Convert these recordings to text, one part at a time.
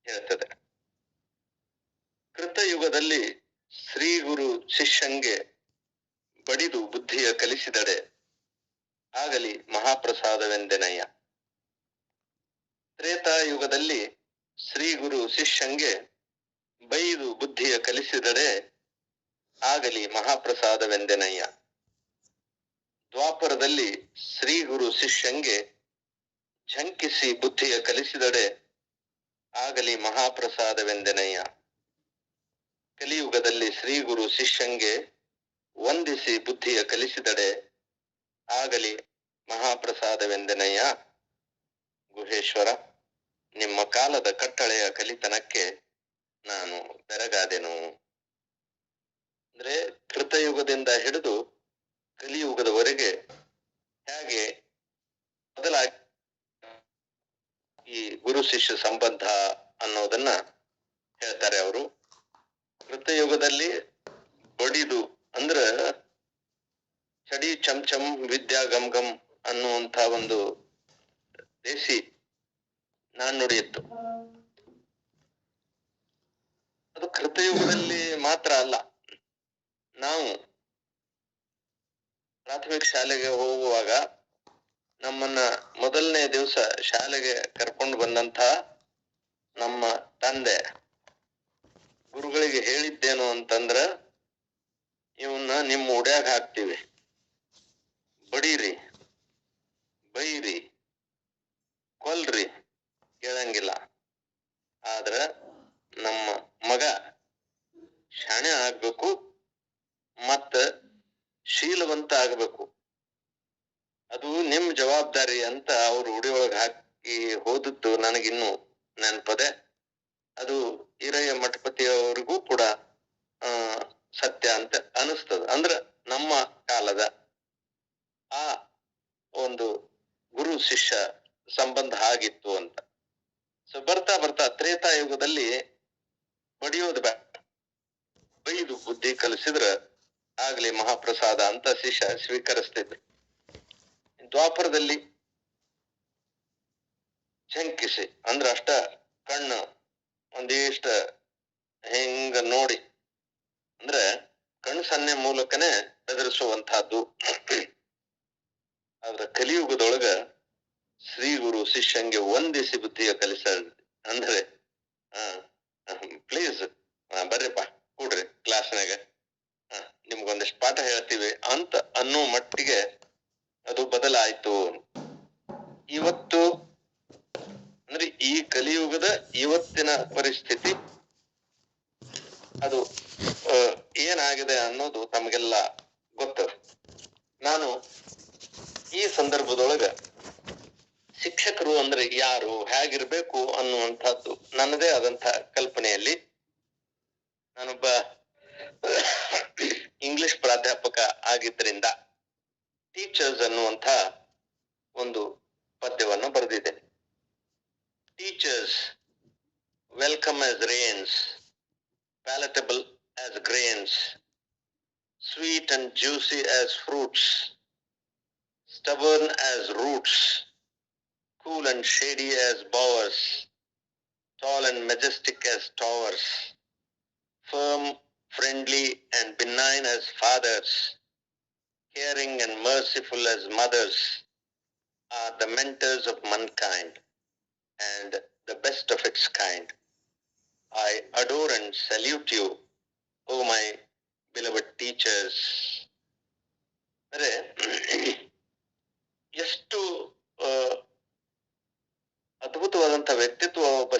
ಹೇಳ್ತದೆ. ಕೃತಯುಗದಲ್ಲಿ ಶ್ರೀ ಗುರು ಶಿಷ್ಯಂಗೆ ಬಡಿದು ಬುದ್ಧಿಯ ಕಲಿಸಿದಡೆ ಆಗಲಿ ಮಹಾಪ್ರಸಾದವೆಂದೆನಯ್ಯ. ತ್ರೇತಾಯುಗದಲ್ಲಿ ಶ್ರೀ ಗುರು ಶಿಷ್ಯಂಗೆ ಬೈದು ಬುದ್ಧಿಯ ಕಲಿಸಿದಡೆ ಆಗಲಿ ಮಹಾಪ್ರಸಾದವೆಂದೆನಯ್ಯ. ದ್ವಾಪರದಲ್ಲಿ ಶ್ರೀ ಗುರು ಶಿಷ್ಯಂಗೆ ಝಂಕಿಸಿ ಬುದ್ಧಿಯ ಕಲಿಸಿದಡೆ ಆಗಲಿ ಮಹಾಪ್ರಸಾದವೆಂದೆನಯ್ಯ. ಕಲಿಯುಗದಲ್ಲಿ ಶ್ರೀ ಗುರು ಶಿಷ್ಯಂಗೆ ವಂದಿಸಿ ಬುದ್ಧಿಯ ಕಲಿಸಿದಡೆ ಆಗಲಿ ಮಹಾಪ್ರಸಾದವೆಂದೆನಯ್ಯ. ಗುಹೇಶ್ವರ, ನಿಮ್ಮ ಕಾಲದ ಕಟ್ಟಳೆಯ ಕಲಿತನಕ್ಕೆ ನಾನು ಬೆರಗಾದೆನು. ಅಂದ್ರೆ ಕೃತಯುಗದಿಂದ ಹಿಡಿದು ಕಲಿಯುಗದವರೆಗೆ ಹೇಗೆ ಬದಲಾಗಿ ಈ ಗುರು ಶಿಷ್ಯ ಸಂಬಂಧ ಅನ್ನೋದನ್ನ ಹೇಳ್ತಾರೆ ಅವರು. ಕೃತಯುಗದಲ್ಲಿ ಬಡಿದು ಅಂದ್ರ ಚಡಿ ಚಮ್ ಚಮ್ ವಿದ್ಯಾ ಗಮ್ ಗಮ್ ಅನ್ನುವಂತ ಒಂದು ದೇಸಿ ನಾಣ್ಣುಡಿ ಇತ್ತು. ಅದು ಕೃತಯುಗದಲ್ಲಿ ಮಾತ್ರ ಅಲ್ಲ. ನಾವು ಪ್ರಾಥಮಿಕ ಶಾಲೆಗೆ ಹೋಗುವಾಗ ನಮ್ಮನ್ನ ಮೊದಲನೇ ದಿವಸ ಶಾಲೆಗೆ ಕರ್ಕೊಂಡು ಬಂದಂತ ನಮ್ಮ ತಂದೆ ಗುರುಗಳಿಗೆ ಹೇಳಿದ್ದೇನು ಅಂತಂದ್ರ, ಇವನ್ನ ನಿಮ್ಮ ಉಡ್ಯಾಗ ಹಾಕ್ತಿವಿ, ಬಡೀರಿ, ಬೈರಿ, ಕೊಲ್ರಿ, ಕೇಳಂಗಿಲ್ಲ. ಆದ್ರ ನಮ್ಮ ಮಗ ಶಾಣೆ ಆಗ್ಬೇಕು ಮತ್ತ ಶೀಲವಂತ ಆಗ್ಬೇಕು, ಅದು ನಿಮ್ ಜವಾಬ್ದಾರಿ ಅಂತ ಅವ್ರು ಉಡಿಯೊಳಗ ಹಾಕಿ ಹೋದದ್ದು ನನಗಿನ್ನು ನೆನಪದೆ. ಅದು ಹಿರಯ್ಯ ಮಠಪತಿಯವರಿಗೂ ಕೂಡ ಸತ್ಯ ಅಂತ ಅನಿಸ್ತದ. ಅಂದ್ರ ನಮ್ಮ ಕಾಲದ ಆ ಒಂದು ಗುರು ಶಿಷ್ಯ ಸಂಬಂಧ ಆಗಿತ್ತು ಅಂತ. ಸೊ ಬರ್ತಾ ಬರ್ತಾ ತ್ರೇತಾಯುಗದಲ್ಲಿ ಬಡಿಯೋದು ಬೇಡ, ಬೈದು ಬುದ್ಧಿ ಕಲಿಸಿದ್ರ ಆಗ್ಲಿ ಮಹಾಪ್ರಸಾದ ಅಂತ ಶಿಷ್ಯ ಸ್ವೀಕರಿಸ್ತಿದ್ರು. ದ್ವಾಪರದಲ್ಲಿ ಝಂಕಿಸಿ ಅಂದ್ರ ಅಷ್ಟ ಕಣ್ಣು ಒಂದಿಷ್ಟ ಹೆಂಗ ನೋಡಿ, ಅಂದ್ರೆ ಕಣ್ಣು ಸನ್ನೆ ಮೂಲಕನೇ ಬೆದರಿಸುವಂತಹದ್ದು. ಆದ್ರ ಕಲಿಯುಗದೊಳಗ ಶ್ರೀ ಗುರು ಶಿಷ್ಯಂಗೆ ವಂದಿಸಿ ಬುದ್ಧಿಯ ಕಲಿಸ ಅಂದ್ರೆ ಪ್ಲೀಸ್ ಬರ್ರಿಪ್ಪ ಕೂಡ್ರಿ ಕ್ಲಾಸ್ನಾಗ, ನಿಮ್ಗೊಂದಿಷ್ಟು ಪಾಠ ಹೇಳ್ತೀವಿ ಅಂತ ಅನ್ನೋ ಮಟ್ಟಿಗೆ ಅದು ಬದಲಾಯ್ತು. ಇವತ್ತು ಅಂದ್ರೆ ಈ ಕಲಿಯುಗದ ಇವತ್ತಿನ ಪರಿಸ್ಥಿತಿ ಅದು ಏನಾಗಿದೆ ಅನ್ನೋದು ತಮಗೆಲ್ಲ ಗೊತ್ತದ. ನಾನು ಈ ಸಂದರ್ಭದೊಳಗ ಶಿಕ್ಷಕರು ಅಂದ್ರೆ ಯಾರು, ಹೇಗಿರ್ಬೇಕು ಅನ್ನುವಂಥದ್ದು ನನ್ನದೇ ಆದಂತ ಕಲ್ಪನೆಯಲ್ಲಿ ನಾನೊಬ್ಬ ಇಂಗ್ಲಿಷ್ ಪ್ರಾಧ್ಯಾಪಕ ಆಗಿದ್ದರಿಂದ ಟೀಚರ್ಸ್ ಅನ್ನುವಂಥ ಒಂದು ಪದ್ಯವನ್ನು ಬರೆದಿದ್ದೇನೆ. Teachers welcome as rains, palatable as grains, sweet and juicy as fruits, stubborn as roots, cool and shady as bowers, tall and majestic as towers, firm, friendly and benign as fathers, caring and merciful as mothers, are the mentors of mankind and the best of its kind. I adore and salute you, O my beloved teachers. ಅಂದ್ರೆ ಎಷ್ಟು ಅದ್ಭುತವಾದಂತ ವ್ಯಕ್ತಿತ್ವ ಒಬ್ಬ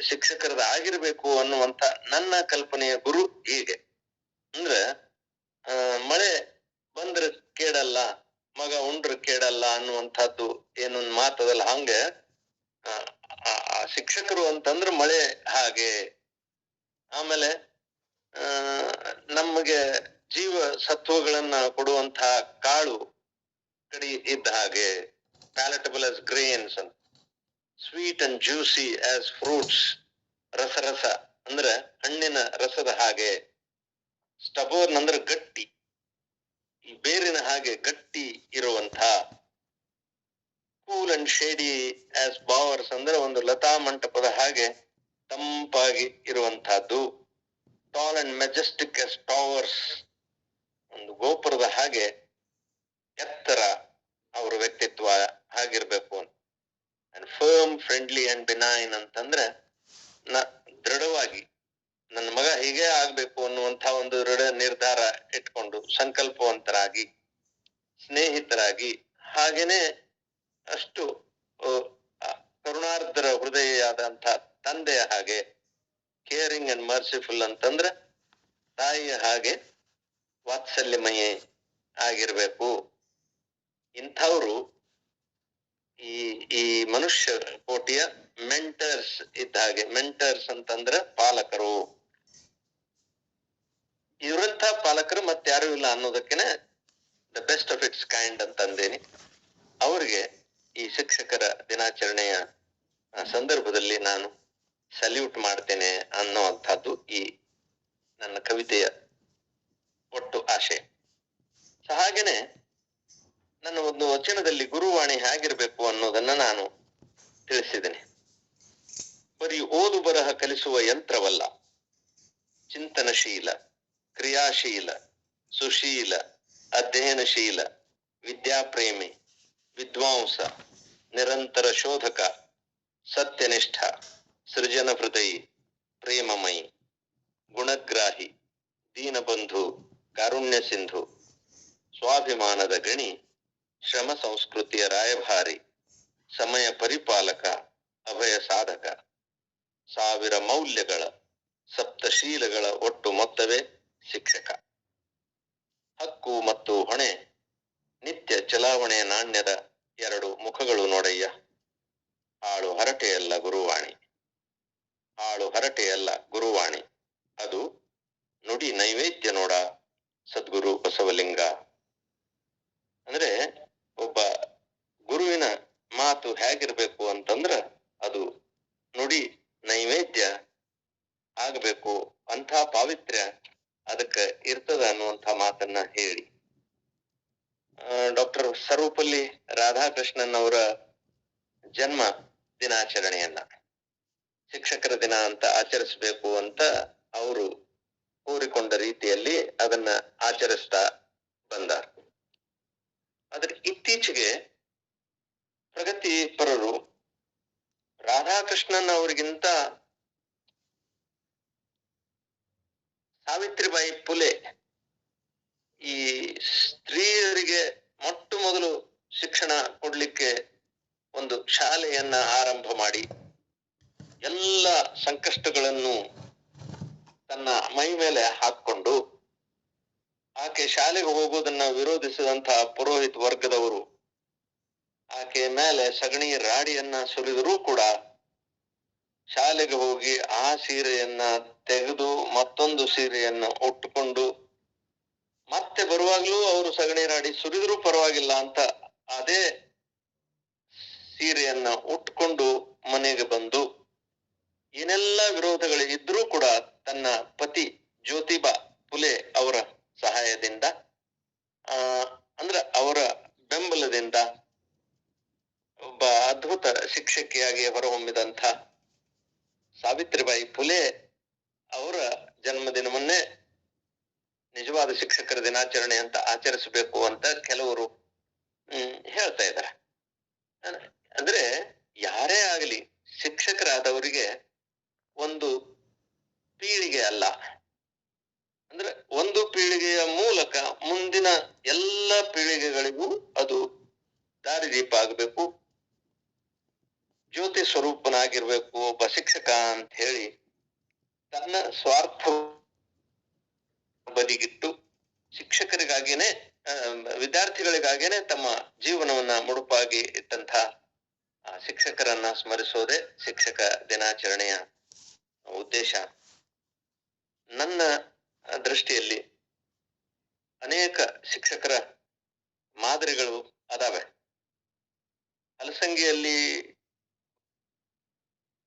ಶಿಕ್ಷಕರದ ಆಗಿರ್ಬೇಕು ಅನ್ನುವಂತ ನನ್ನ ಕಲ್ಪನೆಯ ಗುರು ಹೀಗೆ. ಅಂದ್ರೆ ಮಳೆ ಬಂದ್ರ ಕೇಳಲ್ಲ, ಮಗ ಉಂಡ್ರ ಕೇಳಲ್ಲ ಅನ್ನುವಂಥದ್ದು ಏನೊಂದು ಮಾತದಲ್ಲ, ಹಂಗೆ ಶಿಕ್ಷಕರು ಅಂತಂದ್ರೆ ಮಳೆ ಹಾಗೆ. ಆಮೇಲೆ ನಮಗೆ ಜೀವ ಸತ್ವಗಳನ್ನ ಕೊಡುವಂತಹ ಕಾಳು ಕಡಿ ಇದ್ದ ಹಾಗೆ, ಪ್ಯಾಲೆಟಬಲ್ as grains ಅಂತ, sweet and juicy as fruits, ರಸರಸ ಅಂದ್ರೆ ಹಣ್ಣಿನ ರಸದ ಹಾಗೆ, ಸ್ಟಬೋರ್ನ್ ಅಂದ್ರೆ ಗಟ್ಟಿ, ಈ ಬೇರಿನ ಹಾಗೆ ಗಟ್ಟಿ ಇರುವಂತ, cool and shady as bowers ಅಂದ್ರೆ ಒಂದು ಲತಾ ಮಂಟಪದ ಹಾಗೆ ತಂಪಾಗಿ ಇರುವಂತಹದ್ದು. Tall and majestic as towers, ಒಂದು ಗೋಪುರದ ಹಾಗೆ ಎತ್ತರ ಅವರ ವ್ಯಕ್ತಿತ್ವ ಹಾಗಿರ್ಬೇಕು ಅಂತ. And firm, friendly and benign ಅಂತಂದ್ರೆ ದೃಢವಾಗಿ ನನ್ನ ಮಗ ಹೀಗೆ ಆಗ್ಬೇಕು ಅನ್ನುವಂತ ಒಂದು ದೃಢ ನಿರ್ಧಾರ ಇಟ್ಕೊಂಡು ಸಂಕಲ್ಪವಂತರಾಗಿ, ಸ್ನೇಹಿತರಾಗಿ, ಹಾಗೇನೆ ಅಷ್ಟು ಕರುಣಾರ್ಧರ ಹೃದಯಾದಂತ ತಂದೆಯ ಹಾಗೆ, ಕೇರಿಂಗ್ ಅಂಡ್ ಮರ್ಸಿಫುಲ್ ಅಂತಂದ್ರೆ ತಾಯಿಯ ಹಾಗೆ ವಾತ್ಸಲ್ಯಮಯೇ ಆಗಿರ್ಬೇಕು. ಇಂಥವ್ರು ಈ ಈ ಮನುಷ್ಯ ಕೋಟಿಯ ಮೆಂಟರ್ಸ್ ಇದ್ದ ಹಾಗೆ. ಮೆಂಟರ್ಸ್ ಅಂತಂದ್ರೆ ಪಾಲಕರು. ಇವರಂತ ಪಾಲಕರು ಮತ್ತಾರು ಇಲ್ಲ ಅನ್ನೋದಕ್ಕೆನೆ the best of its kind ಅಂತಂದೇನಿ. ಅವ್ರಿಗೆ ಈ ಶಿಕ್ಷಕರ ದಿನಾಚರಣೆಯ ಸಂದರ್ಭದಲ್ಲಿ ನಾನು ಸಲ್ಯೂಟ್ ಮಾಡ್ತೇನೆ ಅನ್ನುವಂಥದ್ದು ಈ ನನ್ನ ಕವಿತೆಯ ಒಟ್ಟು ಆಶಯ. ಹಾಗೇನೆ ನನ್ನ ಒಂದು ವಚನದಲ್ಲಿ ಗುರುವಾಣಿ ಹೇಗಿರ್ಬೇಕು ಅನ್ನೋದನ್ನ ನಾನು ತಿಳಿಸಿದ್ದೇನೆ. ಬರೀ ಓದು ಬರಹ ಕಲಿಸುವ ಯಂತ್ರವಲ್ಲ, ಚಿಂತನಶೀಲ, ಕ್ರಿಯಾಶೀಲ, ಸುಶೀಲ, ಅಧ್ಯಯನಶೀಲ, ವಿದ್ಯಾಪ್ರೇಮಿ, ವಿದ್ವಾಂಸ, ನಿರಂತರ ಶೋಧಕ, ಸತ್ಯನಿಷ್ಠ, ಸೃಜನ ಹೃದಯಿ, ಪ್ರೇಮಮಯಿ, ಗುಣಗ್ರಾಹಿ, ದೀನಬಂಧು, ಕಾರುಣ್ಯ ಸಿಂಧು, ಸ್ವಾಭಿಮಾನದ ಗಣಿ, ಶ್ರಮ ಸಂಸ್ಕೃತಿಯ ರಾಯಭಾರಿ, ಸಮಯ ಪರಿಪಾಲಕ, ಅಭಯ ಸಾಧಕ, ಸಾವಿರ ಮೌಲ್ಯಗಳ, ಸಪ್ತಶೀಲಗಳ ಒಟ್ಟು ಮೊತ್ತವೇ ಶಿಕ್ಷಕ. ಹಕ್ಕು ಮತ್ತು ಹೊಣೆ, ನಿತ್ಯ ಚಲಾವಣೆಯ ನಾಣ್ಯದ ಎರಡು ಮುಖಗಳು ನೋಡಯ್ಯ. ಆಳು ಹರಟೆಯಲ್ಲ ಗುರುವಾಣಿ, ಆಳು ಹರಟೆಯಲ್ಲ ಗುರುವಾಣಿ, ಅದು ನುಡಿ ನೈವೇದ್ಯ ನೋಡ ಸದ್ಗುರು ಬಸವಲಿಂಗ. ಅಂದ್ರೆ ಒಬ್ಬ ಗುರುವಿನ ಮಾತು ಹೇಗಿರ್ಬೇಕು ಅಂತಂದ್ರ ಅದು ನುಡಿ ನೈವೇದ್ಯ ಆಗಬೇಕು, ಅಂಥ ಪಾವಿತ್ರ್ಯ ಅದಕ್ಕೆ ಇರ್ತದ ಅನ್ನುವಂಥ ಮಾತನ್ನ ಹೇಳಿ ಡಾಕ್ಟರ್ ಸರ್ವಪಲ್ಲಿ ರಾಧಾಕೃಷ್ಣನ್ ಅವರ ಜನ್ಮ ದಿನಾಚರಣೆಯನ್ನ ಶಿಕ್ಷಕರ ದಿನ ಅಂತ ಆಚರಿಸಬೇಕು ಅಂತ ಅವರು ಕೋರಿಕೊಂಡ ರೀತಿಯಲ್ಲಿ ಅದನ್ನ ಆಚರಿಸ್ತಾ ಬಂದಾರ. ಆದ್ರೆ ಇತ್ತೀಚೆಗೆ ಪ್ರಗತಿಪರರು ರಾಧಾಕೃಷ್ಣನ್ ಅವರಿಗಿಂತ ಸಾವಿತ್ರಿಬಾಯಿ ಫುಲೆ ಈ ಸ್ತ್ರೀಯರಿಗೆ ಮೊಟ್ಟ ಮೊದಲು ಶಿಕ್ಷಣ ಕೊಡ್ಲಿಕ್ಕೆ ಒಂದು ಶಾಲೆಯನ್ನ ಆರಂಭ ಮಾಡಿ ಎಲ್ಲ ಸಂಕಷ್ಟಗಳನ್ನು ತನ್ನ ಮೈ ಮೇಲೆ ಹಾಕೊಂಡು ಆಕೆ ಶಾಲೆಗೆ ಹೋಗೋದನ್ನ ವಿರೋಧಿಸಿದಂತಹ ಪುರೋಹಿತ ವರ್ಗದವರು ಆಕೆ ಮೇಲೆ ಸಗಣಿ ರಾಡಿಯನ್ನ ಸುರಿದರೂ ಕೂಡ ಶಾಲೆಗೆ ಹೋಗಿ ಆ ಸೀರೆಯನ್ನ ತೆಗೆದು ಮತ್ತೊಂದು ಸೀರೆಯನ್ನ ಉಟ್ಟುಕೊಂಡು ಮತ್ತೆ ಬರುವಾಗ್ಲೂ ಅವರು ಸಗಣಿ ರಾಡಿ ಸುರಿದರೂ ಪರವಾಗಿಲ್ಲ ಅಂತ ಅದೇ ಸೀರೆಯನ್ನ ಉಟ್ಕೊಂಡು ಮನೆಗೆ ಬಂದು ಏನೆಲ್ಲ ವಿರೋಧಗಳು ಇದ್ರೂ ಕೂಡ ತನ್ನ ಪತಿ ಜ್ಯೋತಿಬಾ ಫುಲೆ ಅವರ ಸಹಾಯದಿಂದ ಅಂದ್ರೆ ಅವರ ಬೆಂಬಲದಿಂದ ಒಬ್ಬ ಅದ್ಭುತ ಶಿಕ್ಷಕಿಯಾಗಿ ಹೊರಹೊಮ್ಮಿದಂಥ ಸಾವಿತ್ರಿಬಾಯಿ ಫುಲೆ ಅವರ ಜನ್ಮದಿನವನ್ನೇ ನಿಜವಾದ ಶಿಕ್ಷಕರ ದಿನಾಚರಣೆ ಅಂತ ಆಚರಿಸಬೇಕು ಅಂತ ಕೆಲವರು ಹೇಳ್ತಾ ಇದ್ದಾರೆ. ಅಂದ್ರೆ ಯಾರೇ ಆಗಲಿ ಶಿಕ್ಷಕರಾದವರಿಗೆ ಒಂದು ಪೀಳಿಗೆ ಅಲ್ಲ, ಅಂದ್ರೆ ಒಂದು ಪೀಳಿಗೆಯ ಮೂಲಕ ಮುಂದಿನ ಎಲ್ಲ ಪೀಳಿಗೆಗಳಿಗೂ ಅದು ದಾರಿದೀಪ ಆಗಬೇಕು, ಜ್ಯೋತಿ ಸ್ವರೂಪನಾಗಿರ್ಬೇಕು ಒಬ್ಬ ಶಿಕ್ಷಕ ಅಂತ ಹೇಳಿ ತನ್ನ ಸ್ವಾರ್ಥ ಬದಿಗಿಟ್ಟು ಶಿಕ್ಷಕರಿಗಾಗಿನೇ ವಿದ್ಯಾರ್ಥಿಗಳಿಗಾಗಿನೇ ತಮ್ಮ ಜೀವನವನ್ನ ಮುಡುಪಾಗಿ ಇಟ್ಟಂತ ಶಿಕ್ಷಕರನ್ನ ಸ್ಮರಿಸೋದೇ ಶಿಕ್ಷಕ ದಿನಾಚರಣೆಯ ಉದ್ದೇಶ. ನನ್ನ ದೃಷ್ಟಿಯಲ್ಲಿ ಅನೇಕ ಶಿಕ್ಷಕರ ಮಾದರಿಗಳು ಅದಾವೆ. ಹಲಸಂಗಿಯಲ್ಲಿ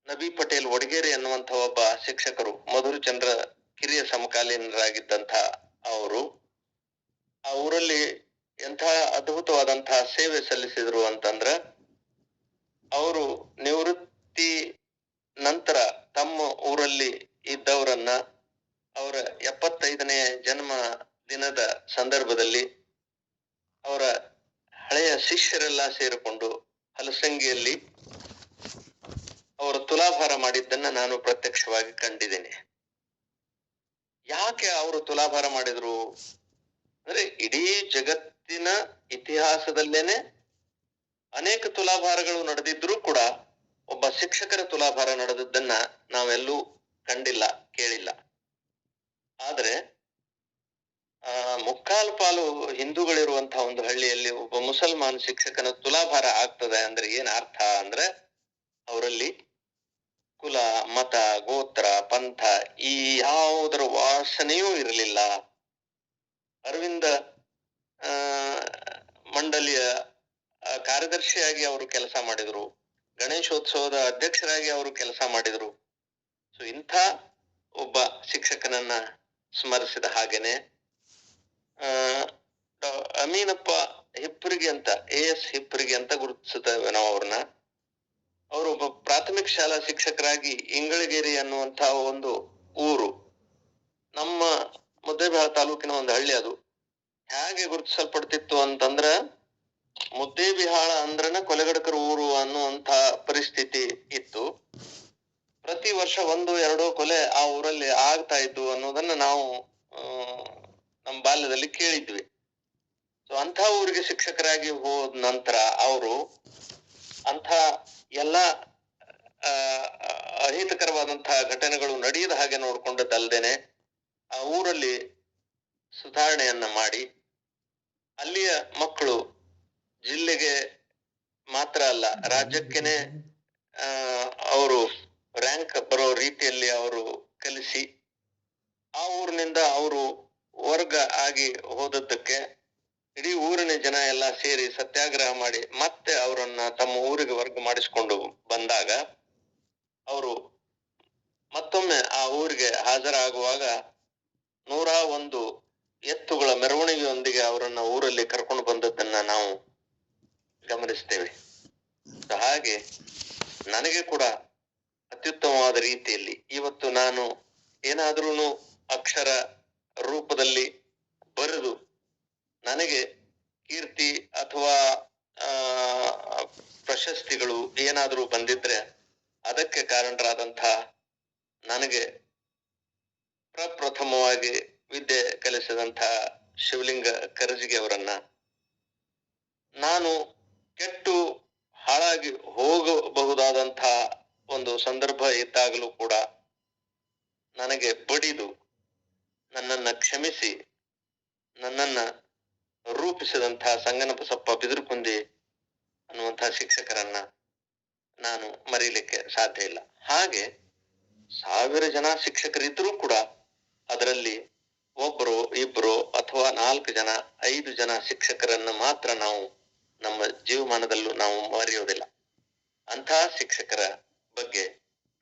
ನಬಿ ಪಟೇಲ್ ವಡಗೇರಿ ಅನ್ನುವಂಥ ಒಬ್ಬ ಶಿಕ್ಷಕರು ಮಧುರಚಂದ್ರ ಕಿರಿಯ ಸಮಕಾಲೀನರಾಗಿದ್ದಂಥ ಅವರು ಆ ಊರಲ್ಲಿ ಎಂಥ ಅದ್ಭುತವಾದಂತಹ ಸೇವೆ ಸಲ್ಲಿಸಿದ್ರು ಅಂತಂದ್ರ ಅವರು ನಿವೃತ್ತಿ ನಂತರ ತಮ್ಮ ಊರಲ್ಲಿ ಇದ್ದವರನ್ನ ಅವರ 75ನೇ ಜನ್ಮ ದಿನದ ಸಂದರ್ಭದಲ್ಲಿ ಅವರ ಹಳೆಯ ಶಿಷ್ಯರೆಲ್ಲ ಸೇರಿಕೊಂಡು ಹಲಸಂಗಿಯಲ್ಲಿ ಅವರು ತುಲಾಭಾರ ಮಾಡಿದ್ದನ್ನ ನಾನು ಪ್ರತ್ಯಕ್ಷವಾಗಿ ಕಂಡಿದ್ದೇನೆ. ಯಾಕೆ ಅವರು ತುಲಾಭಾರ ಮಾಡಿದ್ರು ಅಂದ್ರೆ, ಇಡೀ ಜಗತ್ತಿನ ಇತಿಹಾಸದಲ್ಲೇನೆ ಅನೇಕ ತುಲಾಭಾರಗಳು ನಡೆದಿದ್ರೂ ಕೂಡ ಒಬ್ಬ ಶಿಕ್ಷಕರ ತುಲಾಭಾರ ನಡೆದದ್ದನ್ನ ನಾವೆಲ್ಲೂ ಕಂಡಿಲ್ಲ, ಕೇಳಿಲ್ಲ. ಆದ್ರೆ ಮುಕ್ಕಾಲು ಪಾಲು ಹಿಂದೂಗಳಿರುವಂತಹ ಒಂದು ಹಳ್ಳಿಯಲ್ಲಿ ಒಬ್ಬ ಮುಸಲ್ಮಾನ್ ಶಿಕ್ಷಕನ ತುಲಾಭಾರ ಆಗ್ತದೆ ಅಂದ್ರೆ ಏನ್ ಅರ್ಥ ಅಂದ್ರೆ, ಅವರಲ್ಲಿ ಕುಲ, ಮತ, ಗೋತ್ರ, ಪಂಥ ಈ ಯಾವುದರ ವಾಸನೆಯೂ ಇರಲಿಲ್ಲ. ಅರವಿಂದ ಮಂಡಲಿಯ ಕಾರ್ಯದರ್ಶಿಯಾಗಿ ಅವರು ಕೆಲಸ ಮಾಡಿದ್ರು, ಗಣೇಶೋತ್ಸವದ ಅಧ್ಯಕ್ಷರಾಗಿ ಅವರು ಕೆಲಸ ಮಾಡಿದ್ರು. ಸೊ ಇಂಥ ಒಬ್ಬ ಶಿಕ್ಷಕನನ್ನ ಸ್ಮರಿಸಿದ ಹಾಗೇನೆ ಅಮೀನಪ್ಪ ಹಿಪ್ಪರಿಗೆ ಅಂತ, AS ಹಿಪ್ಪರಿಗೆ ಅಂತ ಗುರುತಿಸುತ್ತೇವೆ ನಾವು ಅವ್ರನ್ನ. ಅವರೊಬ್ಬ ಪ್ರಾಥಮಿಕ ಶಾಲಾ ಶಿಕ್ಷಕರಾಗಿ ಇಂಗಳಗೇರಿ ಅನ್ನುವಂತಹ ಒಂದು ಊರು, ನಮ್ಮ ಮುದ್ದೇಬಿಹಾಳ ತಾಲೂಕಿನ ಒಂದು ಹಳ್ಳಿ, ಅದು ಹೇಗೆ ಗುರುತಿಸಲ್ಪಡ್ತಿತ್ತು ಅಂತಂದ್ರ, ಮುದ್ದೇಬಿಹಾಳ ಅಂದ್ರನ ಕೊಲೆಗಡಕರ ಊರು ಅನ್ನುವಂತ ಪರಿಸ್ಥಿತಿ ಇತ್ತು. ಪ್ರತಿ ವರ್ಷ 1-2 ಕೊಲೆ ಆ ಊರಲ್ಲಿ ಆಗ್ತಾ ಇದ್ದು ಅನ್ನೋದನ್ನ ನಾವು ನಮ್ಮ ಬಾಲ್ಯದಲ್ಲಿ ಕೇಳಿದ್ವಿ. ಸೊ ಅಂಥ ಊರಿಗೆ ಶಿಕ್ಷಕರಾಗಿ ಹೋದ ನಂತರ ಅವರು ಅಂಥ ಎಲ್ಲ ಅಹಿತಕರವಾದಂತಹ ಘಟನೆಗಳು ನಡೆಯದ ಹಾಗೆ ನೋಡ್ಕೊಂಡದ್ದಲ್ದೇನೆ ಆ ಊರಲ್ಲಿ ಸುಧಾರಣೆಯನ್ನ ಮಾಡಿ, ಅಲ್ಲಿಯ ಮಕ್ಕಳು ಜಿಲ್ಲೆಗೆ ಮಾತ್ರ ಅಲ್ಲ ರಾಜ್ಯಕ್ಕೇನೆ ಅವರು ರ್ಯಾಂಕ್ ಬರೋ ರೀತಿಯಲ್ಲಿ ಅವರು ಕಲಿಸಿ, ಆ ಊರಿನಿಂದ ಅವರು ವರ್ಗ ಆಗಿ ಹೋದದ್ದಕ್ಕೆ ಇಡೀ ಊರಿನ ಜನ ಎಲ್ಲ ಸೇರಿ ಸತ್ಯಾಗ್ರಹ ಮಾಡಿ ಮತ್ತೆ ಅವರನ್ನ ತಮ್ಮ ಊರಿಗೆ ವರ್ಗ ಮಾಡಿಸಿಕೊಂಡು ಬಂದಾಗ, ಅವರು ಮತ್ತೊಮ್ಮೆ ಆ ಊರಿಗೆ ಹಾಜರಾಗುವಾಗ 101 ಎತ್ತುಗಳ ಮೆರವಣಿಗೆಯೊಂದಿಗೆ ಅವರನ್ನ ಊರಲ್ಲಿ ಕರ್ಕೊಂಡು ಬಂದದ್ದನ್ನ ನಾವು ಗಮನಿಸ್ತೇವೆ. ಹಾಗೆ ನನಗೆ ಕೂಡ ಅತ್ಯುತ್ತಮವಾದ ರೀತಿಯಲ್ಲಿ ಇವತ್ತು ನಾನು ಏನಾದ್ರೂ ಅಕ್ಷರ ರೂಪದಲ್ಲಿ ಬರೆದು ನನಗೆ ಕೀರ್ತಿ ಅಥವಾ ಪ್ರಶಸ್ತಿಗಳು ಏನಾದ್ರೂ ಬಂದಿದ್ರೆ ಅದಕ್ಕೆ ಕಾರಣರಾದಂತಹ ನನಗೆ ಪ್ರಪ್ರಥಮವಾಗಿ ವಿದ್ಯೆ ಕಲಿಸಿದಂತಹ ಶಿವಲಿಂಗ ಕರಜಿಗೆ ಅವರನ್ನ, ನಾನು ಕೆಟ್ಟು ಹಾಳಾಗಿ ಹೋಗಬಹುದಾದಂತಹ ಒಂದು ಸಂದರ್ಭ ಇದ್ದಾಗಲೂ ಕೂಡ ನನಗೆ ಬಡಿದು ನನ್ನನ್ನ ಕ್ಷಮಿಸಿ ನನ್ನನ್ನ ರೂಪಿಸಿದಂತಹ ಸಂಗನಬಸಪ್ಪ ಬಿದಿರುಕುಂದಿ ಅನ್ನುವಂತಹ ಶಿಕ್ಷಕರನ್ನ ನಾನು ಮರೀಲಿಕ್ಕೆ ಸಾಧ್ಯ ಇಲ್ಲ. ಹಾಗೆ 1000 ಜನ ಶಿಕ್ಷಕರಿದ್ರೂ ಕೂಡ ಅದರಲ್ಲಿ 1, 2 ಅಥವಾ 4 ಜನ 5 ಜನ ಶಿಕ್ಷಕರನ್ನ ಮಾತ್ರ ನಾವು ನಮ್ಮ ಜೀವಮಾನದಲ್ಲೂ ನಾವು ಮರೆಯೋದಿಲ್ಲ. ಅಂತಹ ಶಿಕ್ಷಕರ ಬಗ್ಗೆ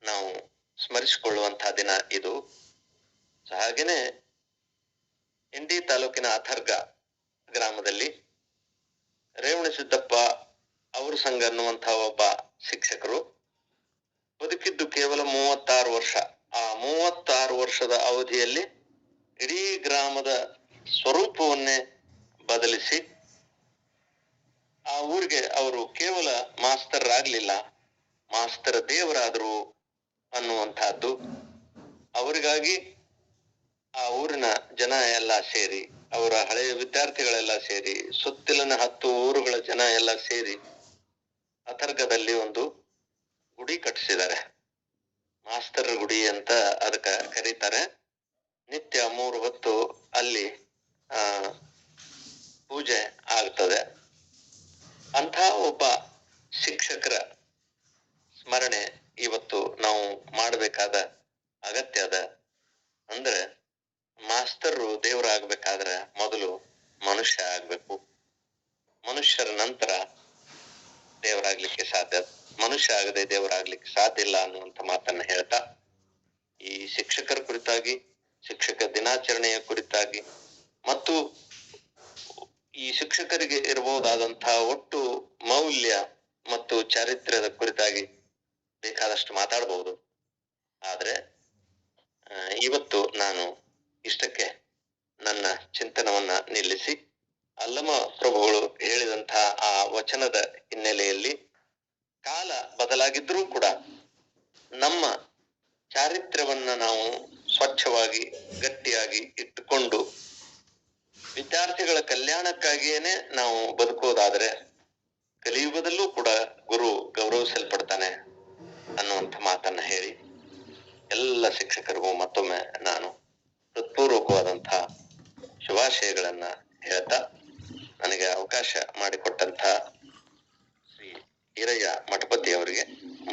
ನಾವು ಸ್ಮರಿಸಿಕೊಳ್ಳುವಂತಹ ದಿನ ಇದು. ಹಾಗೇನೆ ಇಂಡಿ ತಾಲೂಕಿನ ಅಥರ್ಗ ಗ್ರಾಮದಲ್ಲಿ ರೇವಣಸಿದ್ದಪ್ಪ ಅವ್ರ ಸಂಘ ಅನ್ನುವಂತಹ ಒಬ್ಬ ಶಿಕ್ಷಕರು ಬದುಕಿದ್ದು ಕೇವಲ 36 ವರ್ಷ. ಆ 36 ವರ್ಷದ ಅವಧಿಯಲ್ಲಿ ಇಡೀ ಗ್ರಾಮದ ಸ್ವರೂಪವನ್ನೇ ಬದಲಿಸಿ ಆ ಊರಿಗೆ ಅವರು ಕೇವಲ ಮಾಸ್ತರ್ ಆಗ್ಲಿಲ್ಲ, ಮಾಸ್ತರ ದೇವರಾದ್ರು ಅನ್ನುವಂತಹದ್ದು. ಅವರಿಗಾಗಿ ಆ ಊರಿನ ಜನ ಎಲ್ಲ ಸೇರಿ, ಅವರ ಹಳೆಯ ವಿದ್ಯಾರ್ಥಿಗಳೆಲ್ಲ ಸೇರಿ, ಸುತ್ತಲಿನ 10 ಊರುಗಳ ಜನ ಎಲ್ಲ ಸೇರಿ ಅಥರ್ಗದಲ್ಲಿ ಒಂದು ಗುಡಿ ಕಟ್ಟಿಸಿದ್ದಾರೆ. ಮಾಸ್ತರ ಗುಡಿ ಅಂತ ಅದಕ್ಕ ಕರೀತಾರೆ. ನಿತ್ಯ 3 ಹೊತ್ತು ಅಲ್ಲಿ ಪೂಜೆ ಆಗ್ತದೆ. ಅಂಥ ಒಬ್ಬ ಶಿಕ್ಷಕರ ಸ್ಮರಣೆ ಇವತ್ತು ನಾವು ಮಾಡಬೇಕಾದ ಅಗತ್ಯ ಅದ. ಅಂದ್ರೆ ಮಾಸ್ತರು ದೇವರಾಗಬೇಕಾದ್ರೆ ಮೊದಲು ಮನುಷ್ಯ ಆಗ್ಬೇಕು, ಮನುಷ್ಯರ ನಂತರ ದೇವರಾಗ್ಲಿಕ್ಕೆ ಸಾಧ್ಯ. ಮನುಷ್ಯ ಆಗದೆ ದೇವರಾಗ್ಲಿಕ್ಕೆ ಸಾಧ್ಯ ಇಲ್ಲ ಅನ್ನುವಂಥ ಮಾತನ್ನ ಹೇಳ್ತಾ, ಈ ಶಿಕ್ಷಕರ ಕುರಿತಾಗಿ, ಶಿಕ್ಷಕ ದಿನಾಚರಣೆಯ ಕುರಿತಾಗಿ ಮತ್ತು ಈ ಶಿಕ್ಷಕರಿಗೆ ಇರಬಹುದಾದಂತಹ ಒಟ್ಟು ಮೌಲ್ಯ ಮತ್ತು ಚಾರಿತ್ರ್ಯದ ಕುರಿತಾಗಿ ಬೇಕಾದಷ್ಟು ಮಾತಾಡಬಹುದು. ಇವತ್ತು ನಾನು ಇಷ್ಟಕ್ಕೆ ನನ್ನ ಚಿಂತನವನ್ನ ನಿಲ್ಲಿಸಿ ಅಲ್ಲಮ ಪ್ರಭುಗಳು ಹೇಳಿದಂತಹ ಆ ವಚನದ ಹಿನ್ನೆಲೆಯಲ್ಲಿ ಕಾಲ ಬದಲಾಗಿದ್ರೂ ಕೂಡ ನಮ್ಮ ಚಾರಿತ್ರ್ಯವನ್ನ ನಾವು ಸ್ವಚ್ಛವಾಗಿ ಗಟ್ಟಿಯಾಗಿ ಇಟ್ಟುಕೊಂಡು ವಿದ್ಯಾರ್ಥಿಗಳ ಕಲ್ಯಾಣಕ್ಕಾಗಿಯೇನೆ ನಾವು ಬದುಕೋದಾದ್ರೆ ಕಲಿಯುಗದಲ್ಲೂ ಕೂಡ ಗುರು ಗೌರವಿಸಲ್ಪಡ್ತಾನೆ ಅನ್ನುವಂಥ ಮಾತನ್ನ ಹೇಳಿ ಎಲ್ಲ ಶಿಕ್ಷಕರಿಗೂ ಮತ್ತೊಮ್ಮೆ ನಾನು ಹೃತ್ಪೂರ್ವಕವಾದಂತಹ ಶುಭಾಶಯಗಳನ್ನ ಹೇಳ್ತಾ ನನಗೆ ಅವಕಾಶ ಮಾಡಿಕೊಟ್ಟಂತ ಶ್ರೀ ಹಿರಯ್ಯ ಮಠಪತಿ ಅವರಿಗೆ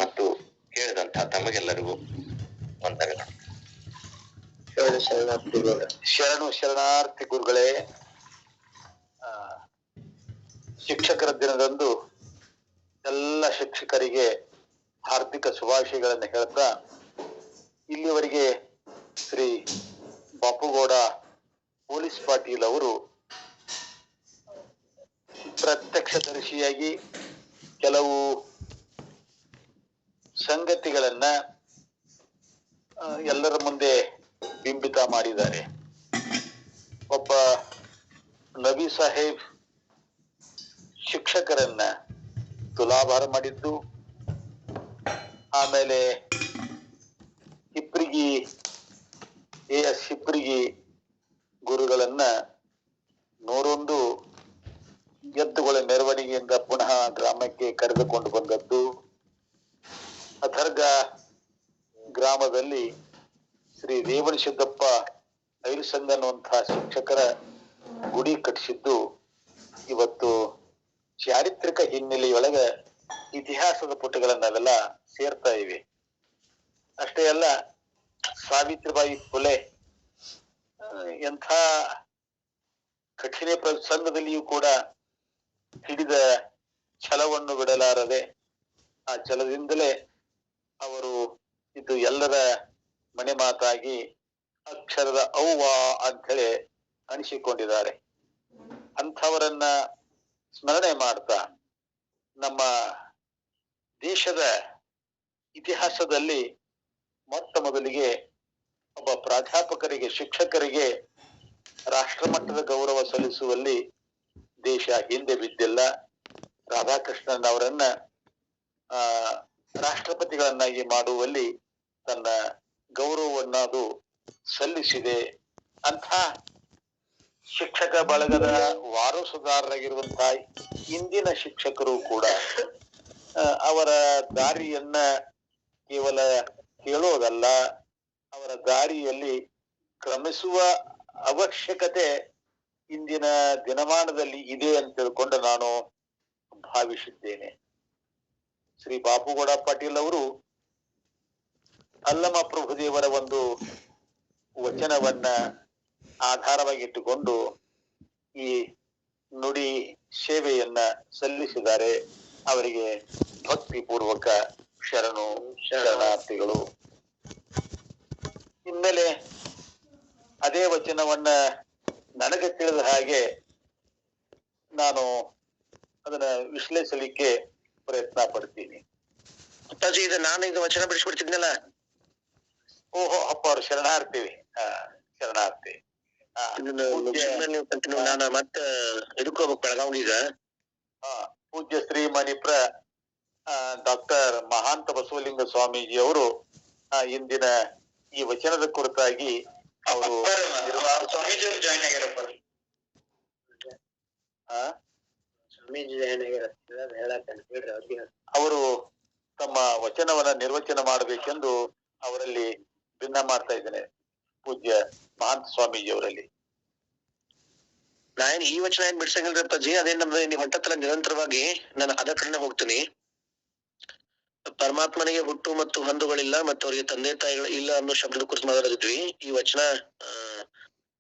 ಮತ್ತು ಕೇಳಿದಂತ ತಮಗೆಲ್ಲರಿಗೂ ವಂದನೆಗಳು. ಶರಣಾರ್ಥಿ ಗುರುಗಳೇ. ಶಿಕ್ಷಕರ ದಿನದಂದು ಎಲ್ಲ ಶಿಕ್ಷಕರಿಗೆ ಹಾರ್ದಿಕ ಶುಭಾಶಯಗಳನ್ನು ಹೇಳ್ತಾ ಇಲ್ಲಿವರೆಗೆ ಶ್ರೀ ಬಾಪುಗೌಡ ಪೊಲೀಸ್ ಪಾಟೀಲ್ ಅವರು ಪ್ರತ್ಯಕ್ಷದರ್ಶಿಯಾಗಿ ಕೆಲವು ಸಂಗತಿಗಳನ್ನ ಎಲ್ಲರ ಮುಂದೆ ಬಿಂಬಿತ ಮಾಡಿದ್ದಾರೆ. ಒಬ್ಬ ನಬಿ ಸಾಹೇಬ್ ಶಿಕ್ಷಕರನ್ನ ತುಲಾಭಾರ ಮಾಡಿದ್ದು, ಆಮೇಲೆ ಹಿಪ್ರಿಗಿ ಎಸ್ ಹಿಪ್ರಿಗಿ ಗುರುಗಳನ್ನ 101 ಎತ್ತುಗಳ ಮೆರವಣಿಗೆಯಿಂದ ಪುನಃ ಗ್ರಾಮಕ್ಕೆ ಕರೆದುಕೊಂಡು ಬಂದದ್ದು, ಅಥರ್ಗ ಗ್ರಾಮದಲ್ಲಿ ಶ್ರೀ ರೇವಣಸಿದ್ದಪ್ಪ ಐಲಸಂಗ ಅನ್ನುವಂತಹ ಶಿಕ್ಷಕರ ಗುಡಿ ಕಟ್ಟಿಸಿದ್ದು ಇವತ್ತು ಚಾರಿತ್ರಿಕ ಹಿನ್ನೆಲೆಯೊಳಗ ಇತಿಹಾಸದ ಪುಟಗಳನ್ನೆಲ್ಲ ಸೇರ್ತಾ ಇವೆ. ಅಷ್ಟೇ ಅಲ್ಲ, ಸಾವಿತ್ರಿಬಾಯಿ ಫುಲೆ ಎಂಥ ಕಠಿಣ ಪ್ರಸಂಗದಲ್ಲಿಯೂ ಕೂಡ ಹಿಡಿದ ಛಲವನ್ನು ಬಿಡಲಾರದೆ ಆ ಛಲದಿಂದಲೇ ಅವರು ಇದು ಎಲ್ಲರ ಮನೆ ಮಾತಾಗಿ ಅಕ್ಷರದ ಅವ್ವ ಅಂತ ಹೇಳಿ ಅನಿಸಿಕೊಂಡಿದ್ದಾರೆ. ಅಂಥವರನ್ನ ಸ್ಮರಣೆ ಮಾಡ್ತಾ ನಮ್ಮ ದೇಶದ ಇತಿಹಾಸದಲ್ಲಿ ಮೊಟ್ಟ ಮೊದಲಿಗೆ ಒಬ್ಬ ಪ್ರಾಧ್ಯಾಪಕರಿಗೆ, ಶಿಕ್ಷಕರಿಗೆ ರಾಷ್ಟ್ರಮಟ್ಟದ ಗೌರವ ಸಲ್ಲಿಸುವಲ್ಲಿ ದೇಶ ಹಿಂದೆ ಬಿದ್ದಿಲ್ಲ. ರಾಧಾಕೃಷ್ಣನ್ ಅವರನ್ನ ರಾಷ್ಟ್ರಪತಿಗಳನ್ನಾಗಿ ಮಾಡುವಲ್ಲಿ ತನ್ನ ಗೌರವವನ್ನು ಅದು ಸಲ್ಲಿಸಿದೆ. ಅಂಥ ಶಿಕ್ಷಕ ಬಳಗದ ವಾರಸುದಾರರಾಗಿರುವಂತಹ ಇಂದಿನ ಶಿಕ್ಷಕರು ಕೂಡ ಅವರ ದಾರಿಯನ್ನ ಕೇವಲ ಕೇಳೋದಲ್ಲ, ಅವರ ದಾರಿಯಲ್ಲಿ ಕ್ರಮಿಸುವ ಅವಶ್ಯಕತೆ ಇಂದಿನ ದಿನಮಾನದಲ್ಲಿ ಇದೆ ಅಂತ ತಿಳ್ಕೊಂಡು ನಾನು ಭಾವಿಸಿದ್ದೇನೆ. ಶ್ರೀ ಬಾಪುಗೌಡ ಪಾಟೀಲ್ ಅವರು ಅಲ್ಲಮ ಪ್ರಭುದೇವರ ಒಂದು ವಚನವನ್ನ ಆಧಾರವಾಗಿಟ್ಟುಕೊಂಡು ಈ ನುಡಿ ಸೇವೆಯನ್ನ ಸಲ್ಲಿಸಿದ್ದಾರೆ. ಅವರಿಗೆ ಭಕ್ತಿ ಪೂರ್ವಕ ಶರಣಾರ್ಥಿಗಳು. ಇನ್ಮೇಲೆ ಅದೇ ವಚನವನ್ನ ನನಗೆ ತಿಳಿದ ಹಾಗೆ ನಾನು ಅದನ್ನ ವಿಶ್ಲೇಷಿಸಲಿಕ್ಕೆ ಪ್ರಯತ್ನ ಪಡ್ತೀನಿ. ಅಪ್ಪಾಜಿ, ಇದು ನಾನು ಈಗ ವಚನ ಬಿಡಿಸ್ಬಿಡ್ತಿದ್ನಲ್ಲ. ಓಹೋ ಅಪ್ಪ, ಅವ್ರು ಶರಣಾರ್ಥಿ. ಶರಣಾರ್ಥಿ. ನಾನು ಮತ್ತೆ ಇದಕ್ಕೆ ಹೋಗ್ಬೇಕು ಬೆಳಗಾವಿಗ. ಪೂಜ್ಯ ಶ್ರೀ ಮಣಿಪ್ರ ಡಾಕ್ಟರ್ ಮಹಾಂತ ಬಸವಲಿಂಗ ಸ್ವಾಮೀಜಿ ಅವರು ಇಂದಿನ ಈ ವಚನದ ಕುರಿತಾಗಿ ಅವರು ಜಾಯ್ನ್ ಆಗ್ಯಾರಪ್ಪ. ಅವರು ತಮ್ಮ ವಚನವನ್ನ ನಿರ್ವಚನ ಮಾಡಬೇಕೆಂದು ಅವರಲ್ಲಿ ಭಿನ್ನ ಮಾಡ್ತಾ ಇದ್ದೇನೆ, ಪೂಜ್ಯ ಮಹಾಂತ ಸ್ವಾಮೀಜಿ ಅವರಲ್ಲಿ. ನಾನ್ ಈ ವಚನ ಏನ್ ಬಿಡ್ಸಂಗಿಲ್ರಿ ಅಪ್ಪಾಜಿ, ಅದೇನ್ ನಮ್ದು ನೀವು ಹೊಂಟತ್ರ ನಿರಂತರವಾಗಿ ನಾನು ಅದ ಕಡೆನೆ ಹೋಗ್ತೀನಿ. ಪರಮಾತ್ಮನಿಗೆ ಹುಟ್ಟು ಮತ್ತು ಹಂದುಗಳಿಲ್ಲ ಮತ್ತು ಅವರಿಗೆ ತಂದೆ ತಾಯಿಗಳು ಇಲ್ಲ ಅನ್ನೋ ಶಬ್ದದ ಕುರಿತು ಮಾತಾಡಿದ್ವಿ. ಈ ವಚನ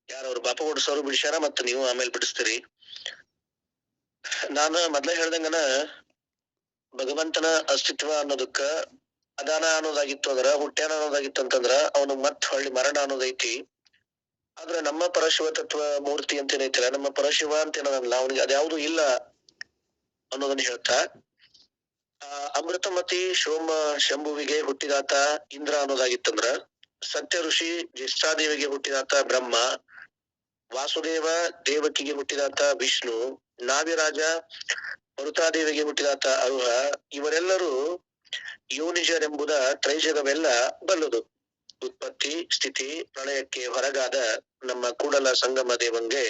ಯಾರವ್ರು ಬಾಪುಗೌಡ ಸರ್ ಬಿಡಿಸ್ಯಾರ, ಮತ್ತು ನೀವು ಆಮೇಲೆ ಬಿಡಿಸ್ತೀರಿ. ನಾನು ಮೊದ್ಲೇ ಹೇಳ್ದಂಗನ ಭಗವಂತನ ಅಸ್ತಿತ್ವ ಅನ್ನೋದಕ್ಕ ಅದಾನ ಅನ್ನೋದಾಗಿತ್ತು, ಅದರ ಹುಟ್ಟ್ಯಾನ ಅನ್ನೋದಾಗಿತ್ತು ಅಂತಂದ್ರ ಅವನು ಮತ್ ಹೊಳ್ಳಿ ಮರಣ ಅನ್ನೋದೈತಿ. ಆದ್ರೆ ನಮ್ಮ ಪರಶಿವ ತತ್ವ ಮೂರ್ತಿ ಅಂತ ಏನೈತಿಲ್ಲ, ನಮ್ಮ ಪರಶಿವ ಅಂತ ಏನಲ್ಲ, ಅವನಿಗೆ ಅದ್ಯಾವುದು ಇಲ್ಲ ಅನ್ನೋದನ್ನ ಹೇಳ್ತಾ, ಅಮೃತಮತಿ ಶೋಮ ಶಂಭುವಿಗೆ ಹುಟ್ಟಿದಾತ ಇಂದ್ರ ಅನ್ನೋದಾಗಿತ್ತಂದ್ರ ಸತ್ಯ ಋಷಿ ಜ್ಯೇಷ್ಠಾದೇವಿಗೆ ಹುಟ್ಟಿದಾತ ಬ್ರಹ್ಮ, ವಾಸುದೇವ ದೇವಕಿಗೆ ಹುಟ್ಟಿದಾತ ವಿಷ್ಣು, ನಾವಿರಾಜ ಮರುತಾದೇವಿಗೆ ಹುಟ್ಟಿದಾತ ಅರುಹ, ಇವರೆಲ್ಲರೂ ಯೋನಿಜರೆಂಬುದ ತ್ರೈಜಗವೆಲ್ಲ ಬಲ್ಲುದು. ಉತ್ಪತ್ತಿ ಸ್ಥಿತಿ ಪ್ರಳಯಕ್ಕೆ ಹೊರಗಾದ ನಮ್ಮ ಕೂಡಲ ಸಂಗಮ ದೇವಂಗೆ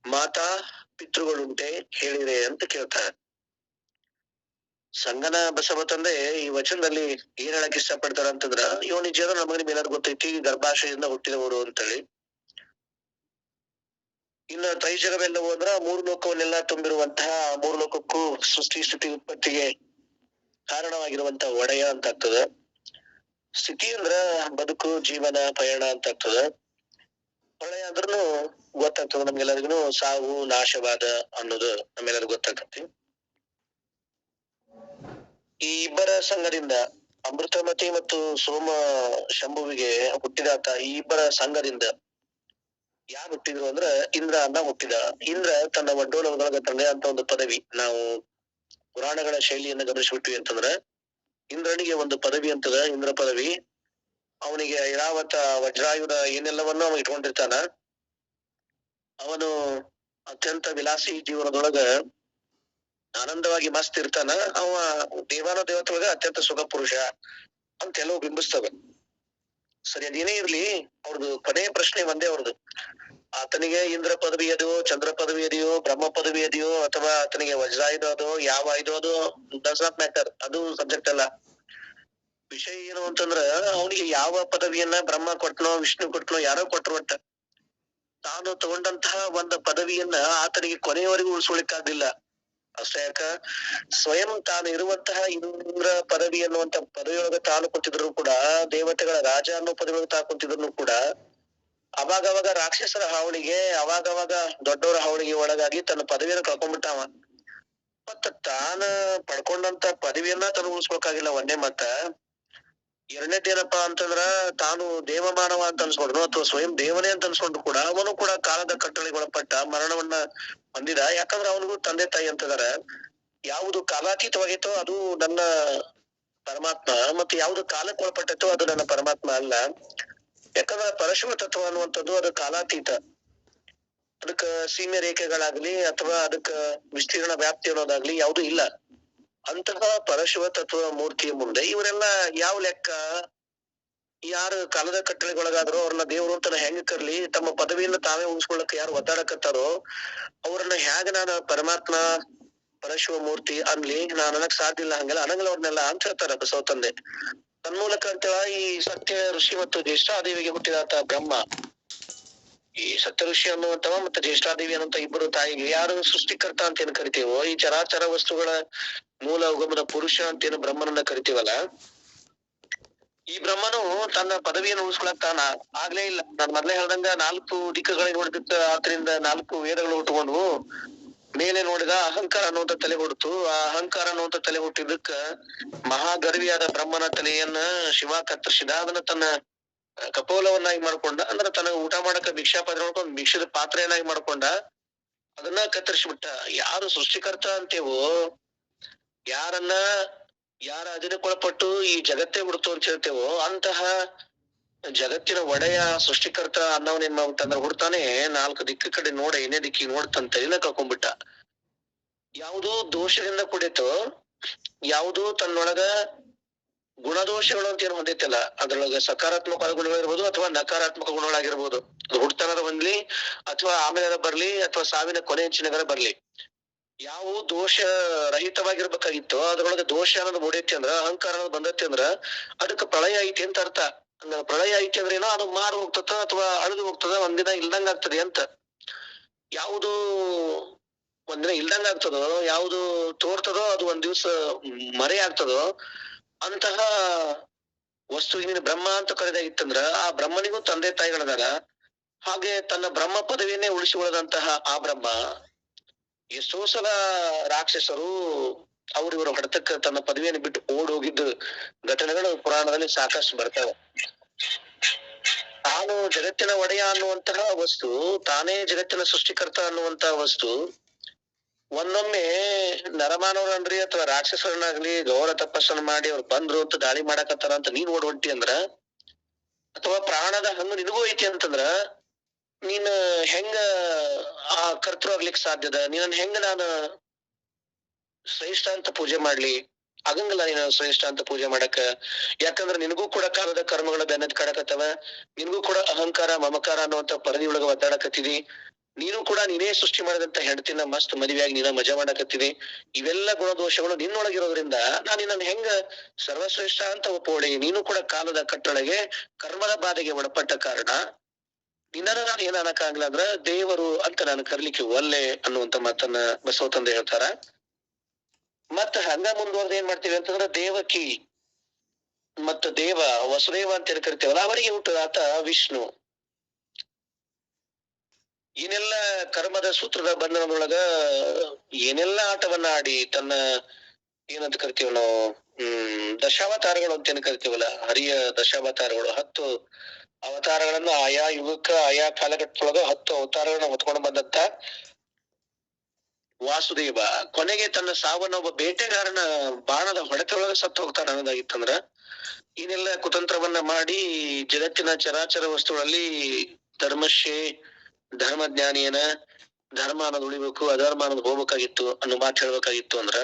ಮಾತಾ ಪಿತೃಗಳುಂಟೆ ಹೇಳಿರೆ ಅಂತ ಕೇಳ್ತಾರೆ. ಸಂಗನ ಬಸವ ತಂದೆ ಈ ವಚನದಲ್ಲಿ ಏನ್ ಹೇಳಕ್ ಇಷ್ಟಪಡ್ತಾರ ಅಂತಂದ್ರ, ಯೋನಿಜರು ನಮಗೆ ಮೇಲಾದ್ರು ಗೊತ್ತೈತಿ, ಗರ್ಭಾಶಯದಿಂದ ಹುಟ್ಟಿದವರು ಅಂತೇಳಿ. ಇನ್ನ ತ್ರೈಜಗವೆಲ್ಲವೂ ಅಂದ್ರ ಮೂರು ಲೋಕವನ್ನೆಲ್ಲ ತುಂಬಿರುವಂತಹ ಮೂರು ಲೋಕಕ್ಕೂ ಸೃಷ್ಟಿ ಸ್ಥಿತಿ ಉತ್ಪತ್ತಿಗೆ ಕಾರಣವಾಗಿರುವಂತಹ ಒಡೆಯ ಅಂತ ಆಗ್ತದ. ಸ್ಥಿತಿ ಅಂದ್ರ ಬದುಕು ಜೀವನ ಪಯಣ ಅಂತ ಆಗ್ತದ. ಪ್ರಳಯ ಅಂದ್ರೂ ಗೊತ್ತಾಗ್ತದ ನಮ್ಗೆಲ್ಲರಿಗೂ, ಸಾವು ನಾಶವಾದ ಅನ್ನೋದು ನಮ್ಮೆಲ್ಲರಿಗೂ ಗೊತ್ತಾಗತ್ತೆ. ಈ ಇಬ್ಬರ ಸಂಘದಿಂದ ಅಮೃತಮತಿ ಮತ್ತು ಸೋಮ ಶಂಭುವಿಗೆ ಹುಟ್ಟಿದಾತ ಈ ಇಬ್ಬರ ಸಂಘದಿಂದ ಯಾರು ಹುಟ್ಟಿದ್ರು ಅಂದ್ರ ಇಂದ್ರ ಅನ್ನ ಹುಟ್ಟಿದ. ಇಂದ್ರ ತನ್ನ ಒಡ್ಡೋಲೊಳಗ ತಂದೆ ಅಂತ ಒಂದು ಪದವಿ, ನಾವು ಪುರಾಣಗಳ ಶೈಲಿಯನ್ನ ಗಮನಿಸ್ಬಿಟ್ವಿ ಅಂತಂದ್ರ ಇಂದ್ರನಿಗೆ ಒಂದು ಪದವಿ ಅಂತದ, ಇಂದ್ರ ಪದವಿ. ಅವನಿಗೆ ಐರಾವತ ವಜ್ರಾಯುಧ ಏನೆಲ್ಲವನ್ನೂ ಅವ ಇಟ್ಕೊಂಡಿರ್ತಾನ. ಅವನು ಅತ್ಯಂತ ವಿಲಾಸಿ ಜೀವನದೊಳಗ ಆನಂದವಾಗಿ ಮಸ್ತ್ ಇರ್ತಾನ. ಅವ ದೇವಾನ ದೇವತೆಯೊಳಗ ಅತ್ಯಂತ ಸುಖ ಪುರುಷ ಅಂತ ಎಲ್ಲವೂ ಬಿಂಬಿಸ್ತವ. ಸರಿ, ಅದೇನೇ ಇರ್ಲಿ, ಅವ್ರದ್ದು ಕೊನೆಯ ಪ್ರಶ್ನೆ ಒಂದೇ ಅವ್ರದ್ದು. ಆತನಿಗೆ ಇಂದ್ರ ಪದವಿ ಅದೆಯೋ, ಚಂದ್ರ ಪದವಿ ಅದೆಯೋ, ಬ್ರಹ್ಮ ಪದವಿ ಅದೆಯೋ, ಅಥವಾ ಆತನಿಗೆ ವಜ್ರಾಯುಧ ಅದೋ, ಯಾವ ಆಯುಧ ಅದೋ, ಡಸ್ ನಾಟ್ ಮ್ಯಾಟರ್. ಅದು ಸಬ್ಜೆಕ್ಟ್ ಅಲ್ಲ. ವಿಷಯ ಏನು ಅಂತಂದ್ರ, ಅವನಿಗೆ ಯಾವ ಪದವಿಯನ್ನ ಬ್ರಹ್ಮ ಕೊಟ್ನೋ ವಿಷ್ಣು ಕೊಟ್ನೋ ಯಾರೋ ಕೊಟ್ರು, ಒಟ್ಟ ತಾನು ತಗೊಂಡಂತಹ ಒಂದು ಪದವಿಯನ್ನ ಆತನಿಗೆ ಕೊನೆಯವರೆಗೂ ಉಳಿಸ್ಕೊಳಿಕ್ಕಾಗ್ಲಿಲ್ಲ. ಅಷ್ಟೇ ಯಾಕ, ಸ್ವಯಂ ತಾನು ಇರುವಂತಹ ಇಂದ್ರ ಪದವಿ ಅನ್ನುವಂತ ಪದವಿಯೊಳಗ ತಾನು ಕುಂತಿದ್ರು ಕೂಡ, ದೇವತೆಗಳ ರಾಜ ಅನ್ನೋ ಪದವಿಯೊಳಗ ತಾನು ಕುಂತಿದ್ರು ಕೂಡ, ಅವಾಗವಾಗ ರಾಕ್ಷಸರ ಹಾವಳಿಗೆ, ಅವಾಗವಾಗ ದೊಡ್ಡವರ ಹಾವಳಿಗೆ ಒಳಗಾಗಿ ತನ್ನ ಪದವಿಯನ್ನು ಕಳ್ಕೊಂಡ್ಬಿಟ್ಟಾವ. ಮತ್ತ ತಾನ ಪಡ್ಕೊಂಡಂತ ಪದವಿಯನ್ನ ತಾನು ಉಳಿಸ್ಕೊಳಕಾಗಿಲ್ಲ ಒಂದೇ ಮತ್ತ. ಎರಡನೇದೇನಪ್ಪಾ ಅಂತಂದ್ರ, ತಾನು ದೇವಮಾನವ ಅಂತ ಅನ್ಸ್ಕೊಂಡ್ರು ಅಥವಾ ಸ್ವಯಂ ದೇವನೇ ಅಂತ ಅನ್ಸ್ಕೊಂಡ್ರು ಕೂಡ ಅವನು ಕೂಡ ಕಾಲದ ಕಟ್ಟಳೆಗೆ ಒಳಪಟ್ಟ ಮರಣವನ್ನ ಹೊಂದಿದ. ಯಾಕಂದ್ರ ಅವನಿಗೂ ತಂದೆ ತಾಯಿ ಅಂತದಾರ. ಯಾವುದು ಕಾಲಾತೀತವಾಗಿತ್ತೋ ಅದು ನನ್ನ ಪರಮಾತ್ಮ, ಮತ್ತೆ ಯಾವುದು ಕಾಲಕ್ಕೆ ಒಳಪಟ್ಟೈತೋ ಅದು ನನ್ನ ಪರಮಾತ್ಮ ಅಲ್ಲ. ಯಾಕಂದ್ರ ಪರಶಿವ ತತ್ವ ಅನ್ನುವಂಥದ್ದು ಅದು ಕಾಲಾತೀತ. ಅದಕ್ಕ ಸೀಮೆ ರೇಖೆಗಳಾಗ್ಲಿ ಅಥವಾ ಅದಕ್ಕ ವಿಸ್ತೀರ್ಣ ವ್ಯಾಪ್ತಿ ಅನ್ನೋದಾಗ್ಲಿ ಯಾವುದು ಇಲ್ಲ. ಅಂತಹ ಪರಶಿವ ತತ್ವ ಮೂರ್ತಿಯ ಮುಂದೆ ಇವರೆಲ್ಲ ಯಾವ ಲೆಕ್ಕ? ಯಾರು ಕಾಲದ ಕಟ್ಟಳೆಗೊಳಗಾದ್ರೋ ಅವ್ರನ್ನ ದೇವ್ರು ಅಂತ ಹೆಂಗ್ ಕರ್ಲಿ, ತಮ್ಮ ಪದವಿಯನ್ನ ತಾವೇ ಉಳಿಸ್ಕೊಳ್ಳಕ್ ಯಾರು ಒದ್ದಾಡಕತ್ತಾರೋ ಅವ್ರನ್ನ ಹ್ಯಾಗ ನಾನು ಪರಮಾತ್ಮ ಪರಶಿವ ಮೂರ್ತಿ ಅನ್ಲಿ, ನಾನ್ ಅನ್ನಕ್ ಸಾಧ್ಯ ಇಲ್ಲ, ಹಂಗೆಲ್ಲ ಅನ್ನಂಗಿಲ್ಲ ಅವ್ರನ್ನೆಲ್ಲ ಅಂತ ಹೇಳ್ತಾರ ಬಸವ ತಂದೆ. ತನ್ಮೂಲಕ ಅಂತೇಳ ಈ ಸತ್ಯ ಋಷಿ ಮತ್ತು ಜ್ಯೇಷ್ಠಾದೇವಿಗೆ ಹುಟ್ಟಿದಾತ ಬ್ರಹ್ಮ, ಈ ಸತ್ಯ ಋಷಿ ಅನ್ನುವಂತವ ಮತ್ತೆ ಜ್ಯೇಷ್ಠಾದೇವಿ ಅನ್ನುವಂತ ಇಬ್ಬರು ತಾಯಿಗೆ ಯಾರು ಸೃಷ್ಟಿಕರ್ತ ಅಂತ ಏನ್ ಕರಿತೀವೋ, ಈ ಚರಾಚರ ವಸ್ತುಗಳ ಮೂಲ ಉಗಮದ ಪುರುಷ ಅಂತ ಏನು ಬ್ರಹ್ಮನನ್ನ ಕರಿತೀವಲ್ಲ, ಈ ಬ್ರಹ್ಮನು ತನ್ನ ಪದವಿಯನ್ನು ಉಳಿಸ್ಕೊಳಕ್ ತಾನ ಆಗ್ಲೇ ಇಲ್ಲ. ನಾನ್ ಮೊದ್ಲೇ ಹೇಳ್ದಂಗ 4 ದಿಕ್ಕಗಳಿಗೆ ನೋಡಿದಕ್ಕ ಆತರಿಂದ 4 ವೇದಗಳು ಹುಟ್ಟುಕೊಂಡ್ವು. ಮೇಲೆ ನೋಡಿದ ಅಹಂಕಾರ ಅನ್ನುವಂತ ತಲೆ ಹುಡ್ತು. ಆ ಅಹಂಕಾರ ಅನ್ನುವಂತ ತಲೆ ಹುಟ್ಟಿದಕ್ಕ ಮಹಾಗರ್ವಿಯಾದ ಬ್ರಹ್ಮನ ತಲೆಯನ್ನ ಶಿವ ಕತ್ತರಿಸಿದ. ಅದನ್ನ ತನ್ನ ಕಪೋಲವನ್ನಾಗಿ ಮಾಡ್ಕೊಂಡ, ಅಂದ್ರ ತನಗ ಊಟ ಮಾಡಕ ಭಿಕ್ಷಾ ಪಾತ್ರೆ ಮಾಡ್ಕೊಂಡ್ ಭಿಕ್ಷದ ಪಾತ್ರೆಯನ್ನಾಗಿ ಮಾಡ್ಕೊಂಡ, ಅದನ್ನ ಕತ್ತರಿಸ್ಬಿಟ್ಟ. ಯಾರು ಸೃಷ್ಟಿಕರ್ತ ಅಂತೇವೋ, ಯಾರ ಅಧೀನಕ್ಕೊಳಪಟ್ಟು ಈ ಜಗತ್ತೇ ಹುಡ್ತು ಅಂತ ಹೇಳ್ತೇವೋ, ಅಂತಹ ಜಗತ್ತಿನ ಒಡೆಯ ಸೃಷ್ಟಿಕರ್ತ ಅನ್ನವನ್ ಏನ್ ಮಾಡ್ಬಿಟ್ಟಂದ್ರ ಹುಡ್ತಾನೆ 4 ದಿಕ್ಕ ಕಡೆ ನೋಡ, ಏನೇ ದಿಕ್ಕಿಗೆ ನೋಡ್ತಂತ ತಲೆನ ಕಳ್ಕೊಂಡ್ಬಿಟ್ಟ. ಯಾವುದು ದೋಷದಿಂದ ಕೂಡಿತೋ, ಯಾವುದು ತನ್ನೊಳಗ ಗುಣದೋಷಗಳು ಅಂತ ಏನು ಹೊಂದೈತಲ್ಲ, ಅದ್ರೊಳಗ ಸಕಾರಾತ್ಮಕ ಗುಣಗಳಿರ್ಬೋದು ಅಥವಾ ನಕಾರಾತ್ಮಕ ಗುಣಗಳಾಗಿರ್ಬೋದು. ಅದು ಹುಡ್ತನದ ಬಂದ್ಲಿ ಅಥವಾ ಆಮೇಲೆ ಬರ್ಲಿ ಅಥವಾ ಸಾವಿನ ಕೊನೆ ಹೆಂಚಿನಗರ ಬರ್ಲಿ, ಯಾವ ದೋಷ ರಹಿತವಾಗಿರ್ಬೇಕಾಗಿತ್ತೋ ಅದ್ರೊಳಗೆ ದೋಷ ಅನ್ನೋದು ಮೂಡೈತಿ ಅಂದ್ರ, ಅಹಂಕಾರ ಅನ್ನೋದು ಬಂದೈತಿ ಅಂದ್ರ ಅದಕ್ಕೆ ಪ್ರಳಯ ಐತಿ ಅಂತ ಅರ್ಥ. ಹಂಗ ಪ್ರಳಯ ಐತಿ ಅಂದ್ರೆ ಏನೋ ಅದು ಮಾರು ಹೋಗ್ತದ ಅಥವಾ ಅಳಿದು ಹೋಗ್ತದ, ಒಂದಿನ ಇಲ್ದಂಗ ಆಗ್ತದೆ ಅಂತ. ಯಾವುದು ಒಂದಿನ ಇಲ್ದಂಗ ಆಗ್ತದೋ, ಯಾವುದು ತೋರ್ತದೋ ಅದು ಒಂದ್ ದಿವ್ಸ ಮರೆ ಆಗ್ತದೋ, ಅಂತಹ ವಸ್ತುವಿನ ಬ್ರಹ್ಮ ಅಂತ ಕರೆದಾಗಿತ್ತಂದ್ರ ಆ ಬ್ರಹ್ಮನಿಗೂ ತಂದೆ ತಾಯಿಗಳದಾರ. ಹಾಗೆ ತನ್ನ ಬ್ರಹ್ಮ ಪದವಿಯನ್ನೇ ಉಳಿಸಿ ಉಳಿದಂತಹ ಆ ಬ್ರಹ್ಮ ಎಷ್ಟೋ ಸಲ ರಾಕ್ಷಸರು ಅವ್ರಿವ್ರ ಹೊಡೆತಕ್ಕ ತನ್ನ ಪದವಿಯನ್ನು ಬಿಟ್ಟು ಓಡ್ ಹೋಗಿದ್ದು ಘಟನೆಗಳು ಪುರಾಣದಲ್ಲಿ ಸಾಕಷ್ಟು ಬರ್ತವೆ. ತಾನು ಜಗತ್ತಿನ ಒಡೆಯ ಅನ್ನುವಂತಹ ವಸ್ತು, ತಾನೇ ಜಗತ್ತಿನ ಸೃಷ್ಟಿಕರ್ತ ಅನ್ನುವಂತಹ ವಸ್ತು ಒಂದೊಮ್ಮೆ ನರಮಾನವರನ್ರಿ ಅಥವಾ ರಾಕ್ಷಸರನ್ನಾಗ್ಲಿ ಗೌರ ತಪಸ್ಸನ್ನ ಮಾಡಿ ಅವ್ರು ಬಂದ್ರು ಅಂತ ದಾಳಿ ಮಾಡಕತ್ತಾರ ಅಂತ ನೀನ್ ಓಡ್ ಹೊಂಟಿ ಅಂದ್ರ ಅಥವಾ ಪ್ರಾಣದ ಹಂಗ ನಿನಗೂ ಐತಿ ಅಂತಂದ್ರ ನೀನ್ ಹೆಂಗ ಆ ಕರ್ತೃ ಆಗ್ಲಿಕ್ ಸಾಧ್ಯದ? ನೀನ್ ಹೆಂಗ ನಾನು ಶ್ರೇಷ್ಠ ಅಂತ ಪೂಜೆ ಮಾಡ್ಲಿ? ಆಗಂಗಿಲ್ಲ ನೀನು ಶ್ರೇಷ್ಠ ಅಂತ ಪೂಜೆ ಮಾಡಕ. ಯಾಕಂದ್ರ ನಿನಗೂ ಕೂಡ ಕಾಲದ ಕರ್ಮಗಳ ಬೆನ್ನದ್ ಕಾಡಕತ್ತವ. ನಿನಗೂ ಕೂಡ ಅಹಂಕಾರ ಮಮಕಾರ ಅನ್ನುವಂತ ಪರದಿ ಒಳಗ ಒದ್ದಾಡಕತ್ತಿದಿ. ನೀನು ಕೂಡ ನೀನೇ ಸೃಷ್ಟಿ ಮಾಡಿದಂತ ಹೆಂಡತಿನ ಮಸ್ತ್ ಮದುವೆಯಾಗಿ ನೀನ ಮಜಾ ಮಾಡಕತ್ತಿದಿ. ಇವೆಲ್ಲ ಗುಣದೋಷಗಳು ನಿನ್ನೊಳಗಿರೋದ್ರಿಂದ ನಾನು ನಿನ್ನ ಹೆಂಗ ಸರ್ವಶ್ರೇಷ್ಠ ಅಂತ ಒಪ್ಪೋಳಿ? ನೀನು ಕೂಡ ಕಾಲದ ಕಟ್ಟಳೆಗೆ ಕರ್ಮದ ಬಾಧೆಗೆ ಒಳಪಟ್ಟ ಕಾರಣ ನಿನ್ನ ನಾನು ಏನ್ ಅನ್ನಕ್ಕಾಗ್ಲ ಅಂದ್ರ ದೇವರು ಅಂತ ನಾನು ಕರ್ಲಿಕ್ಕೆ ಒಲ್ಲೆ ಅನ್ನುವಂತ ಮಾತನ್ನ ಬಸವ ತಂದೆ ಹೇಳ್ತಾರ. ಮತ್ತ ಹಂಗ ಮುಂದುವರೆದ ಏನ್ ಮಾಡ್ತೀವಿ ಅಂತಂದ್ರ ದೇವಕಿ ಮತ್ತ ದೇವ ವಸುದೇವ ಅಂತ ಏನ್ ಕರಿತೇವಲ್ಲ ಅವರಿಗೆ ಹುಟ್ಟದಾತ ವಿಷ್ಣು. ಏನೆಲ್ಲ ಕರ್ಮದ ಸೂತ್ರದ ಬಂಧನದೊಳಗ ಏನೆಲ್ಲ ಆಟವನ್ನ ಆಡಿ ತನ್ನ ಏನಂತ ಕರಿತೀವಿ ನಾವು ದಶಾವತಾರಗಳು ಅಂತ ಏನ್ ಕರಿತೀವಲ್ಲ, ಹರಿಯ ದಶಾವತಾರಗಳು 10 ಅವತಾರಗಳನ್ನ ಆಯಾ ಯುಗಕ್ಕ ಆಯಾ ಕಾಲಘಟ್ಟದೊಳಗ 10 ಅವತಾರಗಳನ್ನ ಹೊತ್ಕೊಂಡು ಬಂದಂತ ವಾಸುದೇವ ಕೊನೆಗೆ ತನ್ನ ಸಾವನ್ನ ಒಬ್ಬ ಬೇಟೆಗಾರನ ಬಾಣದ ಹೊಡೆತೊಳಗ ಸತ್ತು ಹೋಗ್ತಾರ ಅನ್ನೋದಾಗಿತ್ತಂದ್ರ ಏನೆಲ್ಲ ಕುತಂತ್ರವನ್ನ ಮಾಡಿ ಜಗತ್ತಿನ ಚರಾಚರ ವಸ್ತುಗಳಲ್ಲಿ ಧರ್ಮಶೇ ಧರ್ಮಜ್ಞಾನಿಯನ ಧರ್ಮ ಅನ್ನೋದು ಉಳಿಬೇಕು, ಅಧರ್ಮ ಅನ್ನೋದು ಹೋಗ್ಬೇಕಾಗಿತ್ತು ಅನ್ನೋ ಮಾತು ಹೇಳ್ಬೇಕಾಗಿತ್ತು ಅಂದ್ರ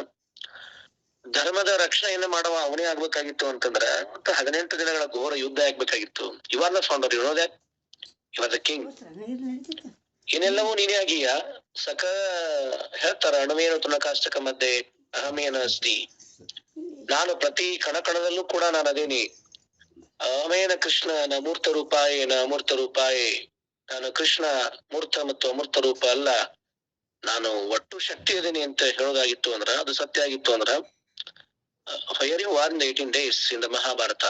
ಧರ್ಮದ ರಕ್ಷಣೆಯನ್ನ ಮಾಡುವ ಅವನೇ ಆಗ್ಬೇಕಾಗಿತ್ತು ಅಂತಂದ್ರ ಮತ್ತೆ 18 ದಿನಗಳ ಘೋರ ಯುದ್ಧ ಆಗ್ಬೇಕಾಗಿತ್ತು. ಇವಾರ್ನ ಫೌಂಡರ್ ಇರೋದ ಇವಾಗ ಕಿಂಗ್ ಏನೆಲ್ಲವೂ ನೀನೇ ಆಗೀಯ. ಸಕ ಹೇಳ್ತಾರ ಅಣುವೇನು ತುಣಕಾಷ್ಟಕ ಮಧ್ಯೆ ಅಹಮೇನ ಅಸ್ತಿ. ನಾನು ಪ್ರತಿ ಕಣಕಣದಲ್ಲೂ ಕೂಡ ನಾನು ಅದೇನಿ. ಅಹಮೇನ ಕೃಷ್ಣ ನ ಮೂರ್ತ ರೂಪಾಯೇ ನ ಅಮೂರ್ತ ರೂಪಾಯೇ. ನಾನು ಕೃಷ್ಣ ಮೂರ್ತ ಮತ್ತು ಅಮೂರ್ತ ರೂಪ ಅಲ್ಲ, ನಾನು ಒಟ್ಟು ಶಕ್ತಿ ಅದೇನಿ ಅಂತ ಹೇಳೋದಾಗಿತ್ತು ಅಂದ್ರ ಅದು ಸತ್ಯ ಆಗಿತ್ತು ಅಂದ್ರ why're you war in 18 days in the Mahabharata?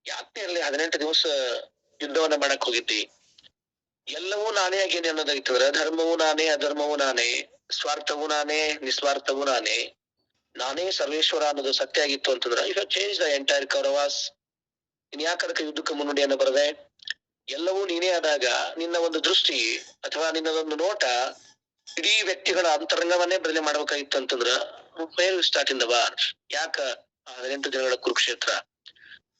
ಯಾಕೆ ಅಲ್ಲಿ 18 ದಿವಸ ಯುದ್ಧವನ್ನ ಮಾಡಕ್ ಹೋಗಿದ್ದಿ? ಎಲ್ಲವೂ ನಾನೇ ಆಗೇನೆ ಅನ್ನೋದಾಗಿತ್ತಂದ್ರ ಧರ್ಮವೂ ನಾನೇ ಅಧರ್ಮವೂ ನಾನೇ, ಸ್ವಾರ್ಥವೂ ನಾನೇ ನಿಸ್ವಾರ್ಥವೂ ನಾನೇ, ನಾನೇ ಸರ್ವೇಶ್ವರ ಅನ್ನೋದು ಸತ್ಯ ಆಗಿತ್ತು ಅಂತಂದ್ರ you have change the entire Kauravas. ಇನ್ ಯಾಕದಕ್ಕೆ ಯುದ್ಧಕ್ಕೆ ಮುನ್ನುಡಿಯನ್ನ ಬರದೆ? ಎಲ್ಲವೂ ನೀನೇ ಆದಾಗ ನಿನ್ನ ಒಂದು ದೃಷ್ಟಿ ಅಥವಾ ನಿನ್ನದೊಂದು ನೋಟ ಇಡೀ ವ್ಯಕ್ತಿಗಳ ಅಂತರಂಗವನ್ನೇ ಬದಲಿ ಮಾಡ್ಬೇಕಾಗಿತ್ತು ಅಂತಂದ್ರ ಸ್ಟಾರ್ಟ್ ಇನ್ ದ ವಾರ್. ಯಾಕ 18 ದಿನಗಳ ಕುರುಕ್ಷೇತ್ರ?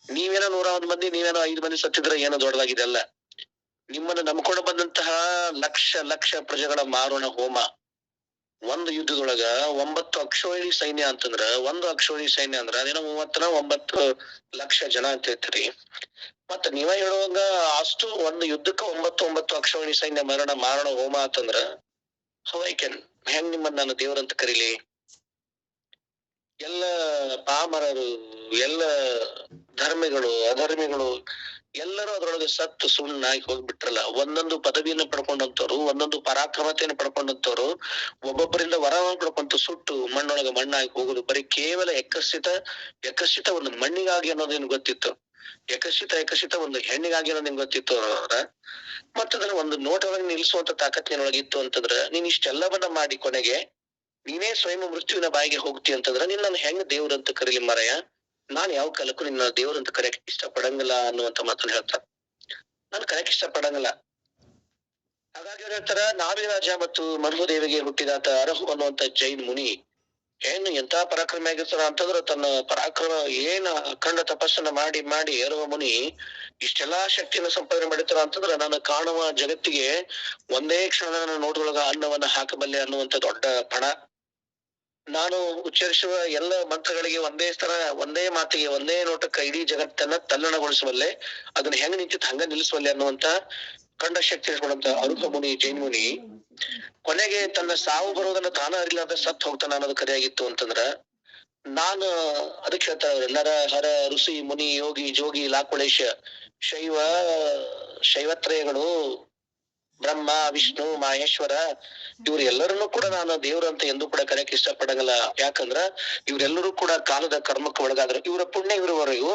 ನೀವೇನೋ 101 ಮಂದಿ, ನೀವೇನೋ 5 ಮಂದಿ ಸತ್ತಿದ್ರೆ ಏನೋ ದೊಡ್ಡದಾಗಿದೆ ಅಲ್ಲ. ನಿಮ್ಮನ್ನು ನಂಬ್ಕೊಂಡು ಬಂದಂತಹ ಲಕ್ಷ ಲಕ್ಷ ಪ್ರಜೆಗಳ ಮಾರೋಣ ಹೋಮ. ಒಂದು ಯುದ್ಧದೊಳಗ 9 ಅಕ್ಷೋಹಿಣಿ ಸೈನ್ಯ ಅಂತಂದ್ರ, ಒಂದು ಅಕ್ಷೋಹಿಣಿ ಸೈನ್ಯ ಅಂದ್ರ ಅದೇನೋ 39 ಲಕ್ಷ ಜನ ಅಂತ ಹೇಳ್ತೀರಿ. ಮತ್ತ ನೀವ ಹೇಳುವಾಗ ಅಷ್ಟು ಒಂದು ಯುದ್ಧಕ್ಕ 9 ಅಕ್ಷೋಹಿಣಿ ಸೈನ್ಯ ಮಾರಣ ಹೋಮ ಅಂತಂದ್ರ ಹೌ ಐ ಕ್ಯಾನ್ ಹೆಂಗ್ ನಿಮ್ಮನ್ನ ನಾನು ದೇವ್ರಂತ ಕರೀಲಿ? ಎಲ್ಲ ಪಾಮರರು, ಎಲ್ಲ ಧರ್ಮಿಗಳು ಅಧರ್ಮಿಗಳು ಎಲ್ಲರೂ ಅದ್ರೊಳಗೆ ಸತ್ತು ಸುಣ್ಣಾಗಿ ಹೋಗ್ಬಿಟ್ರಲ್ಲ. ಒಂದೊಂದು ಪದವಿಯನ್ನು ಪಡ್ಕೊಂಡಂತವ್ರು, ಒಂದೊಂದು ಪರಾಕ್ರಮತೆಯನ್ನು ಪಡ್ಕೊಂಡಂತವ್ರು ಒಬ್ಬೊಬ್ಬರಿಂದ ವರವನ್ನು ಪಡ್ಕೊಂತ ಸುಟ್ಟು ಮಣ್ಣೊಳಗ ಮಣ್ಣಾಗಿ ಹೋಗುದು ಬರೀ ಕೇವಲ ಯಕಶ್ಚಿತ ಒಂದು ಮಣ್ಣಿಗಾಗಿ ಅನ್ನೋದೇನು ಗೊತ್ತಿತ್ತು. ಯಕಶ್ಚಿತ ಒಂದು ಹೆಣ್ಣಿಗಾಗಿ ಅನ್ನೋದೇನು ಗೊತ್ತಿತ್ತು ಅವ್ರ. ಮತ್ತದನ್ನ ಒಂದು ನೋಟವಾಗಿ ನಿಲ್ಲಿಸುವಂತ ತಾಕತ್ತಿನೊಳಗಿತ್ತು ಅಂತಂದ್ರ ನೀನ್ ಇಷ್ಟೆಲ್ಲವನ್ನ ಮಾಡಿ ಕೊನೆಗೆ ನೀನೇ ಸ್ವಯಂ ಮೃತ್ಯುವಿನ ಬಾಯಿಗೆ ಹೋಗ್ತಿ ಅಂತಂದ್ರ ನಿನ್ನ ಹೆಂಗ್ ದೇವ್ರಂತ ಕರೀಲಿ ಮಾರಾಯ? ನಾನ್ ಯಾವ ಕಾಲಕ್ಕೂ ನಿನ್ನ ದೇವ್ರಂತ ಕರೆಯಕ್ ಇಷ್ಟ ಪಡಂಗಿಲ್ಲ ಅನ್ನುವಂತ ಮಾತನ್ನ ಹೇಳ್ತಾರ. ನಾನು ಕರೆಯಕ್ ಇಷ್ಟ ಪಡಂಗಿಲ್ಲ. ಹಾಗಾಗಿ ಅವ್ರು ಹೇಳ್ತಾರ, ನಾಭಿರಾಜ ಮತ್ತು ಮನ್ಹುದೇವಿಗೆ ಹುಟ್ಟಿದಾತ ಅರಹು ಅನ್ನುವಂತ ಜೈನ್ ಮುನಿ ಏನು ಎಂತ ಪರಾಕ್ರಮ ಆಗಿರ್ತಾರ ಅಂತಂದ್ರ ತನ್ನ ಪರಾಕ್ರಮ ಏನ್ ಅಖಂಡ ತಪಸ್ಸನ್ನ ಮಾಡಿ ಅರಹು ಮುನಿ ಇಷ್ಟೆಲ್ಲಾ ಶಕ್ತಿಯನ್ನ ಸಂಪಾದನೆ ಮಾಡಿರ್ತಾರ ಅಂತಂದ್ರ ನಾನು ಕಾಣುವ ಜಗತ್ತಿಗೆ ಒಂದೇ ಕ್ಷಣದ ನೋಟದೊಳಗ ಅನ್ನವನ್ನ ಹಾಕಬಲ್ಲೆ ಅನ್ನುವಂತ ದೊಡ್ಡ ಪಣ. ನಾನು ಉಚ್ಚರಿಸುವ ಎಲ್ಲ ಮಂತ್ರಗಳಿಗೆ ಒಂದೇ ತರ, ಒಂದೇ ಮಾತಿಗೆ, ಒಂದೇ ನೋಟಕ್ಕ ಇಡೀ ಜಗತ್ತನ್ನ ತಲ್ಲಣಗೊಳಿಸುವಲ್ಲೆ, ಅದನ್ನ ಹೆಂಗ್ ನಿಂತಿತ್ತು ಹಂಗ ನಿಲ್ಲಿಸುವಲ್ಲೆ ಅನ್ನುವಂತ ಕಂಡ ಶಕ್ತಿ ಇಟ್ಕೊಂಡಂತ ಅರುಹ ಮುನಿ ಜೈನ್ ಮುನಿ ಕೊನೆಗೆ ತನ್ನ ಸಾವು ಬರೋದನ್ನ ತಾನ ಅರಿಲಾರ್ದ ಸತ್ ಹೋಗ್ತಾನ ಅನ್ನೋದು ಕರೆಯಾಗಿತ್ತು ಅಂತಂದ್ರ ನಾನು ಅದಕ್ಕೆ ಹೇಳ್ತಾರೆ ನರ ಹರ ಋಷಿ ಮುನಿ ಯೋಗಿ ಜೋಗಿ ಲಾಕುಳೇಶ ಶೈವತ್ರಯಗಳು ಬ್ರಹ್ಮ ವಿಷ್ಣು ಮಹೇಶ್ವರ ಇವ್ರು ಎಲ್ಲರನ್ನೂ ಕೂಡ ನಾನು ದೇವ್ರಂತ ಎಂದು ಕೂಡ ಕರೆಯಕ್ಕೆ ಇಷ್ಟ ಪಡಂಗಿಲ್ಲ. ಯಾಕಂದ್ರ ಇವರೆಲ್ಲರೂ ಕೂಡ ಕಾಲದ ಕರ್ಮಕ್ಕೆ ಒಳಗಾದ್ರು. ಇವರ ಪುಣ್ಯ ಇರುವವರೆಗೂ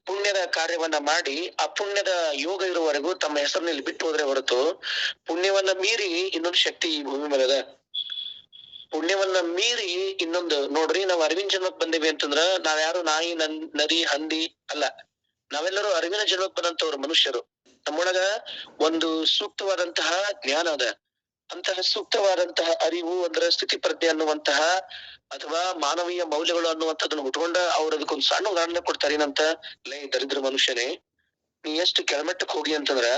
ಪುಣ್ಯದ ಕಾರ್ಯವನ್ನ ಮಾಡಿ ಆ ಪುಣ್ಯದ ಯೋಗ ಇರುವವರೆಗೂ ತಮ್ಮ ಹೆಸರಿನಲ್ಲಿ ಬಿಟ್ಟು ಹೋದ್ರೆ ಹೊರತು ಪುಣ್ಯವನ್ನ ಮೀರಿ ಇನ್ನೊಂದು ಶಕ್ತಿ ಈ ಭೂಮಿ ಮೇಲೆ ಅದ. ಪುಣ್ಯವನ್ನ ಮೀರಿ ಇನ್ನೊಂದು ನೋಡ್ರಿ, ನಾವ್ ಅರಿವಿನ ಜನ್ಮಕ್ ಬಂದೇವಿ ಅಂತಂದ್ರ ನಾವ್ಯಾರು ನಾಯಿ ನರಿ ಹಂದಿ ಅಲ್ಲ, ನಾವೆಲ್ಲರೂ ಅರಿವಿನ ಜನ್ಮಕ್ ಬಂದಂತವ್ರು ಮನುಷ್ಯರು. ನಮ್ಮೊಳಗ ಒಂದು ಸೂಕ್ತವಾದಂತಹ ಜ್ಞಾನ ಅದ. ಅಂತಹ ಸೂಕ್ತವಾದಂತಹ ಅರಿವು ಅಂದ್ರೆ ಸ್ಥಿತಿ ಪ್ರಜ್ಞೆ ಅನ್ನುವಂತಹ ಅಥವಾ ಮಾನವೀಯ ಮೌಲ್ಯಗಳು ಅನ್ನುವಂಥದ್ದನ್ನು ಉಟ್ಕೊಂಡ ಅವ್ರ ಅದಕ್ಕೊಂದು ಸಣ್ಣ ಉದಾಹರಣೆ ಕೊಡ್ತಾರೆ. ಏನಂತ, ಲೈ ದರಿದ್ರ ಮನುಷ್ಯನೇ, ನೀ ಎಷ್ಟು ಕೆಳಮಟ್ಟಕ್ಕೆ ಹೋಗಿ ಅಂತಂದ್ರ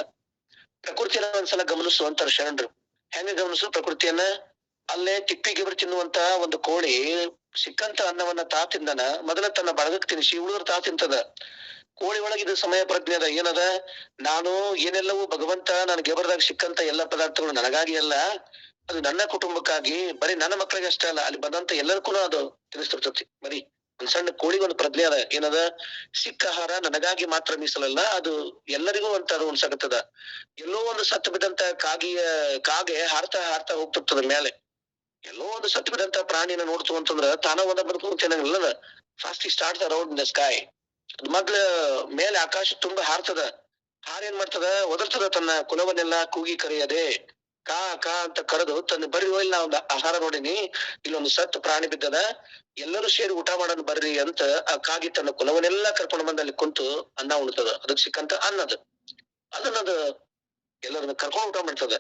ಪ್ರಕೃತಿಯನ್ನ ಒಂದ್ಸಲ ಗಮನಿಸು ಅಂತಾರ ಶರಣರು. ಹೆಂಗ ಗಮನಿಸು ಪ್ರಕೃತಿಯನ್ನ? ಅಲ್ಲೇ ತಿಪ್ಪಿಗಿಬ್ರು ತಿನ್ನುವಂತ ಒಂದು ಕೋಳಿ ಸಿಕ್ಕಂತ ಅನ್ನವನ್ನ ತಾ ತಿಂದನ, ಮೊದಲ ತನ್ನ ಬಳಗಕ್ಕೆ ತಿನ್ನಿಸಿ ಉಳಿದ್ರ ತಾ ತಿಂತದ. ಕೋಳಿ ಒಳಗಿದ ಸಮಯ ಪ್ರಜ್ಞೆ ಅದ, ಏನದ? ನಾನು ಏನೆಲ್ಲವೂ ಭಗವಂತ ನನಗೆ ಬರ್ದಾಗ ಸಿಕ್ಕಂತ ಎಲ್ಲಾ ಪದಾರ್ಥಗಳು ನನಗಾಗಿ ಅಲ್ಲ, ಅದು ನನ್ನ ಕುಟುಂಬಕ್ಕಾಗಿ, ಬರೀ ನನ್ನ ಮಕ್ಕಳಿಗೆ ಅಷ್ಟೇ ಅಲ್ಲ, ಅಲ್ಲಿ ಬಂದಂತ ಎಲ್ಲರಿಗೂ ಅದು ತಿಳಿಸ್ತಿರ್ತತಿ. ಬರೀ ಒಂದ್ ಸಣ್ಣ ಕೋಳಿಗೆ ಒಂದು ಪ್ರಜ್ಞೆ ಅದ, ಏನದ? ಸಿಕ್ಕ ಆಹಾರ ನನಗಾಗಿ ಮಾತ್ರ ಮೀಸಲಲ್ಲ, ಅದು ಎಲ್ಲರಿಗೂ ಅಂತ ಅದು ಅನ್ಸಕತ್ತದ. ಎಲ್ಲೋ ಒಂದು ಸತ್ತು ಬಿದ್ದಂತ ಕಾಗೆ ಹಾರ್ತಾ ಹಾರ್ತಾ ಹೋಗ್ತಿರ್ತದ ಮೇಲೆ. ಎಲ್ಲೋ ಒಂದು ಸತ್ತು ಬಿದ್ದಂತ ಪ್ರಾಣಿನ ನೋಡ್ತು ಅಂತಂದ್ರ ತಾನ ಒಂದ ಬದುಕುವಂತ fast start around in the sky. ಅದ್ ಮೊದ್ಲ ಮೇಲೆ ಆಕಾಶ ತುಂಬಾ ಹಾರ್ತದ. ಹಾರ್ ಏನ್ ಮಾಡ್ತದ? ಒದರ್ತದ ತನ್ನ ಕುಲವನ್ನೆಲ್ಲ ಕೂಗಿ ಕರೆಯದೆ ಕಾ ಕಾ ಅಂತ ಕರೆದು ತನ್ನ ಬರ್ರಿ ಇಲ್ಲ ಒಂದು ಆಹಾರ ನೋಡಿನಿ, ಇಲ್ಲೊಂದು ಸತ್ತು ಪ್ರಾಣಿ ಬಿದ್ದದ, ಎಲ್ಲರೂ ಸೇರಿ ಊಟ ಮಾಡೋಣ ಬರ್ರಿ ಅಂತ ಆ ಕಾಗಿ ತನ್ನ ಕುಲವನ್ನೆಲ್ಲ ಕರ್ಕೊಂಡು ಬಂದ ಅಲ್ಲಿ ಕುಂತು ಅನ್ನ ಉಣ್ತದ. ಅದಕ್ ಸಿಕ್ಕಂತ ಅನ್ನದ ಅದನ್ನದು ಎಲ್ಲರನ್ನ ಕರ್ಕೊಂಡು ಊಟ ಮಾಡ್ತದ.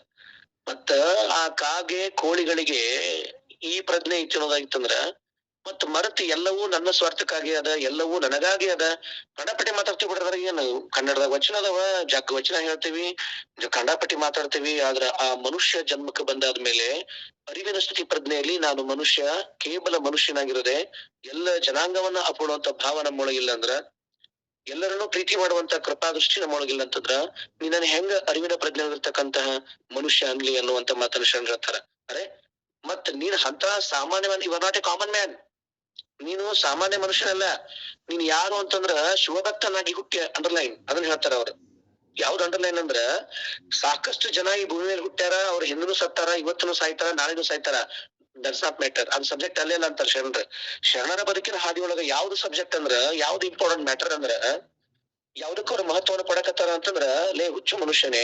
ಮತ್ತ ಆ ಕಾಗೆ ಕೋಳಿಗಳಿಗೆ ಈ ಪ್ರಜ್ಞೆ ಇತ್ತು ಅನ್ನೋದಾಗಿತ್ತಂದ್ರ ಮತ್ ಮರತಿ ಎಲ್ಲವೂ ನನ್ನ ಸ್ವಾರ್ಥಕ್ಕಾಗಿ ಅದ, ಎಲ್ಲವೂ ನನಗಾಗಿ ಅದ. ಕಂಡಪಟ್ಟಿ ಮಾತಾಡ್ತೀವಿ ಬಿಡ್ರ, ಏನು ಕನ್ನಡದಾಗ ವಚನ ಅದಾವ, ಜಗ್ ವಚನ ಹೇಳ್ತೀವಿ, ಕಂಡಪಟ್ಟಿ ಮಾತಾಡ್ತೀವಿ. ಆದ್ರ ಆ ಮನುಷ್ಯ ಜನ್ಮಕ್ಕೆ ಬಂದಾದ್ಮೇಲೆ ಅರಿವಿನ ಸ್ಥಿತಿ ಪ್ರಜ್ಞೆಯಲ್ಲಿ ನಾನು ಮನುಷ್ಯ, ಕೇವಲ ಮನುಷ್ಯನಾಗಿರೋದೆ, ಎಲ್ಲ ಜನಾಂಗವನ್ನ ಅಪ್ಪಡುವಂತ ಭಾವ ನಮ್ಮೊಳಗಿಲ್ಲ ಅಂದ್ರ, ಎಲ್ಲರನ್ನೂ ಪ್ರೀತಿ ಮಾಡುವಂತ ಕೃಪಾದೃಷ್ಟಿ ನಮ್ಮೊಳಗಿಲ್ಲ ಅಂತಂದ್ರ ನೀನ್ ಹೆಂಗ ಅರಿವಿನ ಪ್ರಜ್ಞೆ ಇರ್ತಕ್ಕಂತಹ ಮನುಷ್ಯ ಅನ್ಲಿ ಅನ್ನುವಂತ ಮಾತನ್ನ ಶರಣ ಹೇಳ್ತಾರ. ಅರೆ ಮತ್ ನೀನ್ ಅಂತ ಸಾಮಾನ್ಯ, you are not a common man. ನೀನು ಸಾಮಾನ್ಯ ಮನುಷ್ಯನಲ್ಲ. ನೀನ್ ಯಾರು ಅಂತಂದ್ರ ಶಿವಭಕ್ತನಾಗಿ ಹುಟ್ಟಿ ಅಂಡರ್ಲೈನ್ ಅದನ್ನ ಹೇಳ್ತಾರ ಅವ್ರು. ಯಾವ್ದು ಅಂಡರ್ಲೈನ್ ಅಂದ್ರ ಸಾಕಷ್ಟು ಜನ ಈ ಭೂಮಿ ಮೇಲೆ ಹುಟ್ಟ್ಯಾರ, ಅವ್ರ ಹಿಂದೂ ಸತ್ತಾರ, ಇವತ್ತೂ ಸಾಯ್ತಾರ, ನಾಳೆನೂ ಸಾಯ್ತಾರ. That's not matter. ಅದ್ ಸಬ್ಜೆಕ್ಟ್ ಅಲ್ಲೇ ಇಲ್ಲ ಅಂತಾರ ಶರಣರ. ಶರಣರ ಬದುಕಿನ ಹಾದಿಯೊಳಗ ಯಾವ್ದು ಸಬ್ಜೆಕ್ಟ್ ಅಂದ್ರ, ಯಾವ್ದು ಇಂಪಾರ್ಟೆಂಟ್ ಮ್ಯಾಟರ್ ಅಂದ್ರ, ಯಾವ್ದಕ್ಕ ಅವ್ರ ಮಹತ್ವವನ್ನು ಕೊಡಕತ್ತಾರ ಅಂತಂದ್ರ, ಲೇ ಹುಚ್ಚು ಮನುಷ್ಯನೇ,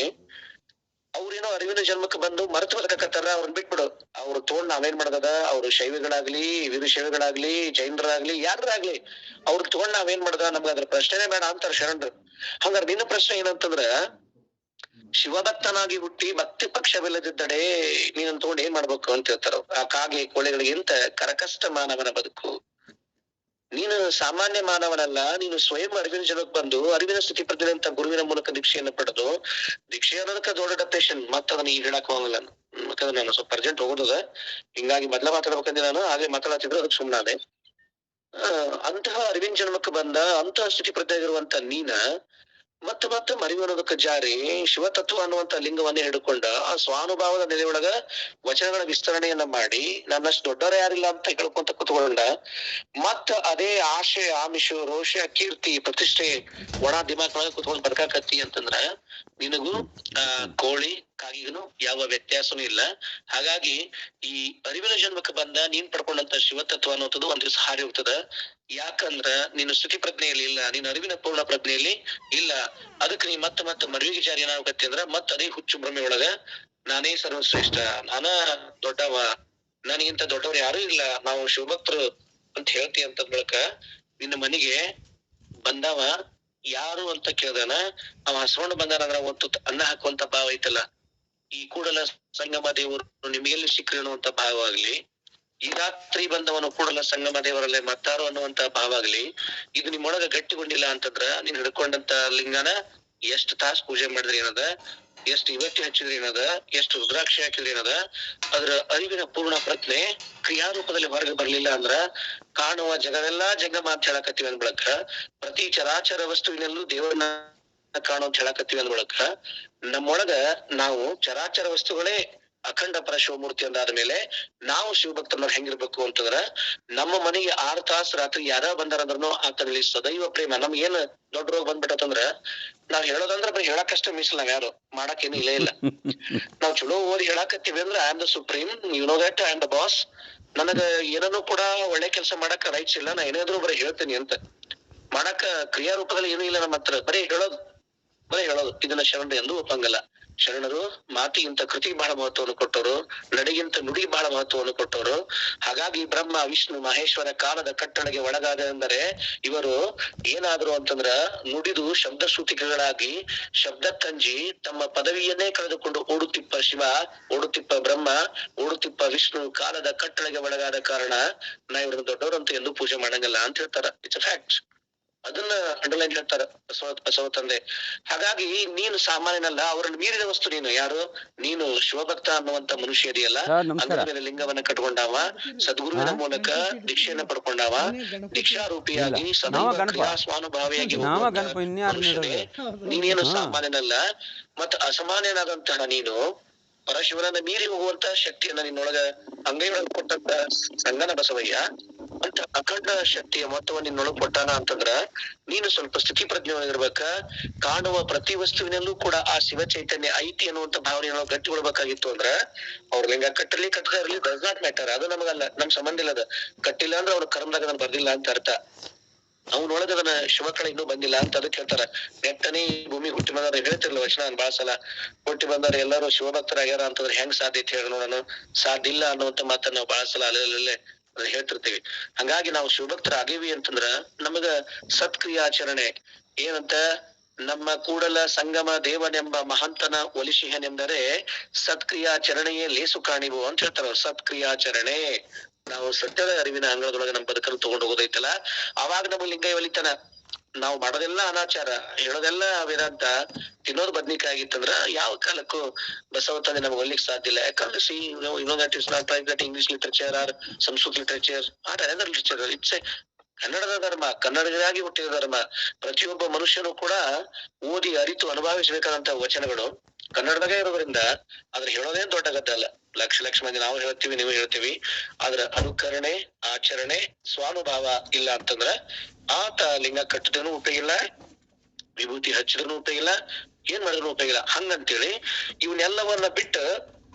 ಅವ್ರೇನೋ ಅರಿವಿನ ಜನ್ಮಕ್ಕೆ ಬಂದು ಮರೆತು ಬದುಕತ್ತಾರ, ಅವ್ರನ್ನ ಬಿಟ್ಬಿಡು. ಅವ್ರು ತೋಳ್ ನಾವೇನ್ ಮಾಡದ, ಅವ್ರು ಶೈವಿಗಳಾಗ್ಲಿ, ವೀರಶೈವಿಗಳಾಗ್ಲಿ, ಜೈನರಾಗ್ಲಿ, ಯಾರಾಗ್ಲಿ, ಅವ್ರ ತೋಳ್ ನಾವೇನ್ ಮಾಡದ, ನಮ್ಗ ಅದ್ರ ಪ್ರಶ್ನೆನೇ ಬೇಡ ಅಂತಾರ ಶರಣರು. ಹಂಗಾರ ನಿನ್ನ ಪ್ರಶ್ನೆ ಏನಂತಂದ್ರ, ಶಿವಭಕ್ತನಾಗಿ ಹುಟ್ಟಿ ಭಕ್ತಿ ಪಕ್ಷವಿಲ್ಲದಿದ್ದಡೆ ನೀನ್ ತಗೊಂಡ್ ಏನ್ ಮಾಡ್ಬೇಕು ಅಂತ ಹೇಳ್ತಾರ. ಆ ಕಾಗೆ ಕೋಳೆಗಳಿಗಿಂತ ಕರಕಷ್ಟ ಮಾನವನ ಬದುಕು. ನೀನು ಸಾಮಾನ್ಯ ಮಾನವನಲ್ಲ, ನೀನು ಸ್ವಯಂ ಅರಿವಿನ ಜನಕ್ಕೆ ಬಂದು ಅರಿವಿನ ಸ್ಥಿತಿ ಪ್ರಜ್ಞೆ ಅಂತ ಗುರುವಿನ ಮೂಲಕ ದೀಕ್ಷೆಯನ್ನು ಪಡೆದು, ದೀಕ್ಷೆ ಅನ್ನೋದಕ್ಕ ದೊಡ್ಡ ಡೆಪ್ರೇಷನ್, ಮತ್ತ ಅದನ್ನ ಈಗ ಹೇಳಕ್ ಹೋಗಲ್ಲ. ಯಾಕಂದ್ರೆ ನಾನು ಸ್ವಲ್ಪ ಅರ್ಜೆಂಟ್ ಹೋಗೋದದ, ಹಿಂಗಾಗಿ ಮೊದ್ಲ ಮಾತಾಡ್ಬೇಕಂದ್ರೆ ನಾನು ಆಗ್ಲೇ ಮಾತಾಡ್ತಿದ್ರು, ಅದಕ್ಕೆ ಸುಮ್ಮನಾದೆ. ಅಂತಹ ಅರಿವಿನ ಜನ್ಮಕ್ಕೆ ಬಂದ ಅಂತಹ ಸ್ಥಿತಿ ಪ್ರಜ್ಞೆ ಇರುವಂತ ನೀನ ಮತ್ತೆ ಮರಿವು ಅನ್ನೋದಕ್ಕೆ ಜಾರಿ ಶಿವತತ್ವ ಅನ್ನುವಂತ ಲಿಂಗವನ್ನೇ ಹಿಡ್ಕೊಂಡ ಆ ಸ್ವಾನುಭಾವದ ನೆಲೆಯೊಳಗ ವಚನಗಳ ವಿಸ್ತರಣೆಯನ್ನ ಮಾಡಿ ನನ್ನಷ್ಟು ದೊಡ್ಡವರ ಯಾರಿಲ್ಲ ಅಂತ ಹೇಳ್ಕೊಂತ ಕುತ್ಕೊಂಡ, ಮತ್ತ ಅದೇ ಆಶೆ, ಆಮಿಷ, ರೋಷ, ಕೀರ್ತಿ, ಪ್ರತಿಷ್ಠೆ ಒಣ ದಿಮಾಕ್ನೊಳಗ ಕುತ್ಕೊಂಡ್ ಬದುಕಾಕತ್ತಿ ಅಂತಂದ್ರ ನಿನಗೂ ಕೋಳಿ ಕಾಗಿಗೂ ಯಾವ ವ್ಯತ್ಯಾಸನೂ ಇಲ್ಲ. ಹಾಗಾಗಿ ಈ ಅರಿವಿನ ಜನ್ಮಕ್ಕೆ ಬಂದ ನೀನ್ ಪಡ್ಕೊಂಡಂತ ಶಿವತತ್ವ ಅನ್ನೋದು ಒಂದ್ ದಿವಸ ಹಾರಿ ಹೋಗ್ತದ. ಯಾಕಂದ್ರ ನೀನು ಸ್ಥಿತಿ ಪ್ರಜ್ಞೆಯಲ್ಲಿ ಇಲ್ಲ, ನೀನ್ ಅರಿವಿನ ಪೂರ್ಣ ಪ್ರಜ್ಞೆಯಲ್ಲಿ ಇಲ್ಲ. ಅದಕ್ಕೆ ನೀ ಮತ್ತೆ ಮರುವಿಗೆ ಜಾರಿ ಏನಾಗತ್ತೆ ಅಂದ್ರ ಮತ್ ಅದೇ ಹುಚ್ಚು ಭ್ರಮೆ ಒಳಗ ನಾನೇ ಸರ್ವಶ್ರೇಷ್ಠ, ನಾನ ದೊಡ್ಡವ, ನನಗಿಂತ ದೊಡ್ಡವ್ರು ಯಾರು ಇಲ್ಲ, ನಾವು ಶಿವಭಕ್ತರು ಅಂತ ಹೇಳ್ತಿ ಅಂತ ಬಳಕ ನಿನ್ನ ಮನೆಗೆ ಬಂದವ ಯಾರು ಅಂತ ಕೇಳ್ದಾನ, ಅವ ಹಸ್ಕೊಂಡು ಬಂದಾನ ಅಂದ್ರ ಒಂದು ಅನ್ನ ಹಾಕುವಂತ ಭಾವ ಐತಲ್ಲ, ಈ ಕೂಡಲ ಸಂಗಮ ದೇವರು ನಿಮಗೆಲ್ಲಿ ಸಿಕ್ಕ್ರಿ ಅನ್ನುವಂತ ಭಾವ ಆಗ್ಲಿ, ಈ ರಾತ್ರಿ ಬಂದವನು ಕೂಡಲ ಸಂಗಮ ದೇವರಲ್ಲೇ ಮತ್ತಾರು ಅನ್ನುವಂತ ಭಾವ ಆಗ್ಲಿ, ಇದು ನಿಮ್ಮೊಳಗ ಗಟ್ಟಿಗೊಂಡಿಲ್ಲ ಅಂತಂದ್ರ ನೀನ್ ಹಿಡ್ಕೊಂಡಂತ ಲಿಂಗನ ಎಷ್ಟ್ ತಾಸ್ ಪೂಜೆ ಮಾಡಿದ್ರಿ ಏನದ, ಎಷ್ಟು ಇವತ್ತಿ ಹಚ್ಚಿದ್ರಿ ಏನದ, ಎಷ್ಟು ರುದ್ರಾಕ್ಷಿ ಹಾಕಿದ್ರಿ ಏನದ, ಅದ್ರ ಅರಿವಿನ ಪೂರ್ಣ ಪ್ರಜ್ಞೆ ಕ್ರಿಯಾರೂಪದಲ್ಲಿ ಹೊರಗೆ ಬರ್ಲಿಲ್ಲ ಅಂದ್ರ ಕಾಣುವ ಜಗವೆಲ್ಲಾ ಜಂಗಮ ಅಂತ ಹೇಳಕತ್ತೀವಿ ಅಂದ್ ಬಳಕ, ಪ್ರತಿ ಚರಾಚರ ವಸ್ತುವಿನಲ್ಲೂ ದೇವರನ್ನ ಕಾಣು ಅಂತ ಹೇಳಕತ್ತೀವಿ ಅಂದ್ ಬಳಕ, ನಮ್ಮೊಳಗ ನಾವು ಚರಾಚರ ವಸ್ತುಗಳೇ ಅಖಂಡ ಪರ ಶಿವಮೂರ್ತಿ ಅಂದಾದ್ಮೇಲೆ ನಾವು ಶಿವಭಕ್ತನವ್ರು ಹೆಂಗಿರ್ಬೇಕು ಅಂತಂದ್ರ, ನಮ್ಮ ಮನೆಗೆ 6 ತಾಸು ರಾತ್ರಿ ಯಾರ ಬಂದಾರಂದ್ರೂ ಆತನಲ್ಲಿ ಸದೈವ ಪ್ರೇಮ. ನಮ್ಗೆ ಏನ್ ದೊಡ್ಡ ರೋಗ ಬಂದ್ಬಿಟ್ಟಂದ್ರ ನಾವ್ ಹೇಳೋದಂದ್ರ ಬರೀ ಹೇಳಕ್ಕಷ್ಟ ಮೀಸಲ್, ನಾವ್ ಯಾರು ಮಾಡಾಕೇನು ಇಲ್ಲೇ ಇಲ್ಲ. ನಾವ್ ಚಲೋ ಓದಿ ಹೇಳಾಕತ್ತೀವಿ ಅಂದ್ರ I am the supreme, you know that, I am the boss, ನನಗ ಏನನ್ನು ಕೂಡ ಒಳ್ಳೆ ಕೆಲಸ ಮಾಡಕ್ ರೈಟ್ಸ್ ಇಲ್ಲ, ನಾ ಏನಾದ್ರು ಬರೀ ಹೇಳ್ತೀನಿ ಅಂತ. ಮಾಡಾಕ ಕ್ರಿಯಾರೂಪದಲ್ಲಿ ಏನೂ ಇಲ್ಲ ನಮ್ಮ ಹತ್ರ, ಬರೀ ಹೇಳೋದು. ಇದನ್ನ ಶರಣರು ಎಂದು ಒಪ್ಪಂಗಲ್ಲ. ಶರಣರು ಮಾತಿಗಿಂತ ಕೃತಿ ಬಹಳ ಮಹತ್ವವನ್ನು ಕೊಟ್ಟವರು, ನಡೆಗಿಂತ ನುಡಿ ಬಹಳ ಮಹತ್ವವನ್ನು ಕೊಟ್ಟವರು. ಹಾಗಾಗಿ ಬ್ರಹ್ಮ ವಿಷ್ಣು ಮಹೇಶ್ವರ ಕಾಲದ ಕಟ್ಟಳೆಗೆ ಒಳಗಾದ ಎಂದರೆ ಇವರು ಏನಾದ್ರು ಅಂತಂದ್ರ ನುಡಿದು ಶಬ್ದ ಶ್ರುತಿಗಳಾಗಿ ಶಬ್ದ ಕಂಜಿ ತಮ್ಮ ಪದವಿಯನ್ನೇ ಕಳೆದುಕೊಂಡು ಓಡುತ್ತಿಪ್ಪ ಶಿವ, ಓಡುತ್ತಿಪ್ಪ ಬ್ರಹ್ಮ, ಓಡುತ್ತಿಪ್ಪ ವಿಷ್ಣು ಕಾಲದ ಕಟ್ಟಳೆಗೆ ಒಳಗಾದ ಕಾರಣ ನಾ ಇವ್ರನ್ನ ದೊಡ್ಡವರು ಅಂತ ಎಂದು ಪೂಜೆ ಮಾಡಂಗಿಲ್ಲ ಅಂತ ಹೇಳ್ತಾರ. It's a fact. ಅದನ್ನ ಅಂಡರ್ಲೈನ್ ಹೇಳ್ತಾರ ಬಸವ ತಂದೆ. ಹಾಗಾಗಿ ನೀನು ಸಾಮಾನ್ಯನಲ್ಲ, ಅವರನ್ನು ಮೀರಿದ ವಸ್ತು ನೀನು. ಯಾರು ನೀನು? ಶಿವಭಕ್ತ ಅನ್ನುವಂತ ಮನುಷ್ಯ ಇದೆಯಲ್ಲ, ಅಂಗದ ಮೇಲೆ ಲಿಂಗವನ್ನ ಕಟ್ಕೊಂಡಾವ, ಸದ್ಗುರುವಿನ ಮೂಲಕ ದೀಕ್ಷೆಯನ್ನ ಪಡ್ಕೊಂಡಾವ, ದೀಕ್ಷಾರೂಪಿಯಾಗಿ ಸದೈವ ಕ್ರಿಯಾ ಸ್ವಾನುಭಾವಿಯಾಗಿ ಮನುಷ್ಯನೇ. ನೀನೇನು ಸಾಮಾನ್ಯನಲ್ಲ, ಮತ್ತ ಅಸಾಮಾನ್ಯನಾದಂತಹ ನೀನು ಪರಶಿವನನ್ನ ಮೀರಿ ಹೋಗುವಂತ ಶಕ್ತಿಯನ್ನ ನಿನ್ನೊಳಗ ಅಂಗೈಯೊಳಗೆ ಕೊಟ್ಟಂತ ಸಂಗನ ಬಸವಯ್ಯ ಅಂತ ಅಖಂಡ ಶಕ್ತಿಯ ಮೊತ್ತವನ್ನು ನಿನ್ನೊಳಗ್ ಕೊಟ್ಟಾನ ಅಂತಂದ್ರ ನೀನು ಸ್ವಲ್ಪ ಸ್ಥಿತಿ ಪ್ರಜ್ಞೆಯಾಗಿರ್ಬೇಕ. ಕಾಣುವ ಪ್ರತಿ ವಸ್ತುವಿನಲ್ಲೂ ಕೂಡ ಆ ಶಿವ ಚೈತನ್ಯ ಐತಿ ಅನ್ನುವಂತ ಭಾವನೆಯೊಳಗೆ ಗಟ್ಟಿಗೊಳ್ಬೇಕಾಗಿತ್ತು ಅಂದ್ರ ಅವ್ರ ಲಿಂಗ ಕಟ್ಟಲಿ ಕಟ್ಟದ ಇರಲಿ ಡಸ್ ನಾಟ್ ಮ್ಯಾಟರ್. ಅದು ನಮಗಲ್ಲ, ನಮ್ ಸಂಬಂಧ ಇಲ್ಲ. ಅದ ಕಟ್ಟಿಲ್ಲ ಅಂದ್ರೆ ಅವ್ರ ಕರ್ಮದಾಗ ಅದನ್ನ ಬರ್ದಿಲ್ಲ ಅಂತ ಅರ್ಥ. ಅವನೊಳಗ ಅದನ್ನ ಶಿವಕಳ ಇನ್ನೂ ಬಂದಿಲ್ಲ ಅಂತ ಅದಕ್ಕೆ ಹೇಳ್ತಾರ. ನೆಟ್ಟನೆ ಈ ಭೂಮಿ ಹುಟ್ಟಿ ಬಂದಾರ ಹೇಳ್ತಿರ್ಲ ವಚನ ಬಾಳ ಸಲ. ಹುಟ್ಟಿ ಬಂದಾರ ಎಲ್ಲರೂ ಶಿವಭಕ್ತರಾಗ್ಯಾರ ಅಂತಂದ್ರೆ ಹೆಂಗ್ ಸಾಧ್ಯ ಐತಿ ಹೇಳಿ ನೋಡೋಣ. ಸಾಧ್ಯ ಇಲ್ಲ ಅನ್ನುವಂತ ಮಾತನ್ನ ನಾವು ಬಾಳ ಸಲ ಅಲ್ಲೇ ಹೇಳ್ತಿರ್ತೀವಿ. ಹಂಗಾಗಿ ನಾವು ಶಿವಭಕ್ತರ ಆಗೇವಿ ಅಂತಂದ್ರ ನಮಗ ಸತ್ಕ್ರಿಯಾಚರಣೆ ಏನಂತ, ನಮ್ಮ ಕೂಡಲ ಸಂಗಮ ದೇವನೆಂಬ ಮಹಂತನ ಒಲಿಸಿಹನೆಂದರೆ ಸತ್ಕ್ರಿಯಾಚರಣೆಯೇ ಲೇಸು ಕಾಣಿವು ಅಂತ ಹೇಳ್ತಾರ. ಸತ್ಕ್ರಿಯಾಚರಣೆ ನಾವು ಸತ್ಯದ ಅರಿವಿನ ಅಂಗಳದೊಳಗೆ ನಮ್ಮ ಬದುಕನ್ನು ತಗೊಂಡು ಹೋಗೋದೈತಲ್ಲ, ಅವಾಗ ನಮ್ಮ ಲಿಂಗ ಒಲಿತಾನ. ನಾವು ಮಾಡೋದೆಲ್ಲ ಅನಾಚಾರ, ಹೇಳೋದೆಲ್ಲ ವೇದಾಂತ, ತಿನ್ನೋದು ಬದ್ನಿಕಾಯಿ ಆಗಿತ್ತಂದ್ರ ಯಾವ ಕಾಲಕ್ಕೂ ಬಸವ ತಂದೆ ನಮ್ಗೆ ಒಲಿಕ್ ಸಾಧ್ಯ ಇಲ್ಲ. ಯಾಕಂದ್ರೆ that is not like that English literature or Sanskrit literature or another literature. It's a ಕನ್ನಡದ ಧರ್ಮ, ಕನ್ನಡಿಗರಾಗಿ ಹುಟ್ಟಿದ ಧರ್ಮ. ಪ್ರತಿಯೊಬ್ಬ ಮನುಷ್ಯನು ಕೂಡ ಓದಿ ಅರಿತು ಅನುಭವಿಸಬೇಕಾದಂತ ವಚನಗಳು ಕನ್ನಡದಾಗೆ ಇರೋದ್ರಿಂದ ಅದ್ರ ಹೇಳೋದೇನ್ ದೊಡ್ಡ ಗದ್ದ ಅಲ್ಲ. ಲಕ್ಷ ಮಂದಿ ನಾವು ಹೇಳ್ತೀವಿ, ನೀವು ಹೇಳ್ತೀವಿ. ಆದ್ರ ಅನುಕರಣೆ, ಆಚರಣೆ, ಸ್ವಾನುಭಾವ ಇಲ್ಲ ಅಂತಂದ್ರ ಆತ ಲಿಂಗ ಕಟ್ಟಿದ್ರೂ ಉಪಯೋಗ ಇಲ್ಲ, ವಿಭೂತಿ ಹಚ್ಚಿದ್ರೂ ಉಪಯೋಗ ಇಲ್ಲ, ಏನ್ ಮಾಡಿದ್ರು ಉಪಯೋಗ ಇಲ್ಲ. ಹಂಗಂತೇಳಿ ಇವನ್ನೆಲ್ಲವನ್ನ ಬಿಟ್ಟು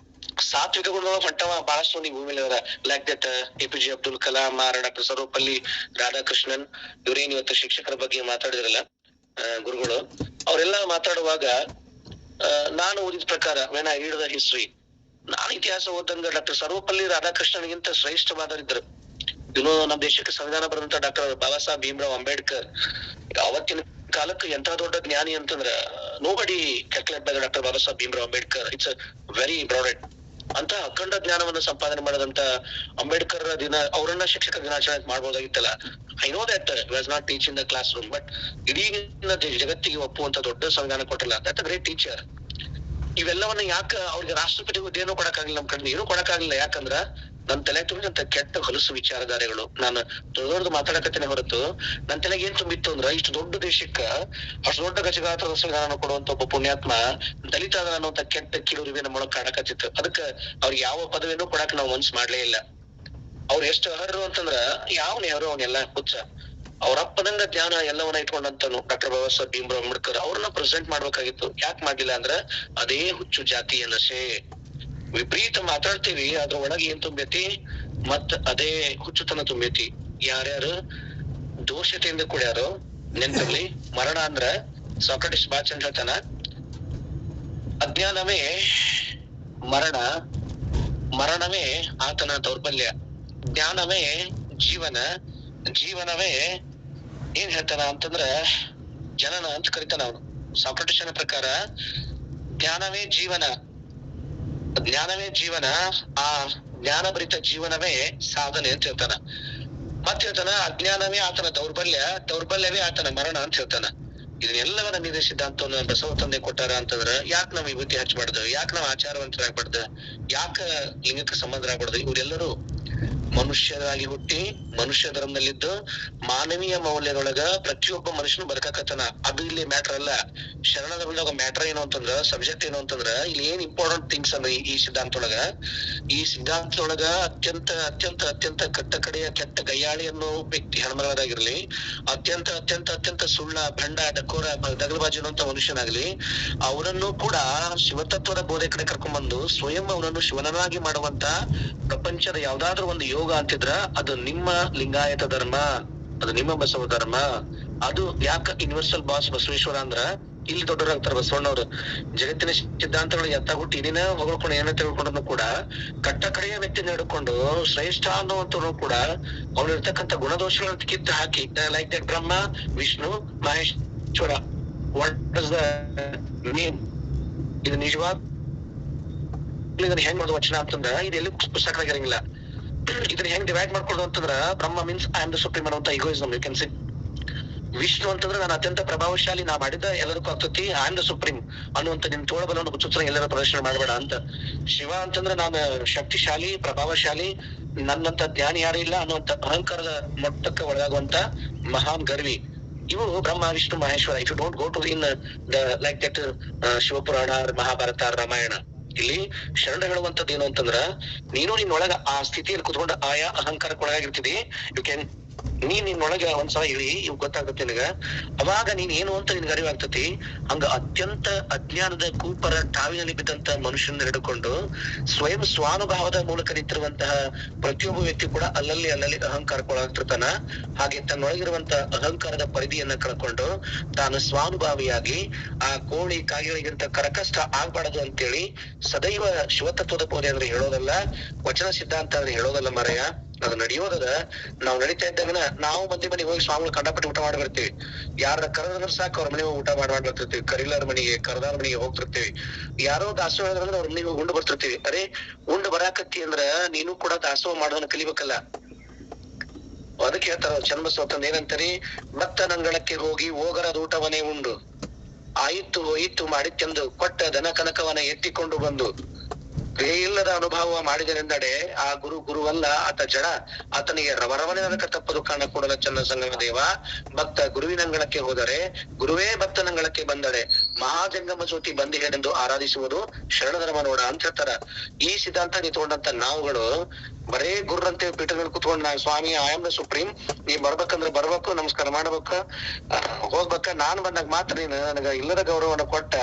ಸಾತ್ವಿಕ ಗುಣದೊಳಗ ಹೊಂಟವ ಬಹಳಷ್ಟು ಮಂದಿ ಭೂಮಿಲಿ ಅವರ. Like that APJ Abdul Kalam, doctor Sarvepalli Radhakrishnan, ಇವರೇನ್ ಇವತ್ತು ಶಿಕ್ಷಕರ ಬಗ್ಗೆ ಮಾತಾಡಿದ್ರಲ್ಲ ಗುರುಗಳು, ಅವರೆಲ್ಲ ಮಾತಾಡುವಾಗ ನಾನು ಓದಿದ ಪ್ರಕಾರ when I read the history, ನಾನು ಇತಿಹಾಸ ಓದಂಗ ಡಾಕ್ಟರ್ ಸರ್ವಪಲ್ಲಿ ರಾಧಾಕೃಷ್ಣನ್ಗಿಂತ ಶ್ರೇಷ್ಠವಾದರಿದ್ರು. ಇನ್ನು ನಮ್ಮ ದೇಶಕ್ಕೆ ಸಂವಿಧಾನ ಬರೆದಂತ ಡಾಕ್ಟರ್ ಬಾಬಾ ಸಾಹೇಬ್ ಭೀಮ್ರಾವ್ ಅಂಬೇಡ್ಕರ್ ಅವತ್ತಿನ ಕಾಲಕ್ಕೆ ಎಂತ ದೊಡ್ಡ ಜ್ಞಾನಿ ಅಂತಂದ್ರ nobody calculate by doctor Baba Saheb Bhimrao Ambedkar. It's very broad ಅಂತ ಅಖಂಡ ಜ್ಞಾನವನ್ನ ಸಂಪಾದನೆ ಮಾಡದಂತ ಅಂಬೇಡ್ಕರ್ ದಿನ ಅವರನ್ನ ಶಿಕ್ಷಕ ದಿನಾಚರಣೆ ಮಾಡ್ಬೋದಾಗಿತ್ತಲ್ಲ. I know that was not teach in the classroom, but ಇಡೀ ಜಗತ್ತಿಗೆ ಒಪ್ಪುವಂತ ದೊಡ್ಡ ಸಂವಿಧಾನ ಕೊಟ್ಟಲ್ಲ. That a great teacher. ಇವೆಲ್ಲವನ್ನ ಯಾಕ ಅವ್ರಿಗೆ ರಾಷ್ಟ್ರಪತಿ ಹುದ್ದೆನೂ ಕೊಡಕ್ಕಾಗಿಲ್ಲ, ನಮ್ ಕಡೆ ಏನೂ ಕೊಡಕ್ಕಾಗಿಲ್ಲ. ಯಾಕಂದ್ರ ನನ್ ತಲೆ ತುಂಬಿದಂತ ಕೆಟ್ಟ ಹೊಲಸು ವಿಚಾರಧಾರೆಗಳು. ನಾನು ದೊಡ್ಡದೊಡ್ದು ಮಾತಾಡಕತ್ತೇನೆ ಹೊರತು ನನ್ ತಲೆಗೆ ಏನ್ ತುಂಬಿತ್ತು ಅಂದ್ರ, ಇಷ್ಟು ದೊಡ್ಡ ದೇಶಕ್ಕ ಅಷ್ಟು ದೊಡ್ಡ ಗಜಗಾತ್ರದ ಸಂವಿಧಾನ ಕೊಡುವಂತ ಒಬ್ಬ ಪುಣ್ಯಾತ್ಮ ದಲಿತ ಅನ್ನುವಂತ ಕೆಟ್ಟ ಕಿರುರಿವೆ ನಮ್ಮೊಳಗ್ ಕಾಣಕತ್ತಿತ್ತು. ಅದಕ್ಕ ಅವ್ರಿಗೆ ಯಾವ ಪದವಿನೂ ಕೊಡಕ್ ನಾವು ಮನ್ಸ್ ಮಾಡ್ಲೇ ಇಲ್ಲ. ಅವ್ರು ಎಷ್ಟು ಅರ್ಹರು ಅಂತಂದ್ರ ಯಾವ ನೆಹರು ಅವನ್ನೆಲ್ಲ ಹುಚ್ಚ. ಅವ್ರಪ್ಪನಂಗ ಜ್ಞಾನ ಎಲ್ಲವನ್ನ ಇಟ್ಕೊಂಡಂತನು ಡಾಕ್ಟರ್ ಬಾಬಾ ಸಾಹೇಬ್ ಭೀಮ್ರಾವ್ ಅಂಬೇಡ್ಕರ್ ಅವ್ರನ್ನ ಪ್ರೆಸೆಂಟ್ ಮಾಡ್ಬೇಕಾಗಿತ್ತು. ಯಾಕೆ ಮಾಡ್ಲಿಲ್ಲ ಅಂದ್ರ ಅದೇ ಹುಚ್ಚು ಜಾತಿಯ ನಶೆ. ವಿಪರೀತ ಮಾತಾಡ್ತೀವಿ, ಅದ್ರ ಒಳಗೆ ಏನ್ ತುಂಬೈತಿ? ಮತ್ ಅದೇ ಹುಚ್ಚುತನ ತುಂಬೈತಿ. ಯಾರ್ಯಾರು ದೋಷತೆಯಿಂದ ಕೂಡ್ಯಾರೋ ನೆನ್ಪಿರ್ಲಿ. ಮರಣ ಅಂದ್ರ ಸಾಕ್ರೆಟಿಸ್ ಬಾಳ ಚಂದ ಹೇಳ್ತಾನ, ಅಜ್ಞಾನವೇ ಮರಣ, ಮರಣವೇ ಆತನ ದೌರ್ಬಲ್ಯ, ಜ್ಞಾನವೇ ಜೀವನ, ಜೀವನವೇ ಏನ್ ಹೇಳ್ತಾನ ಅಂತಂದ್ರ ಜನನ ಅಂತ ಕರಿತಾನ ಅವನು. ಸಾಕ್ರೆಟಿಸ್ನ ಪ್ರಕಾರ ಜ್ಞಾನವೇ ಜೀವನ, ಜ್ಞಾನವೇ ಜೀವನ, ಆ ಜ್ಞಾನಭರಿತ ಜೀವನವೇ ಸಾಧನೆ ಅಂತ ಹೇಳ್ತಾನ. ಮತ್ ಹೇಳ್ತಾನ ಅಜ್ಞಾನವೇ ಆತನ ದೌರ್ಬಲ್ಯ, ದೌರ್ಬಲ್ಯವೇ ಆತನ ಮರಣ ಅಂತ ಹೇಳ್ತಾನ. ಇದನ್ನೆಲ್ಲವನ್ನ ನಿಧ ಸಿದ್ಧಾಂತವನ್ನ ಬಸವ ತಂದೆ ಕೊಟ್ಟಾರ ಅಂತಂದ್ರ ಯಾಕೆ ನಾವ್ ವಿಭೂತಿ ಹಚ್ಚಬಾರ್ದು, ಯಾಕೆ ನಾವ್ ಆಚಾರವಂತರಾಗ್ಬಾರ್ದು, ಯಾಕ ಲಿಂಗಕ್ಕೆ ಸಂಬಂಧರಾಗ್ಬಾರ್ದು? ಇವರೆಲ್ಲರೂ ಮನುಷ್ಯರಾಗಿ ಹುಟ್ಟಿ ಮನುಷ್ಯ ಧರ್ಮದಲ್ಲಿದ್ದು ಮಾನವೀಯ ಮೌಲ್ಯದೊಳಗ ಪ್ರತಿಯೊಬ್ಬ ಮನುಷ್ಯನು ಬದುಕಕತ್ತಾನ. ಅದು ಇಲ್ಲಿ ಮ್ಯಾಟರ್ ಅಲ್ಲ. ಶರಣ ಧರ್ಮದಾಗ ಮ್ಯಾಟರ್ ಏನು ಅಂತಂದ್ರ, ಸಬ್ಜೆಕ್ಟ್ ಏನು ಅಂತಂದ್ರ, ಇಲ್ಲಿ ಏನ್ ಇಂಪಾರ್ಟೆಂಟ್ ಥಿಂಗ್ಸ್ ಅಂದ್ರೆ ಈ ಸಿದ್ಧಾಂತದೊಳಗ, ಈ ಸಿದ್ಧಾಂತದೊಳಗ ಅತ್ಯಂತ ಅತ್ಯಂತ ಅತ್ಯಂತ ಕಟ್ಟ ಕಡೆಯ ಕೆಟ್ಟ ಗಯ್ಯಾಳಿ ಅನ್ನೋ ವ್ಯಕ್ತಿ ಹೆಣ್ಮಗಳಾಗಿರ್ಲಿ, ಅತ್ಯಂತ ಅತ್ಯಂತ ಅತ್ಯಂತ ಸುಳ್ಳ ಭಂಡ ಡಕೋರ ದಗಲಬಾಜಿ ಅನ್ನುವಂತ ಮನುಷ್ಯನಾಗ್ಲಿ, ಅವನನ್ನು ಕೂಡ ಶಿವತತ್ವದ ಬೋಧೆ ಕಡೆ ಕರ್ಕೊಂಡ್ಬಂದು ಸ್ವಯಂ ಅವನನ್ನು ಶಿವನನ್ನಾಗಿ ಮಾಡುವಂತ ಪ್ರಪಂಚದ ಯಾವ್ದಾದ್ರು ಒಂದು ಯೋಗ ಅಂತಿದ್ರ ಅದು ನಿಮ್ಮ ಲಿಂಗಾಯತ ಧರ್ಮ, ಅದು ನಿಮ್ಮ ಬಸವ ಧರ್ಮ. ಅದು ಯಾಕ ಯೂನಿವರ್ಸಲ್ ಬಾಸ್ ಬಸವೇಶ್ವರ ಅಂದ್ರ ಇಲ್ಲಿ ದೊಡ್ಡವರಾಗ್ತಾರ ಬಸವಣ್ಣವ್ರು. ಜಗತ್ತಿನ ಸಿದ್ಧಾಂತಗಳು ಎತ್ತ ಹುಟ್ಟಿ ಏನೇನ ಹೊಗಳ್ಕೊಂಡು ಏನ ತಿಳ್ಕೊಂಡ್ರು ಕೂಡ ಕಟ್ಟ ಕಡೆಯ ವ್ಯಕ್ತಿನ ಹಿಡ್ಕೊಂಡು ಶ್ರೇಷ್ಠ ಅನ್ನುವಂತವ್ರು ಕೂಡ ಅವ್ರಿರ್ತಕ್ಕಂಥ ಗುಣದೋಷಗಳನ್ನ ಕಿತ್ತು ಹಾಕಿ, like that Brahma, Vishnu, Maheshwara. What is the mean? ಇದು ನಿಜವಾದ ಇದನ್ನ ಹೆಂಗ್ ಮಾಡೋದು ವಚನ ಅಂತಂದ್ರ ಇದು ಎಲ್ಲಿ ಪುಸ್ತಕದಾಗ ಇರಂಗಿಲ್ಲ. ಇದನ್ನ ಹೆಂಗ್ ಡಿವೈಡ್ ಮಾಡ್ಕೊಳ್ಳೋದು ಅಂತಂದ್ರ Brahma means I am the supreme ಅನ್ನುವಂತ egoism. You can see Vishnu ಅಂತಂದ್ರೆ ನಾನು ಅತ್ಯಂತ ಪ್ರಭಾವಶಾಲಿ, ನಾ ಮಾಡಿದ ಎಲ್ಲರಿಗೂ ಆಗ್ತತಿ, ಐ ಆಮ್ ದ ಸುಪ್ರೀಂ ಅನ್ನುವಂತ ನಿನ್ ತೋಳಬಲವನ್ನು ಹುಚ್ಚುತ್ರ ಎಲ್ಲರ ಪ್ರದರ್ಶನ ಮಾಡಬೇಡ ಅಂತ. ಶಿವ ಅಂತಂದ್ರೆ ನಾನು ಶಕ್ತಿಶಾಲಿ, ಪ್ರಭಾವಶಾಲಿ, ನನ್ನಂತ ಜ್ಞಾನಿ ಯಾರು ಇಲ್ಲ ಅನ್ನುವಂತ ಅಹಂಕಾರದ ಮೊತ್ತಕ್ಕೆ ಒಳಗಾಗುವಂತ ಮಹಾನ್ ಗರ್ವಿ. ಇವು Brahma Vishnu Maheshwara. If you don't go to in the like that Shivapurana, Mahabharata, Ramayana, ಇಲ್ಲಿ ಶರಣ ಹೇಳುವಂತದ್ದು ಏನು ಅಂತಂದ್ರ, ನೀನು ನಿನ್ನೊಳಗ ಆ ಸ್ಥಿತಿಯಲ್ಲಿ ಕುತ್ಕೊಂಡ ಆಯಾ ಅಹಂಕಾರಕ್ಕೆ ಒಳಗಾಗಿರ್ತಿದಿ. ಯು ಕ್ಯಾನ್ ನಿನ್ನೊಳಗ ಒಂದ್ಸಲ ಇಳಿ, ಇವ್ ಗೊತ್ತಾಗುತ್ತೆ ನಿನಗ. ಅವಾಗ ನೀನ್ ಏನು ಅಂತ ನಿನ್ಗೆ ಅರಿವಾಗ್ತತಿ. ಹಂಗ ಅತ್ಯಂತ ಅಜ್ಞಾನದ ಕೂಪರ ಟಾವಿನಲ್ಲಿ ಬಿದ್ದಂತ ಮನುಷ್ಯನ ಹಿಡ್ಕೊಂಡು ಸ್ವಯಂ ಸ್ವಾನುಭಾವದ ಮೂಲಕ ನಿಂತಿರುವಂತಹ ಪ್ರತಿಯೊಬ್ಬ ವ್ಯಕ್ತಿ ಕೂಡ ಅಲ್ಲಲ್ಲಿ ಅಹಂಕಾರಕ್ಕೊಳಗಾಗ್ತಿರ್ತಾನ. ಹಾಗೆ ತನ್ನೊಳಗಿರುವಂತ ಅಹಂಕಾರದ ಪರಿಧಿಯನ್ನ ಕಳ್ಕೊಂಡು ತಾನು ಸ್ವಾನುಭಾವಿಯಾಗಿ ಆ ಕೋಳಿ ಕಾಯಿಗಳಿಗಿಂತ ಕರಕಷ್ಟ ಆಗ್ಬಾರದು ಅಂತೇಳಿ ಸದೈವ ಶಿವತತ್ವದ ಬೋಧೆ ಅಂದ್ರೆ ಹೇಳೋದಲ್ಲ, ವಚನ ಸಿದ್ಧಾಂತ ಅಂದ್ರೆ ಹೇಳೋದಲ್ಲ ಮರೆಯ, ಅದು ನಡೆಯೋದದ. ನಾವು ನಡೀತಾ ಇದ್ದಾಗ ನಾವು ಮಂದಿ ಮನೆಗೆ ಹೋಗಿ ಸ್ವಾಮಿಗಳು ಕಂಡಪಟ್ಟು ಊಟ ಮಾಡಿ ಬರ್ತೀವಿ. ಯಾರ ಕರೆದ್ರೆ ಸಾಕು ಅವ್ರ ಮನೆಗೆ ಹೋಗಿ ಊಟ ಮಾಡಿ ಬರ್ತಿರ್ತೀವಿ. ಕರಿಲಾರ ಮನೆಗೆ, ಕರದಾರ ಮನೆಗೆ ಹೋಗ್ತಿರ್ತೀವಿ. ಯಾರೋ ದಾಸೋಹ ಹೇಳಿದ್ರೆ ಅವ್ರ ಮನೆಗೆ ಹೋಗಿ ಉಂಡು ಬರ್ತಿರ್ತೀವಿ. ಅರೆ ಉಂಡು ಬರಾಕತ್ತಿ ಅಂದ್ರ ನೀನು ಕೂಡ ದಾಸೋಹ ಮಾಡೋದನ್ನ ಕಲಿಬೇಕಲ್ಲ. ಅದಕ್ಕೆ ಹೇಳ್ತಾರ ಚನ್ನಬಸವತಂದ ಏನಂತಾರಿ, ಭಕ್ತ ನಂಗಳಕ್ಕೆ ಹೋಗಿ ಹೋಗರದ ಊಟವನೇ ಉಂಡು, ಆಯಿತು ಹೋಯಿತು ಮಾಡಿತ್ತೆಂದು ಕೊಟ್ಟ ದನ ಕನಕವನ ಎತ್ತಿಕೊಂಡು ಬಂದು ಇಲ್ಲದ ಅನುಭವ ಮಾಡಿದರೆಂದಡೆ ಆ ಗುರುವಲ್ಲ, ಆತ ಜಡ, ಆತನಿಗೆ ರವರವನೇ ನರಕ ತಪ್ಪದು ಕಾಣ ಕೂಡಲ ಚನ್ನ ಸಂಗಮ ದೇವ. ಭಕ್ತ ಗುರುವಿನಂಗಳಕ್ಕೆ ಹೋದರೆ ಗುರುವೇ ಭಕ್ತನಂಗಳಕ್ಕೆ ಬಂದಡೆ, ಮಹಾಜಂಗಮ ಜ್ಯೋತಿ ಬಂದಿಗೆಡೆಂದು ಆರಾಧಿಸುವುದು ಶರಣ ಧರ್ಮ ನೋಡ ಅಂತ ಹೇಳ್ತಾರ. ಈ ಸಿದ್ಧಾಂತ ನಿಂತ್ಕೊಂಡಂತ ನಾವುಗಳು ಬರೇ ಗುರುರಂತೆ ಪೀಠದಲ್ಲಿ ಕುತ್ಕೊಂಡು ನಾನು ಸ್ವಾಮಿ ಐ ಆಮ್ ದ ಸುಪ್ರೀಂ, ನೀ ಬರ್ಬೇಕಂದ್ರೆ ಬರ್ಬೇಕು, ನಮಸ್ಕಾರ ಮಾಡ್ಬೇಕ, ಹೋಗ್ಬೇಕ, ನಾನ್ ಬಂದಾಗ ಮಾತ್ರ ನೀನು ನನಗ ಇಲ್ಲದ ಗೌರವನ ಕೊಟ್ಟ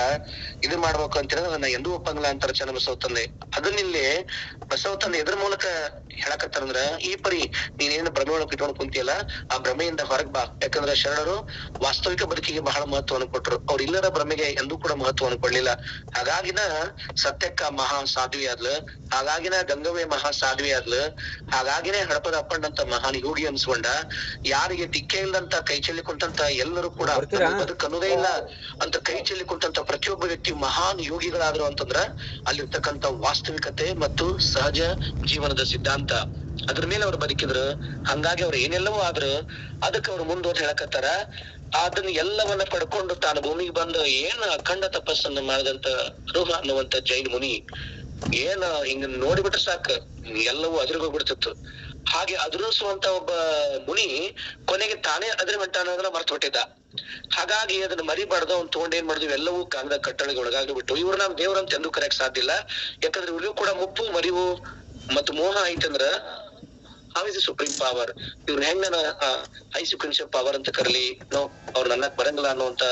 ಇದು ಮಾಡ್ಬೇಕು ಅಂತ ಹೇಳಿದ್ರೆ ನನ್ನ ಎಂದೂ ಒಪ್ಪಂಗಿಲ್ಲ ಅಂತಾರ ಚನ್ನ ಬಸವತಂದೆ. ಅದನ್ನಿಲ್ಲಿ ಬಸವತಂದೆ ಎದ್ರ ಮೂಲಕ ಹೇಳಕತ್ತಾರಂದ್ರ, ಈ ಪರಿ ನೀನೇನು ಭ್ರಮೆ ಒಳಗೆ ಇಟ್ಕೊಂಡು ಕುಂತಿಯಲ್ಲ, ಆ ಭ್ರಮೆಯಿಂದ ಹೊರಗ್ ಬಾ. ಯಾಕಂದ್ರೆ ಶರಣರು ವಾಸ್ತವಿಕ ಬದುಕಿಗೆ ಬಹಳ ಮಹತ್ವವನ್ನು ಕೊಟ್ಟರು. ಅವ್ರ ಇಲ್ಲದ ಭ್ರಮೆಗೆ ಎಂದೂ ಕೂಡ ಮಹತ್ವವನ್ನು ಕೊಡ್ಲಿಲ್ಲ. ಹಾಗಾಗಿನ ಸತ್ಯಕ್ಕ ಮಹಾ ಸಾಧ್ವಿ ಆದ್ಲು, ಹಾಗಾಗಿನ ಗಂಗವೇ ಮಹಾ ಸಾಧ್ವಿ ಆದ್ಲು, ಹಾಗಾಗಿನೇ ಹಡಪದ ಅಪ್ಪಣ್ಣಂತ ಮಹಾನ್ ಯೋಗಿ ಅನ್ಸ್ಕೊಂಡ. ಯಾರಿಗೆ ದಿಕ್ಕೆ ಇಲ್ಲಂತ ಕೈ ಚೆಲ್ಲಿ ಕುಂತಂತ ಎಲ್ಲರೂ ಕೂಡ ಬದುಕು ಅನ್ನೋದೇ ಇಲ್ಲ ಅಂತ ಕೈ ಚೆಲ್ಲಿ ಕುಂತಂತ ಪ್ರತಿಯೊಬ್ಬ ವ್ಯಕ್ತಿ ಮಹಾನ್ ಯೋಗಿಗಳಾದ್ರು ಅಂತಂದ್ರ ಅಲ್ಲಿರ್ತಕ್ಕಂಥ ವಾಸ್ತವಿಕತೆ ಮತ್ತು ಸಹಜ ಜೀವನದ ಸಿದ್ಧಾಂತ ಅದ್ರ ಮೇಲೆ ಅವ್ರು ಬದುಕಿದ್ರು. ಹಂಗಾಗಿ ಅವ್ರು ಏನೆಲ್ಲವೂ ಆದ್ರು ಅದಕ್ಕೆ ಅವ್ರು ಮುಂದೋದ್ ಹೇಳಕತ್ತಾರ. ಅದನ್ನ ಎಲ್ಲವನ್ನ ಪಡ್ಕೊಂಡು ತಾನು ಭೂಮಿಗೆ ಬಂದು ಏನ್ ಅಖಂಡ ತಪಸ್ಸನ್ನ ಮಾಡಿದಂತ ರುಹ ಅನ್ನುವಂತ ಜೈನ ಮುನಿ ಏನ್ ಹಿಂಗ ನೋಡಿಬಿಟ್ರೆ ಸಾಕ ಎಲ್ಲವೂ ಅದ್ರಿಗೋಗ್ಬಿಡ್ತಿತ್ತು. ಹಾಗೆ ಅದ್ರಿಸುವಂತ ಒಬ್ಬ ಮುನಿ ಕೊನೆಗೆ ತಾನೇ ಅದ್ರ ಹೊಂಟಾನಂದ್ರ ಮರ್ತು ಬಿಟ್ಟಿದ್ದ. ಹಾಗಾಗಿ ಅದನ್ನ ಮರಿಬಾರ್ದು. ಅವ್ನು ತಗೊಂಡ್ ಏನ್ ಮಾಡಿದ್ವಿ, ಎಲ್ಲವೂ ಕಾಗದ ಕಟ್ಟಳೆಗೆ ಒಳಗಾಗಿ ಬಿಟ್ಟು ಇವ್ರು ನಾವ್ ದೇವ್ರಂತ ಎಂದೂ ಕರೆಯಕ್ ಸಾಧ್ಯ ಇಲ್ಲ. ಯಾಕಂದ್ರೆ ಇವ್ರಿಗೂ ಕೂಡ ಮುಪ್ಪು, ಮರಿವು ಮತ್ತು ಮೋಹ ಐತಂದ್ರ how is the supreme power, ಇವ್ರ ಹೆಂಗ್ ನನ್ನ ಹೈ ಸೀಕ್ವೆನ್ಸಿಯಲ್ ಪವರ್ ಅಂತ ಕರಲಿ, ನೋ ಅವ್ರು ನನ್ನಕ್ ಬರಂಗಿಲ್ಲ ಅನ್ನುವಂತ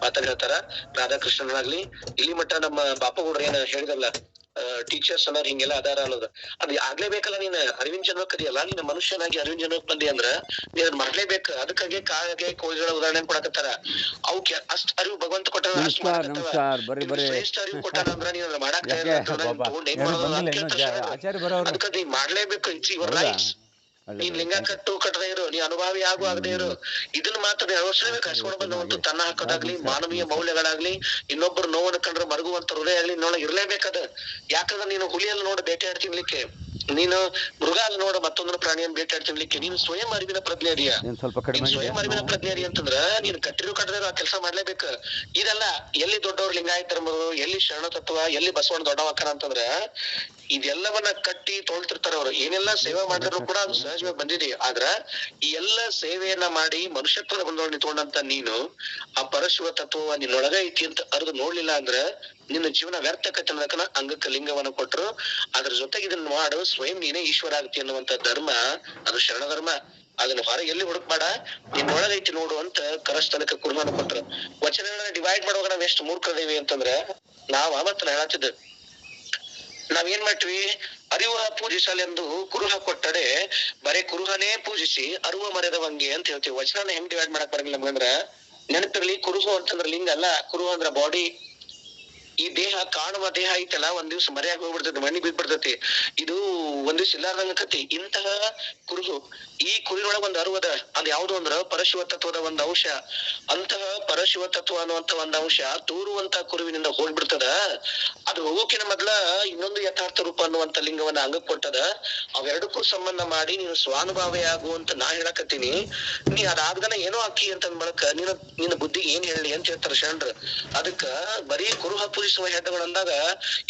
ಮಾತನ್ನ ಹೇಳ್ತಾರ. ರಾಧಾಕೃಷ್ಣನಾಗ್ಲಿ ಇಲ್ಲಿ ಮಟ್ಟ ನಮ್ಮ ಬಾಪಗೌಡ್ರ ಏನ ಹೇಳಿದಲ್ಲ, ಟೀಚರ್ಸ್ ಅನ್ನೋರು ಹಿಂಗೆಲ್ಲ ಅದಾರ ಅನ್ನೋದು ಅದು ಆಗ್ಲೇಬೇಕಲ್ಲ. ನೀನ್ ಅರವಿಂದ್ ಜನ್ಮಕ್ ಅದೆಯಲ್ಲ, ನೀನ್ ಮನುಷ್ಯನಾಗಿ ಅರವಿಂದ್ ಜನ್ಮಕ್ ಬಂದಿ ಅಂದ್ರ ನೀನ್ ಮಾಡ್ಲೇಬೇಕು. ಅದಕ್ಕಾಗಿ ಕಾಗೆ ಕೋಳಿಗಳ ಉದಾಹರಣೆ ಕೊಡಕತ್ತಾರ. ಅವಕ್ಕೆ ಅಷ್ಟ್ ಅರಿವು ಭಗವಂತ ಕೊಟ್ಟಾನ, ಶ್ರೇಷ್ಠ ಅರಿವು ಕೊಟ್ಟಾನ ಅಂದ್ರ ನೀನ್ ಅದ್ರ ಮಾಡಾಕ್ ತಗೊಂಡ್ ಏನ್ ಮಾಡೋದು, ಅದಕ್ಕ ನೀನ್ ಮಾಡ್ಲೇಬೇಕು. It's your rights. ನೀನ್ ಲಿಂಗ ಕಟ್ಟದೇ ಇರು, ನೀ ಅನುಭವಿ ಆಗದೆ ಇರು. ಇದನ್ನ ಮಾತ್ರ ಅಳವಡಿಸಲೇಬೇಕು. ಹಸ್ಕೊಂಡು ಬಂದಂತೂ ತನ್ನ ಹಾಕೋದಾಗ್ಲಿ, ಮಾನವೀಯ ಮೌಲ್ಯಗಳಾಗ್ಲಿ, ಇನ್ನೊಬ್ಬರು ನೋವನ್ನು ಕಂಡ್ರೆ ಮರಗುವಂತ ಹೃದಯ ಆಗ್ಲಿ ನೋಡಕ್ ಇರ್ಲೇಬೇಕದ. ಯಾಕಂದ್ರೆ ನೀನು ಹುಲಿಯಲ್ಲಿ ನೋಡ ಬೇಟೆಯಾಡ್ ತಿನ್ಲಿಕ್ಕೆ, ನೀನು ಮೃಗ ಅಲ್ಲಿ ನೋಡ ಮತ್ತೊಂದು ಪ್ರಾಣಿಯನ್ನು ಬೇಟೆಯಾಡ್ ತಿನ್ಲಿಕ್ಕೆ ನೀನು ಸ್ವಯಂ ಅರಿವಿನ ಪ್ರಜ್ಞೆ ಇದೆಯಾ? ಸ್ವಯಂ ಅರಿವಿನ ಪ್ರಜ್ಞೆ ಇದೆಯಾ ಅಂತಂದ್ರ ನೀನ್ ಕಟ್ಟದೇ ಆ ಕೆಲಸ ಮಾಡ್ಲೇಬೇಕು. ಇದೆಲ್ಲ ಎಲ್ಲಿ ದೊಡ್ಡವ್ರು ಲಿಂಗಾಯತ ಧರ್ಮರು, ಎಲ್ಲಿ ಶರಣ ತತ್ವ, ಎಲ್ಲಿ ಬಸವಣ್ಣ ದೊಡ್ಡವಕ್ಕನ ಅಂತಂದ್ರ ಇದೆಲ್ಲವನ್ನ ಕಟ್ಟಿ ತೊಳ್ತಿರ್ತಾರ ಅವ್ರು. ಏನೆಲ್ಲಾ ಸೇವೆ ಮಾಡಿದ್ರು ಕೂಡ ಅದು ಸಹಜವಾಗಿ ಬಂದಿದೆ. ಆದ್ರ ಈ ಎಲ್ಲ ಸೇವೆಯನ್ನ ಮಾಡಿ ಮನುಷ್ಯತ್ವದ ಬಂದವಳು ನಿಂತ್ಕೊಂಡಂತ ನೀನು ಆ ಪರಶಿವ ತತ್ವ ನಿನ್ನೊಳಗ ಐತಿ ಅಂತ ಅರ್ದು ನೋಡ್ಲಿಲ್ಲ ಅಂದ್ರ ನಿನ್ನ ಜೀವನ ವ್ಯರ್ಥಕತೆ ಅನ್ನೋದಕ್ಕನ ಅಂಗಕ್ಕ ಲಿಂಗವನ್ನ ಕೊಟ್ರು. ಅದ್ರ ಜೊತೆಗೆ ಇದನ್ನ ಮಾಡು, ಸ್ವಯಂ ನೀನೇ ಈಶ್ವರ ಆಗ್ತಿ ಅನ್ನುವಂತ ಧರ್ಮ ಅದು ಶರಣ ಧರ್ಮ. ಅದನ್ನ ಹೊರಗೆ ಎಲ್ಲಿ ಹುಡುಕ್ಬೇಡ, ನಿನ್ನೊಳಗೈತಿ ನೋಡು ಅಂತ ಕರಸ್ಥಳಕ್ಕೆ ಕುರ್ಮಾನ ಕೊಟ್ರು. ವಚನಗಳನ್ನ ಡಿವೈಡ್ ಮಾಡುವಾಗ ನಾವ್ ಎಷ್ಟು ಮೂರ್ಖದೇವಿ ಅಂತಂದ್ರೆ ಮತ್ತ ಹೇಳತ್ತಿದ್ದ ನಾವೇನ್ ಮಾಡ್ತೀವಿ, ಅರಿವ ಪೂಜಿಸಲೆಂದು ಕುರುಹ ಕೊಟ್ಟಡೆ ಬರೇ ಕುರುಹನೇ ಪೂಜಿಸಿ ಅರಿವ ಮರೆದವಂಗೆ ಅಂತ ಹೇಳ್ತೀವಿ. ವಚನ ಹೆಂಗ್ ಡಿವೈಡ್ ಮಾಡಕ್ ಬರಂಗಿಲ್ಲ ನಮ್ಗಂದ್ರ ನೆನಪಿರ್ಲಿ. ಕುರುಹು ಅಂತಂದ್ರ ಲಿಂಗ ಅಲ್ಲ, ಕುರುಹು ಅಂದ್ರ ಬಾಡಿ. ಈ ದೇಹ ಕಾಣುವ ದೇಹ ಐತಲ್ಲ, ಒಂದ್ ದಿವ್ಸ ಮರೆಯಾಗಿ ಹೋಗ್ಬಿಡ್ತೈತಿ, ಮಣ್ಣಿ ಬಿದ್ಬಿಡ್ತೈತಿ. ಇದು ಒಂದ್ ದಿವ್ಸ ಇಲ್ಲಾರ್ದಂಗ ಕತಿ. ಇಂತಹ ಕುರುಹು ಈ ಕುರಿನೊಳಗ ಒಂದ್ ಅರುವದ ಅದ್ ಯಾವ್ದು ಅಂದ್ರ ಪರಶಿವ ತತ್ವದ ಒಂದ್ ಅಂಶ. ಅಂತಹ ಪರಶಿವ ತತ್ವ ಅನ್ನುವಂತ ಒಂದ್ ಅಂಶ ತೂರುವಂತ ಕುರುವಿನಿಂದ ಹೋಗ್ಬಿಡ್ತದ. ಅದು ಹೋಗೋಕಿನ ಮೊದ್ಲ ಇನ್ನೊಂದು ಯಥಾರ್ಥ ರೂಪ ಅನ್ನುವಂತ ಲಿಂಗವನ್ನ ಅಂಗಕ್ ಕೊಟ್ಟದ. ಅವೆರಡಕ್ಕೂ ಸಂಬಂಧ ಮಾಡಿ ನೀನು ಸ್ವಾನುಭಾವಿ ಆಗುವಂತ ನಾ ಹೇಳಕತ್ತೀನಿ. ನೀ ಅದಾಗ್ದನ ಏನೋ ಅಕ್ಕಿ ಅಂತ ಬಳಕ ನಿನ್ನ ಬುದ್ಧಿಗೆ ಏನ್ ಹೇಳಿ ಅಂತ ಹೇಳ್ತಾರ ಶರಣರು. ಅದಕ್ಕ ಬರೀ ಕುರುಹ ಪೂಜಿಸುವ ಹೆಡ್ಡಗಳು ಅಂದಾಗ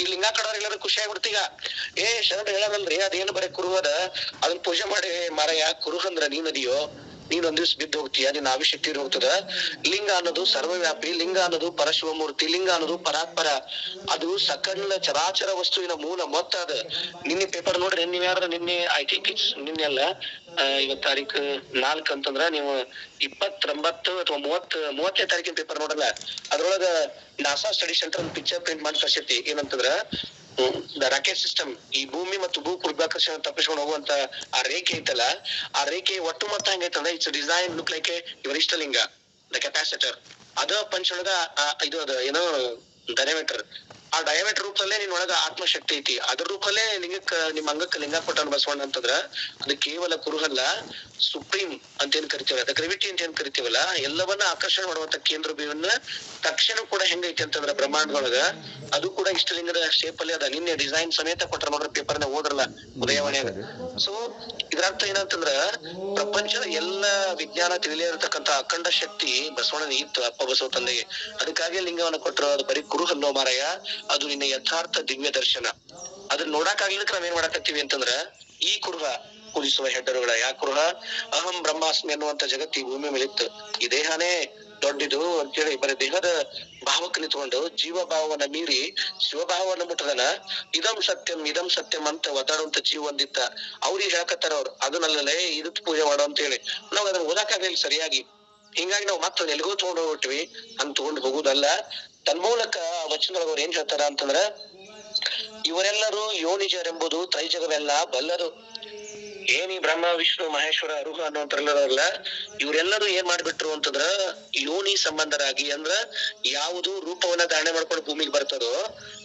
ಈ ಲಿಂಗ ಕಡೋರ್ ಎಲ್ಲರೂ ಖುಷಿ ಆಗ್ಬಿಡ್ತೀಗ. ಶರಣರು ಹೇಳೋದಲ್ರಿ ಅದೇನು ಬರೀ ಕುರುಹದ, ಅದನ್ನ ಪೂಜೆ ಮಾಡಿ ಮಾರಯ್ಯ ಕುರುಹ ಅಂದ್ರ ನೀನದಿಯೋ, ನೀನ್ ಒಂದ್ ದಿವ್ಸ ಬಿದ್ದು ಹೋಗ್ತೀಯ, ನಿನ್ನ ಆವಿಶಕ್ತಿ ಹೋಗ್ತದ. ಲಿಂಗ ಅನ್ನೋದು ಸರ್ವವ್ಯಾಪಿ, ಲಿಂಗ ಅನ್ನೋದು ಪರಶಿವಮೂರ್ತಿ, ಲಿಂಗ ಅನ್ನೋದು ಪರಾತ್ಪರ. ಅದು ಸಕಲ ಚರಾಚರ ವಸ್ತುವಿನ ಮೂಲ ಮೊತ್ತ. ಅದ ನಿನ್ನೆ ಪೇಪರ್ ನೋಡ್ರಿ, ನೀವ್ ಯಾರು ನಿನ್ನೆ ಐ ಥಿಂಕ್ ಇಟ್ಸ್ ನಿನ್ನೆ ಅಲ್ಲ, ಇವತ್ ತಾರೀಕು 4 ಅಂತಂದ್ರ ನೀವು 29 ಅಥವಾ 30ನೇ ತಾರೀಕಿನ ಪೇಪರ್ ನೋಡಲ್ಲ. ಅದ್ರೊಳಗ ನಾಸಾ ಸ್ಟಡಿ ಸೆಂಟರ್ ಒಂದು ಪಿಕ್ಚರ್ ಪ್ರಿಂಟ್ ಮಾಡಿ ಕಳ್ಸೈತಿ. ಏನಂತಂದ್ರ ರಾಕೆಟ್ ಸಿಸ್ಟಮ್, ಈ ಭೂಮಿ ಮತ್ತು ಭೂ ಗುರುತ್ವಾಕರ್ಷಣೆ ತಪ್ಪಿಸ್ಕೊಂಡು ಹೋಗುವಂತ ಆ ರೇಖೆ ಐತಲ್ಲ, ಆ ರೇಖೆ ಒಟ್ಟು ಮೊತ್ತ ಹೆಂಗೈತಂದ್ರೆ it's design look like your Ishtalinga, the capacitor. ಅದ ಪಂಚೊಳಗ ಇದು ಅದ ಏನೋ ಡಯಾಮೀಟರ್. ಆ ಡಯಾಮೀಟರ್ ರೂಪದಲ್ಲೇ ನಿನ್ ಒಳಗ ಆತ್ಮಶಕ್ತಿ ಐತಿ. ಅದ್ರ ರೂಪಲ್ಲೇ ಲಿಂಗಕ್ಕ, ನಿಮ್ ಅಂಗಕ್ಕ ಲಿಂಗ ಕೊಟ್ಟಾನ ಬಸವಣ್ಣ ಅಂತಂದ್ರ ಅದು ಕೇವಲ ಕುರುಹಲ್ಲ, ಸುಪ್ರೀಂ ಅಂತ ಏನ್ ಕರಿತೀವಲ್ಲ, ಅದ ಗ್ರಾವಿಟಿ ಅಂತ ಏನ್ ಕರಿತೀವಲ್ಲ, ಎಲ್ಲವನ್ನ ಆಕರ್ಷಣೆ ಮಾಡುವಂತ ಕೇಂದ್ರ ಬಿಂದುವನ್ನ ತಕ್ಷಣ ಕೂಡ ಹೆಂಗೈತಿ ಅಂತಂದ್ರ ಬ್ರಹ್ಮಾಂಡದೊಳಗ ಅದು ಕೂಡ ಇಷ್ಟಲಿಂಗದ ಶೇಪ್ ಅಲ್ಲಿ ಅದ. ನಿನ್ನೆ ಡಿಸೈನ್ ಸಮೇತ ಕೊಟ್ರ ನೋಡ್ರಿ, ಪೇಪರ್ನ ಓದ್ರಲ್ಲ ಉದಯವಾಣಿಯಾಗ. ಸೊ ಇದ್ರ ಅರ್ಥ ಏನಂತಂದ್ರ ಪ್ರಪಂಚದ ಎಲ್ಲ ವಿಜ್ಞಾನ ತಿಳಿಯೇ ಇರತಕ್ಕಂತ ಅಖಂಡ ಶಕ್ತಿ ಬಸವಣ್ಣನ ಇತ್ತು, ಅಪ್ಪ ಬಸವ ತಂದೆಗೆ. ಅದಕ್ಕಾಗಿ ಲಿಂಗವನ್ನ ಕೊಟ್ಟರು. ಅದು ಬರೀ ಕುರುಹಲ್ಲೋ ಮಾರಾಯ, ಅದು ನಿನ್ನ ಯಥಾರ್ಥ ದಿವ್ಯ ದರ್ಶನ. ಅದನ್ನ ನೋಡಾಕಾಗ್ಲಿಕ್ಕೆ ನಾವೇನ್ ಮಾಡಾಕತ್ತೀವಿ ಅಂತಂದ್ರ ಈ ಕುರುಹ ಪೂಜಿಸುವ ಹೆಡ್ಡರುಗಳ. ಯಾ ಕುರುಹ? ಅಹಂ ಬ್ರಹ್ಮಾಸ್ಮಿ ಅನ್ನುವಂತ ಜಗತ್ತಿ ಭೂಮಿ ಮೇಲಿತ್ತು. ಈ ದೇಹನೇ ದೊಡ್ಡದು ಅಂತೇಳಿ ಬರೀ ದೇಹದ ಭಾವಕ್ಕೆ ನಿಂತ್ಕೊಂಡು ಜೀವ ಭಾವವನ್ನ ಮೀರಿ ಶಿವಭಾವವನ್ನ ಮುಟ್ಟದನ. ಇದಂ ಸತ್ಯಂ ಅಂತ ಒದ್ದಾಡುವಂತ ಜೀವ ಒಂದಿತ್ತ. ಅವ್ರಿಗೆ ಹೇಳಕತ್ತಾರ ಅವ್ರು, ಅದನ್ನಲ್ಲೇ ಇದತ್ ಪೂಜೆ ಮಾಡೋ ಅಂತ ಹೇಳಿ. ನಾವ್ ಅದನ್ನ ಓದಾಕಾಗಲಿಲ್ಲ ಸರಿಯಾಗಿ. ಹಿಂಗಾಗಿ ನಾವು ಮತ್ತೆ ಎಲ್ಗೋ ತಗೊಂಡು ಹೋಗ್ಬಿಟ್ವಿ. ಹಂಗ್ ತಗೊಂಡು ಹೋಗುದಲ್ಲ. ತನ್ಮೂಲಕ ವಚನದೊಳಗ ಅವ್ರು ಏನ್ ಹೇಳ್ತಾರ ಅಂತಂದ್ರ, ಇವರೆಲ್ಲರೂ ಯೋನಿಜರೆಂಬುದು ತ್ರೈಜಗವೆಲ್ಲ ಬಲ್ಲರು. ಏನಿ ಬ್ರಹ್ಮ ವಿಷ್ಣು ಮಹೇಶ್ವರ ಅರುಹ ಅನ್ನುವಂತರಲ್ಲ, ಇವರೆಲ್ಲರೂ ಏನ್ ಮಾಡ್ಬಿಟ್ರು ಅಂತಂದ್ರ ಯೋನಿ ಸಂಬಂಧರಾಗಿ, ಅಂದ್ರ ಯಾವುದು ರೂಪವನ್ನ ಧಾರಣೆ ಮಾಡ್ಕೊಂಡು ಭೂಮಿಗೆ ಬರ್ತದೋ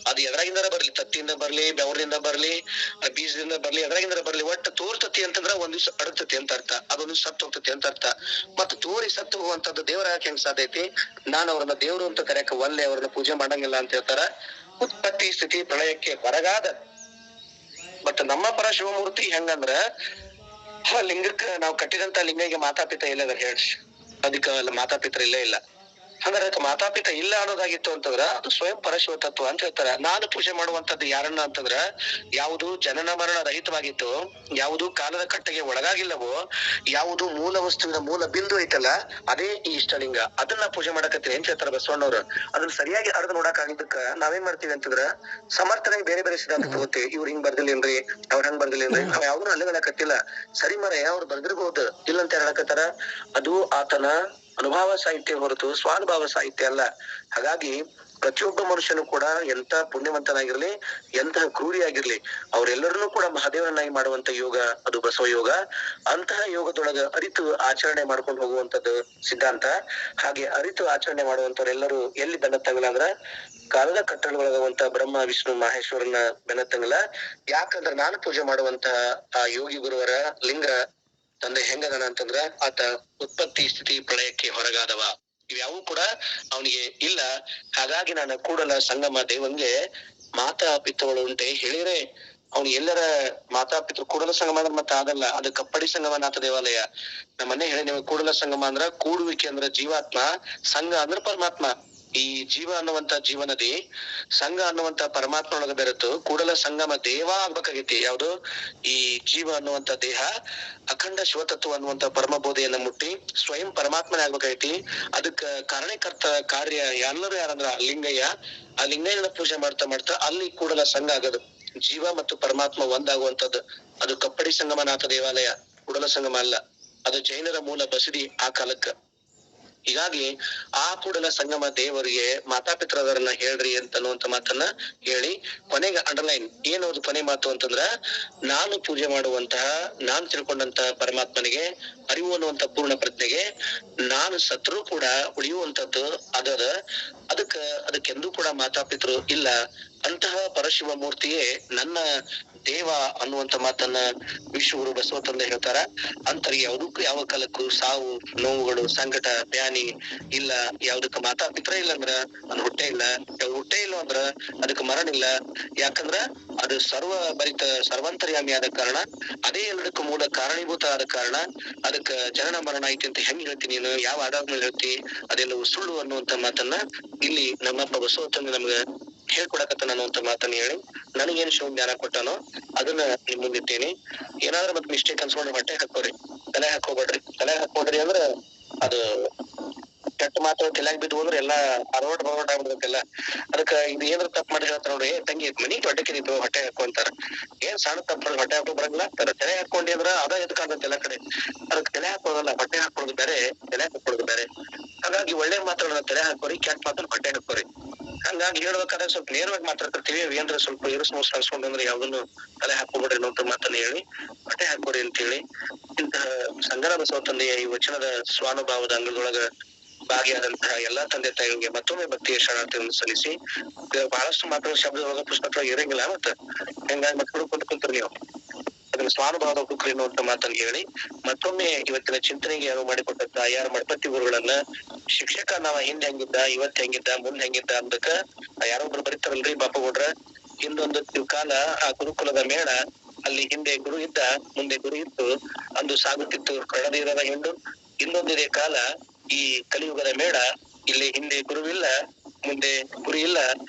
ಅದು ಎದ್ರಾಗಿಂದ ಬರ್ಲಿ, ತತ್ತಿಯಿಂದ ಬರ್ಲಿ, ಬೆವರಿಂದ ಬರ್ಲಿ, ಬೀಜದಿಂದ ಬರ್ಲಿ, ಎದ್ರಾಗಿಂದ ಬರ್ಲಿ, ಒಟ್ಟು ತೋರ್ತತಿ ಅಂತಂದ್ರ ಒಂದ್ ದಿವ್ಸ ಅಡಗ್ತತಿ ಅಂತ ಅರ್ಥ. ಅದೊಂದು ಸತ್ತು ಹೋಗ್ತತಿ ಅಂತ ಅರ್ಥ. ಮತ್ತ ತೋರಿ ಸತ್ತು ಹೋಗುವಂತದ್ದು ದೇವರ ಹೆಂಗ್ ಸಾಧ್ಯ ಐತಿ? ನಾನು ಅವ್ರನ್ನ ದೇವ್ರು ಅಂತ ಕರೆಯಕ ಒಲ್ಲೆ, ಅವ್ರನ್ನ ಪೂಜೆ ಮಾಡಂಗಿಲ್ಲ ಅಂತ ಹೇಳ್ತಾರ. ಉತ್ಪತ್ತಿ ಸ್ಥಿತಿ ಪ್ರಳಯಕ್ಕೆ ಹೊರಗಾದ. ಬಟ್ ನಮ್ಮ ಪರಶಿವಮೂರ್ತಿ ಹೆಂಗಂದ್ರ, ಲಿಂಗಕ್ಕ ನಾವು ಕಟ್ಟಿದಂತ ಲಿಂಗಗೆ ಮಾತಾಪಿತ ಇಲ್ಲ ಹೇಳಿ, ಅದಕ್ಕ ಮಾತಾಪಿತ್ರ ಇಲ್ಲೇ ಇಲ್ಲ. ಹಂಗಾರೆ ಅದಕ್ಕೆ ಮಾತಾಪಿತ ಇಲ್ಲ ಅನ್ನೋದಾಗಿತ್ತು ಅಂತಂದ್ರ ಅದು ಸ್ವಯಂ ಪರಶಿವ ತತ್ವ ಅಂತ ಹೇಳ್ತಾರ. ನಾನು ಪೂಜೆ ಮಾಡುವಂತದ್ದು ಯಾರನ್ನ ಅಂತಂದ್ರ, ಯಾವುದು ಜನನ ಮರಣ ರಹಿತವಾಗಿತ್ತು, ಯಾವುದು ಕಾಲದ ಕಟ್ಟೆಗೆ ಒಳಗಾಗಿಲ್ಲವೋ, ಯಾವುದು ಮೂಲ ವಸ್ತುವಿನ ಮೂಲ ಬಿಂದು ಐತಲ್ಲ, ಅದೇ ಈ ಇಷ್ಟಲಿಂಗ. ಅದನ್ನ ಪೂಜೆ ಮಾಡಕತ್ತೀನಿ ಅಂತ ಹೇಳ್ತಾರ ಬಸವಣ್ಣವ್ರು. ಅದನ್ನ ಸರಿಯಾಗಿ ಅರ್ಧ ನೋಡಕ್ ಆಗಿದ್ದಕ್ಕ ನಾವೇನ್ ಮಾಡ್ತೀವಿ ಅಂತಂದ್ರ ಸಮರ್ಥನೆ ಬೇರೆ ಬೇರೆ ಸಿದ್ಧಾಂತ ತಗೋತೀವಿ. ಇವ್ರು ಹಿಂಗ್ ಬರ್ದಿಲ್ಲೇನ್ರಿ, ಅವ್ರ ಹಂಗ್ ಬರ್ದಿಲ್ಲೇನ್ರಿ, ನಾವ್ ಯಾವ್ದು ಅಲ್ಲಗಳಕತ್ತಿಲ್ಲ. ಸರಿ ಮರ ಅವ್ರು ಬರ್ದಿರ್ಬಹುದು, ಇಲ್ಲಂತ ಹೇಳಕತ್ತಾರ. ಅದು ಆತನ ಅನುಭವ ಸಾಹಿತ್ಯ ಹೊರತು ಸ್ವಾನುಭವ ಸಾಹಿತ್ಯ ಅಲ್ಲ. ಹಾಗಾಗಿ ಪ್ರತಿಯೊಬ್ಬ ಮನುಷ್ಯನು ಕೂಡ ಎಂತ ಪುಣ್ಯವಂತನಾಗಿರ್ಲಿ, ಎಂತಹ ಕ್ರೂರಿಯಾಗಿರ್ಲಿ, ಅವರೆಲ್ಲರನ್ನೂ ಕೂಡ ಮಹಾದೇವನನ್ನಾಗಿ ಮಾಡುವಂತ ಯೋಗ ಅದು ಬಸವ ಯೋಗ. ಅಂತಹ ಯೋಗದೊಳಗ ಅರಿತು ಆಚರಣೆ ಮಾಡ್ಕೊಂಡು ಹೋಗುವಂತದ್ದು ಸಿದ್ಧಾಂತ. ಹಾಗೆ ಅರಿತು ಆಚರಣೆ ಮಾಡುವಂತವ್ರೆಲ್ಲರೂ ಎಲ್ಲಿ ಬೆನ್ನತ್ತಂಗಲ್ಲ ಅಂದ್ರ ಕಾಲದ ಕಟ್ಟಡಗಳಾಗುವಂತ ಬ್ರಹ್ಮ ವಿಷ್ಣು ಮಹೇಶ್ವರನ ಬೆನ್ನತ್ತಂಗಲ್ಲ. ಯಾಕಂದ್ರ ನಾನು ಪೂಜೆ ಮಾಡುವಂತ ಆ ಯೋಗಿ ಗುರುವರ ಲಿಂಗ ತಂದೆ ಹೆಂಗದನ ಅಂತಂದ್ರ ಆತ ಉತ್ಪತ್ತಿ ಸ್ಥಿತಿ ಪ್ರಳಯಕ್ಕೆ ಹೊರಗಾದವ. ಇವ್ಯಾವು ಕೂಡ ಅವನಿಗೆ ಇಲ್ಲ. ಹಾಗಾಗಿ ನಾನು ಕೂಡಲ ಸಂಗಮ ದೇವನ್ಗೆ ಮಾತಾ ಪಿತೃಗಳು ಉಂಟೆ ಹೇಳಿದ್ರೆ ಅವ್ನು ಎಲ್ಲರ ಮಾತಾಪಿತೃ ಕೂಡಲ ಸಂಗಮ ಅಂದ್ರೆ ಮತ್ತೆ ಆಗಲ್ಲ, ಅದು ಕಪ್ಪಡಿ ಸಂಗಮನಾಥ ದೇವಾಲಯ. ನಮ್ಮನ್ನೇ ಹೇಳಿ ನೀವು, ಕೂಡಲ ಸಂಗಮ ಅಂದ್ರ ಕೂಡುವಿಕೆ ಅಂದ್ರ ಜೀವಾತ್ಮ, ಸಂಘ ಅಂದ್ರ ಪರಮಾತ್ಮ. ಈ ಜೀವ ಅನ್ನುವಂತ ಜೀವನದಿ, ಸಂಘ ಅನ್ನುವಂತ ಪರಮಾತ್ಮ ಒಳಗ ಬೆರೆತು ಕೂಡಲ ಸಂಗಮ ದೇವ ಆಗ್ಬೇಕಾಗೈತಿ. ಯಾವುದು? ಈ ಜೀವ ಅನ್ನುವಂತ ದೇಹ ಅಖಂಡ ಶಿವತತ್ವ ಅನ್ನುವಂತ ಪರಮ ಬೋಧೆಯನ್ನ ಮುಟ್ಟಿ ಸ್ವಯಂ ಪರಮಾತ್ಮನೇ ಆಗ್ಬೇಕಾಗೈತಿ. ಅದಕ್ಕ ಕಾರಣಕರ್ತ ಕಾರ್ಯ ಎಲ್ಲರೂ ಯಾರಂದ್ರ ಲಿಂಗಯ್ಯ. ಆ ಲಿಂಗಯ್ಯನ ಪೂಜೆ ಮಾಡ್ತಾ ಮಾಡ್ತಾ ಅಲ್ಲಿ ಕೂಡಲ ಸಂಘ ಆಗೋದು, ಜೀವ ಮತ್ತು ಪರಮಾತ್ಮ ಒಂದಾಗುವಂತದ್ದು. ಅದು ಕಪ್ಪಡಿ ಸಂಗಮನಾಥ ದೇವಾಲಯ, ಕೂಡಲ ಸಂಗಮ ಅಲ್ಲ. ಅದು ಜೈನರ ಮೂಲ ಬಸದಿ ಆ ಕಾಲಕ್ಕ. ಹೀಗಾಗಿ ಆ ಕೂಡಲ ಸಂಗಮ ದೇವರಿಗೆ ಮಾತಾಪಿತ್ರದವರನ್ನ ಹೇಳ್ರಿ ಅಂತನ್ನುವಂತ ಮಾತನ್ನ ಹೇಳಿ ಕೊನೆಗೆ ಅಂಡರ್ಲೈನ್ ಏನೋದು ಕೊನೆ ಮಾತು ಅಂತಂದ್ರ, ನಾನು ಪೂಜೆ ಮಾಡುವಂತಹ, ನಾನು ತಿಳ್ಕೊಂಡಂತಹ ಪರಮಾತ್ಮನಿಗೆ ಅರಿವು ಅನ್ನುವಂತ ಪೂರ್ಣ ಪ್ರಜ್ಞೆಗೆ ನಾನು ಸತ್ರು ಕೂಡ ಉಳಿಯುವಂತದ್ದು ಅದದ. ಅದಕ್ಕೆಂದೂ ಕೂಡ ಮಾತಾಪಿತೃ ಇಲ್ಲ. ಅಂತಹ ಪರಶಿವ ಮೂರ್ತಿಯೇ ನನ್ನ ದೇವ ಅನ್ನುವಂತ ಮಾತನ್ನ ವಿಶ್ವಗುರು ಬಸವ ತಂದೆ ಹೇಳ್ತಾರ. ಅಂತರಿಗೆ ಯಾವುದಕ್ಕೂ ಯಾವ ಕಾಲಕ್ಕೂ ಸಾವು ನೋವುಗಳು ಸಂಕಟ ಬ್ಯಾನಿ ಇಲ್ಲ, ಯಾವ್ದಕ್ಕ ಮಾತಾಪಿತ್ರ ಇಲ್ಲ ಅಂದ್ರ ಅದು ಹುಟ್ಟೆ ಇಲ್ಲ, ಹುಟ್ಟೆ ಇಲ್ಲ ಅಂದ್ರ ಅದಕ್ಕೆ ಮರಣ ಇಲ್ಲ. ಯಾಕಂದ್ರ ಅದು ಸರ್ವಭರಿತ ಸರ್ವಾಂತರ್ಯಾಮಿ ಆದ ಕಾರಣ, ಅದೇ ಎಲ್ಲದಕ್ಕೂ ಮೂಲ ಕಾರಣೀಭೂತ ಆದ ಕಾರಣ ಅದಕ್ಕ ಜನನ ಮರಣ ಐತಿ ಅಂತ ಹೆಂಗ್ ಹೇಳ್ತೀನಿ ನೀನು, ಯಾವ ಆಧಾರದ ಮೇಲೆ ಹೇಳ್ತಿ, ಅದೆಲ್ಲವೂ ಸುಳ್ಳು ಅನ್ನುವಂತ ಮಾತನ್ನ ಇಲ್ಲಿ ನಮ್ಮಪ್ಪ ಬಸವ ತಂದೆ ನಮ್ಗ ಹೇಳ್ಕೊಡಕತ್ತಾನ ಅನ್ನುವಂತ ಮಾತನ್ನ ಹೇಳಿ ನನಗೇನ್ ಶಿವ ಜ್ಞಾನ ಕೊಟ್ಟಾನೋ ಅದನ್ನ ನಿಮ್ ಮುಂದಿಟ್ಟೇನಿ. ಏನಾದ್ರೂ ಮತ್ ಮಿಸ್ಟೇಕ್ ಅನ್ಸ್ಕೊಂಡ್ರೆ ಹೊಟ್ಟೆ ಹಾಕೋರಿ, ತಲೆ ಹಾಕೋಬೇಡ್ರಿ ಅಂದ್ರ ಅದು ಕೆಟ್ಟ ಮಾತು ತಲೆಯಾಗ ಬಿದ್ದು ಹೋದ್ರೆ ಎಲ್ಲಾ ಅರವಟ್ ಬರವಟ್ ಆಗ್ಬಿಡ್ತೈತೆಲ್ಲ. ಅದಕ್ಕ ಇದು ಏನಾದ್ರು ತಪ್ಪು ಮಾಡಿ ಹೇಳ್ತಾರ ನೋಡ್ರಿ, ತಂಗಿ ಮನಿ ಹೊಟ್ಟೆ ನಿಂತು ಹೊಟ್ಟೆ ಹಾಕೊಂತಾರ. ಏನ್ ಸಣ್ಣ ತಪ್ಪ ಹೊಟ್ಟೆ ಹಾಕೋ ಬರಂಗಿಲ್ಲ, ತಲೆ ಹಾಕೊಂಡಿ ಅಂದ್ರ ಅದ ಎದ್ ಕಾಣ್ತೈತೆ ಎಲ್ಲ ಕಡೆ. ಅದಕ್ಕೆ ತಲೆ ಹಾಕೋದಲ್ಲ, ಹೊಟ್ಟೆ ಹಾಕೊಳ್ಳೋದು ಬೇರೆ, ತಲೆ ಹಾಕೊಳ್ಳೋದು ಬೇರೆ. ಹಾಗಾಗಿ ಒಳ್ಳೆ ಮಾತಾಡೋಣ ತಲೆ ಹಾಕೋರಿ, ಕೆಟ್ಟ ಮಾತಾಡ ಹೊಟ್ಟೆ ಹಾಕೋರಿ. ಹಂಗಾಗಿ ಹೇಳ್ಬೇಕಾದ್ರೆ ಸ್ವಲ್ಪ ನೇರವಾಗಿ ಮಾತಾಡ್ತಿರ್ತೀವಿ, ಏನ್ರ ಸ್ವಲ್ಪ ಇರುಸ್ ಮೋಸ ಅನ್ಸ್ಕೊಂಡ್ರೆ ಯಾವ್ದನ್ನು ತಲೆ ಹಾಕೋಬಿಡ್ರಿ ಅನ್ನೋ ಮಾತನ್ನ ಹೇಳಿ ಹೊಟ್ಟೆ ಹಾಕೋರಿ ಅಂತ ಹೇಳಿ ಇಂತಹ ಸಂಗರ ಬಸವ ತಂದೆಯ ಈ ವಚನದ ಸ್ವಾನುಭಾವದ ಅಂಗದೊಳಗ ಭಾಗಿಯಾದಂತಹ ಎಲ್ಲಾ ತಂದೆ ತಾಯಿಗಳಿಗೆ ಮತ್ತೊಮ್ಮೆ ಭಕ್ತಿಯ ಶರಣಾರ್ಥಿಯನ್ನು ಸಲ್ಲಿಸಿ, ಬಹಳಷ್ಟು ಮಾತ್ರ ಶಬ್ದದೊಳಗ ಪುಸ್ತಕ ಇರಂಗಿಲ್ಲ, ಮತ್ತ ಹಂಗಾಗಿ ಮಕ್ಕಳು ಕುಂತ್ಕೊಂತೀರಿ ನೀವು ಅದನ್ನ ಸ್ವಾನುಭಾವದ ಹುಡುಕ್ರಿ ಅನ್ನುವಂತ ಮಾತನ್ನ ಹೇಳಿ ಮತ್ತೊಮ್ಮೆ ಇವತ್ತಿನ ಚಿಂತನೆಗೆ ಅನುವು ಮಾಡಿಕೊಟ್ಟಂತ ಯಾರ ಮಠಪತಿ ಗುರುಗಳನ್ನ, ಶಿಕ್ಷಕ ನಾವ ಹಿಂದ್ ಹೆಂಗಿದ್ದ ಇವತ್ ಹೆಂಗಿದ್ದ ಮುಂದ್ ಹೆಂಗಿದ್ದ ಅಂದಕ್ಕ ಯಾರೊಬ್ರು ಬರೀತಾರಲ್ರಿ ಬಾಪುಗೌಡ್ರ, ಹಿಂದೊಂದು ಕಾಲ ಆ ಗುರುಕುಲದ ಮೇಳ, ಅಲ್ಲಿ ಹಿಂದೆ ಗುರು ಇದ್ದ ಮುಂದೆ ಗುರು ಇತ್ತು, ಅಂದು ಸಾಗುತ್ತಿತ್ತು ಕಡದಿರದ ಹಿಂಡು. ಇನ್ನೊಂದಿದೆ ಕಾಲ ಈ ಕಲಿಯುಗದ ಮೇಳ, ಇಲ್ಲಿ ಹಿಂದೆ ಗುರುವಿಲ್ಲ ಮುಂದೆ ಗುರಿ ಇಲ್ಲ,